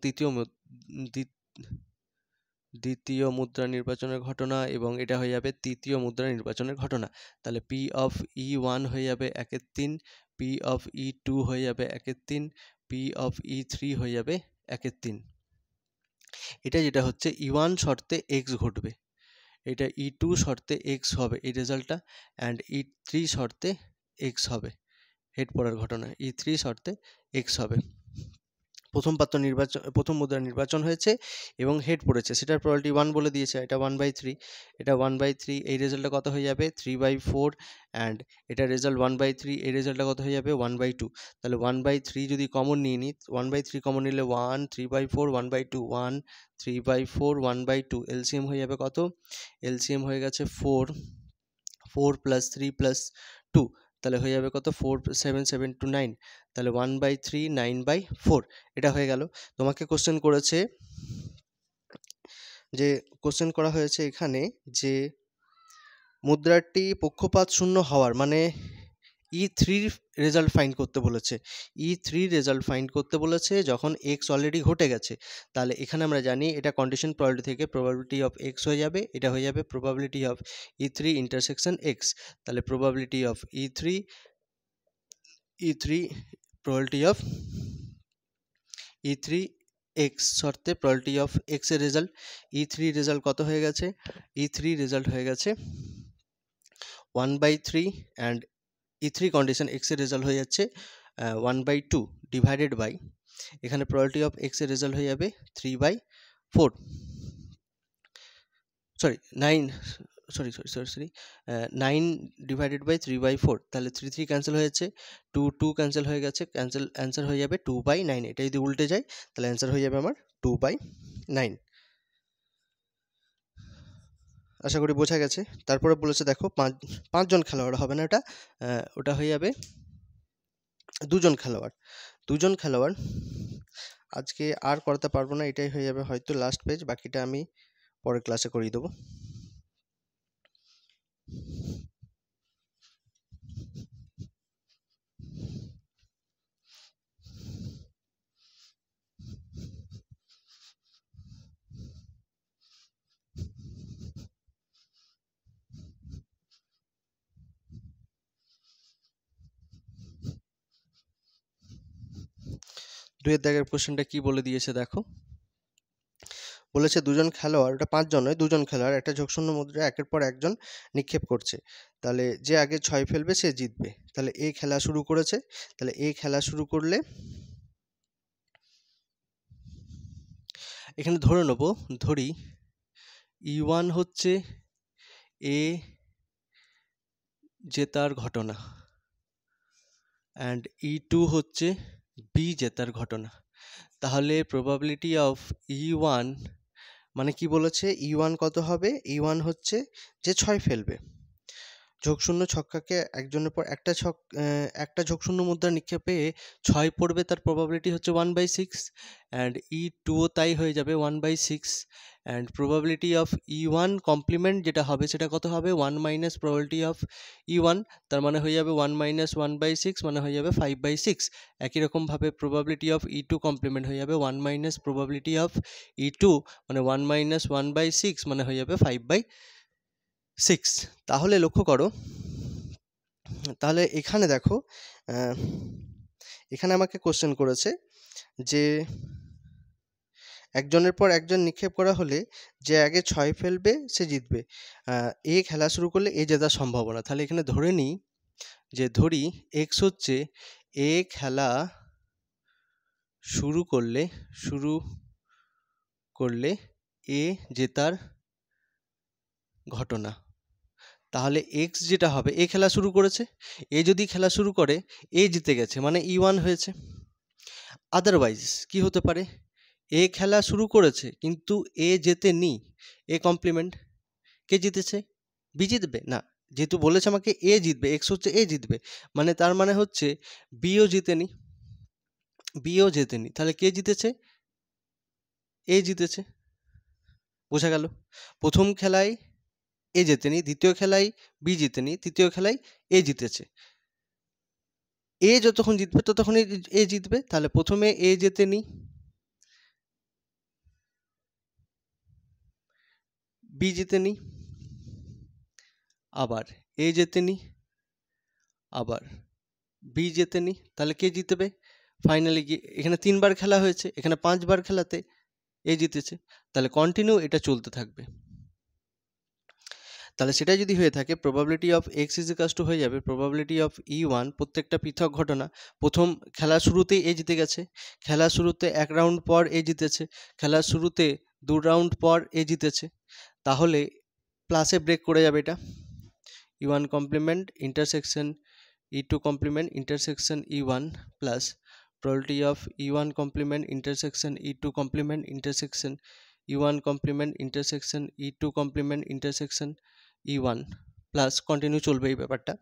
দ্বিতীয় মুদ্রা নির্বাচনের ঘটনা, এবং এটা হয়ে যাবে তৃতীয় মুদ্রা নির্বাচনের ঘটনা। তাহলে পি অফ E1 হয়ে যাবে 1/3, পি অফ E2 হয়ে যাবে 1/3, পি অফ E3 হয়ে যাবে 1/3। এটা যেটা হচ্ছে E1 শর্তে এক্স ঘটবে, এটা E2 শর্তে এক্স হবে এই রেজাল্টটা, অ্যান্ড E3 শর্তে এক্স হবে, হেড পড়ার ঘটনা E3 শর্তে এক্স হবে। প্রথম মুদ্রা নির্বাচন হয়েছে এবং হেড পড়েছে, সেটার প্রবাবিলিটি 1 বলে দিয়েছে, এটা 1/3, এটা 1/3, এই রেজাল্টটা কত হয়ে যাবে? 3/4, অ্যান্ড এটা রেজাল্ট 1/3, এই রেজাল্টটা কত হয়ে যাবে? 1/2। তাহলে 1/3 যদি কমন নিয়ে নিই, 1/3 কমন নিলে 1, 3/4, 1/2, 1, 3/4, 1/2, এলসিএম হয়ে যাবে কত? এলসিএম হয়ে গেছে 4 + 3 + 2, তাহলে হয়ে যাবে কত? 4 7 7 2 9, তাহলে 1/3 9/4, এটা হয়ে গেল। তোমাকে কোশ্চেন করা হয়েছে এখানে যে মুদ্রাটি পক্ষপাত শূন্য হওয়ার, মানে E3 রেজাল্ট ফাইন্ড করতে বলেছে, E3 রেজাল্ট ফাইন্ড করতে বলেছে যখন এক্স অলরেডি ঘটে গেছে। তাহলে এখানে আমরা জানি এটা কন্ডিশন প্রবাবিলিটি থেকে প্রবাবিলিটি অফ এক্স হয়ে যাবে, এটা হয়ে যাবে probability of E3 intersection x. তাহলে probability of E3 probability of E3 x শর্তে প্রবাবিলিটি অফ এক্স এর রেজাল্ট, E3 রেজাল্ট কত হয়ে গেছে? E3 রেজাল্ট হয়ে গেছে 1/3, অ্যান্ড E3 কন্ডিশন এক্স এর রেজাল্ট হয়ে যাচ্ছে 1/2 ডিভাইডেড বাই, এখানে প্রবাবিলিটি অফ এক্স এর রেজাল্ট হয়ে যাবে 3/4, সরি 9, সরি 9 ডিভাইডেড বাই 3/4, তাহলে 3 3 ক্যান্সেল হয়েছে, 2 2 ক্যান্সেল হয়ে গেছে, অ্যান্সার হয়ে যাবে 2/9। এটা যদি উল্টে যায় তাহলে অ্যান্সার হয়ে যাবে আমার 2/9। 9। আশা করি বোঝা গেছে। তারপরে বলেছে দেখো 5 জন খেলোয়াড় হবে না, ওটা হয়ে যাবে 2 জন খেলোয়াড়। 2 জন খেলোয়াড় আজকে আর করাতে পারবো না, এটাই হয়ে যাবে হয়তো লাস্ট পেজ, বাকিটা আমি পরের ক্লাসে করিয়ে দেবো। দুইয়ের দাগের কোশ্চেনটা কি বলে দিয়েছে দেখো, বলেছে 2 জন খেলোয়াড়, ওটা 5 জন নয়, 2 জন খেলোয়াড় একটা ঝোঁকশূন্য মুদ্রা একের পর একজন নিক্ষেপ করছে। তাহলে যে আগে 6 ফেলবে সে জিতবে। তাহলে এ খেলা শুরু করেছে, তাহলে এ খেলা শুরু করলে এখানে ধরে নেব, ধরি E1 হচ্ছে এ জেতার ঘটনা অ্যান্ড E2 হচ্ছে বি জেতার ঘটনা। তাহলে প্রবাবিলিটি অফ E1 মানে কি বলেছে, E1 কত হবে, E1 হচ্ছে যে 6 ফেলবে, ঝোঁকশূন্য ছক্কাকে একজনের পর একটা ঝোঁকশূন্য মুদ্রা নিক্ষেপে 6 পড়বে, তার প্রবাবিলিটি হচ্ছে 1/6 অ্যান্ড E2ও তাই হয়ে যাবে 1/6 and probability of E1 complement যেটা হবে সেটা কত হবে, 1 মাইনাস প্রবাবিলিটি অফ E1, তার মানে হয়ে যাবে 1 মাইনাস 1/6 মানে হয়ে যাবে 5/6। একই রকমভাবে প্রবাবিলিটি অফ E2 কমপ্লিমেন্ট হয়ে যাবে 1 মাইনাস প্রবাবিলিটি অফ E2 মানে 1 মাইনাস 1/6 মানে হয়ে যাবে 5/6। তাহলে লক্ষ্য করো, তাহলে এখানে দেখো এখানে আমাকে কোশ্চেন করেছে যে একজনের পর একজন নিক্ষেপ করা হলে যে আগে 6 ফেলবে সে জিতবে, এ খেলা শুরু করলে এ জেতার সম্ভাবনা। তাহলে এখানে ধরে নিই যে ধরি এক্স হচ্ছে এ খেলা শুরু করলে এ জেতার ঘটনা। তাহলে এক্স যেটা হবে, এ খেলা শুরু করেছে, এ যদি খেলা শুরু করে এ জিতে গেছে মানে E1 হয়েছে। আদারওয়াইজ কি হতে পারে, এ খেলা শুরু করেছে কিন্তু এ জেতেনি, এ কমপ্লিমেন্ট, কে জিতেছে, বি জিতবে না, যেহেতু বলেছে আমাকে এ জিতবে, এক্স হচ্ছে এ জিতবে, মানে তার মানে হচ্ছে বিও জিতেনি, তাহলে কে জিতেছে, এ জিতেছে। বোঝা গেল, প্রথম খেলায় এ জেতেনি, দ্বিতীয় খেলায় বি জিতেনি, তৃতীয় খেলায় এ জিতেছে। এ যতক্ষণ জিতবে ততক্ষণই এ জিতবে, তাহলে প্রথমে এ জেতেনি, বি জিতেনি, আবার এ জেতেনি, আবার বি জেতেনি, তাহলে কে জিতবে, ফাইনালি গিয়ে এখানে 3বার খেলা হয়েছে, এখানে 5বার খেলাতে এ জিতেছে, তাহলে কন্টিনিউ এটা চলতে থাকবে। তাহলে সেটা যদি হয়ে থাকে probability of x is equals two হয়ে যাবে প্রবাবিলিটি অফ E1 প্রত্যেকটা পৃথক ঘটনা, প্রথম খেলা শুরুতেই এ জিতে গেছে, খেলা শুরুতে 1 রাউন্ড পর এ জিতেছে, খেলা শুরুতে 2 রাউন্ড পর এ জিতেছে, তাহলে প্লাসে ব্রেক করে যাবে এটা, E1 complement intersection E2 complement intersection E1 plus probability of E1 complement intersection E2 complement intersection E1 complement intersection E2 complement intersection E1 plus continue চলবে এই ব্যাপারটা।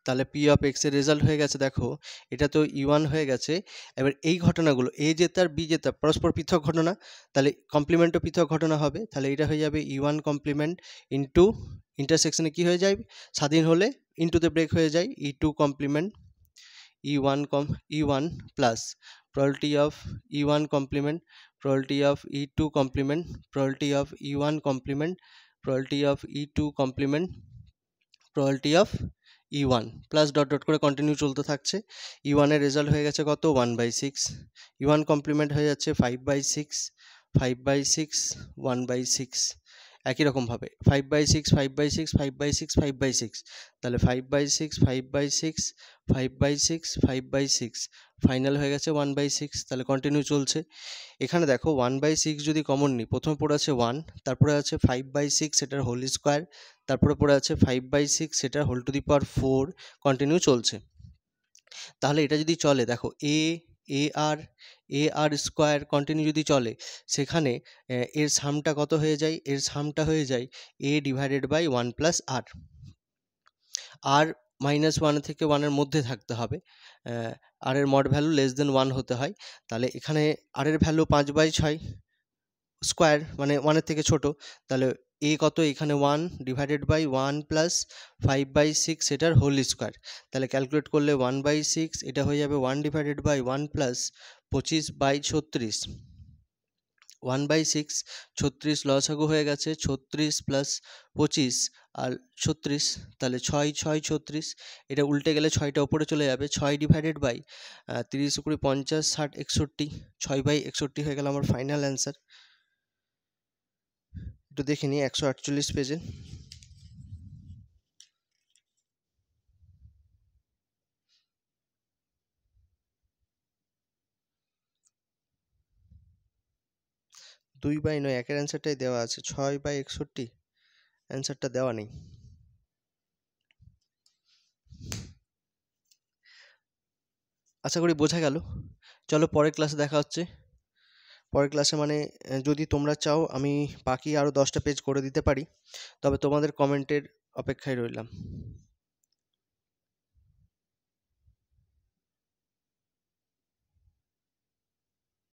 তাহলে পি অফ এক্স এর রেজাল্ট হয়ে গেছে, দেখো এটা তো E1 হয়ে গেছে, এবার এই ঘটনাগুলো এ জেতার বি জেতা পরস্পর পৃথক ঘটনা, তাহলে কমপ্লিমেন্টও পৃথক ঘটনা হবে, তাহলে এটা হয়ে যাবে E1 কমপ্লিমেন্ট ইন্টু ইন্টারসেকশনে কি হয়ে যায়, স্বাধীন হলে ইন্টুতে ব্রেক হয়ে যায় E2 complement E1 plus probability of E1 complement probability of E2 complement probability of E1 complement probability of E2 complement probability of E1 plus dot dot করে কন্টিনিউ চলতে থাকছে। E1 এর রেজাল্ট হয়ে গেছে কত 1/6, E1 কমপ্লিমেন্ট হয়ে যাচ্ছে 5/6 1/6, একই রকমভাবে 5/6 5/6 5/6 5/6, তাহলে 5/6 5/6 5/6 5/6 ফাইনাল হয়ে গেছে 1/6, তাহলে কন্টিনিউ চলছে। এখানে দেখো 1/6 যদি কমন নিই, প্রথমে পড়ে আছে 1, তারপরে আছে 5/6 সেটার হোল স্কোয়ার, তারপরে পড়ে আছে 5/6 সেটার whole to the power 4, continue চলছে। তাহলে এটা যদি চলে দেখো এ আর স্কোয়ার কন্টিনিউ যদি চলে, সেখানে এর সামটা কত হয়ে যায়? এর সামটা হয়ে যায় a divided by 1 plus r. আর মাইনাস ওয়ান থেকে ওয়ানের মধ্যে থাকতে হবে, আর এর মড ভ্যালু লেস দেন 1 হতে হয়। তাহলে এখানে আর এর ভ্যালু 5/6 স্কোয়ার, মানে ওয়ানের থেকে ছোট। তাহলে এ কত? এখানে 1 ডিভাইডেড বাই 1 প্লাস 5/6 এটার হোল স্কোয়ার। তাহলে ক্যালকুলেট করলে 1/6, এটা হয়ে যাবে 1 ডিভাইডেড বাই 1 প্লাস 25/36। 1/6, 36 লসাগু হয়ে গেছে, 36 প্লাস 25 আর 36, তাহলে 6 6 36। এটা উল্টে গেলে 6টা ওপরে চলে যাবে। 6 ডিভাইডেড বাই 30 × 50 60 61, 6/61 হয়ে গেল আমার ফাইনাল অ্যান্সার। একটু দেখে নিই 148 পেজে। দুই বাই নয়, একের অ্যান্সারটাই দেওয়া আছে, 6/61 অ্যান্সারটা দেওয়া নেই। আশা করি বোঝা গেল। চলো পরের ক্লাসে দেখা হচ্ছে। পরের ক্লাসে মানে যদি তোমরা চাও আমি বাকি আরও 10টা পেজ করে দিতে পারি, তবে তোমাদের কমেন্টের অপেক্ষায় রইলাম।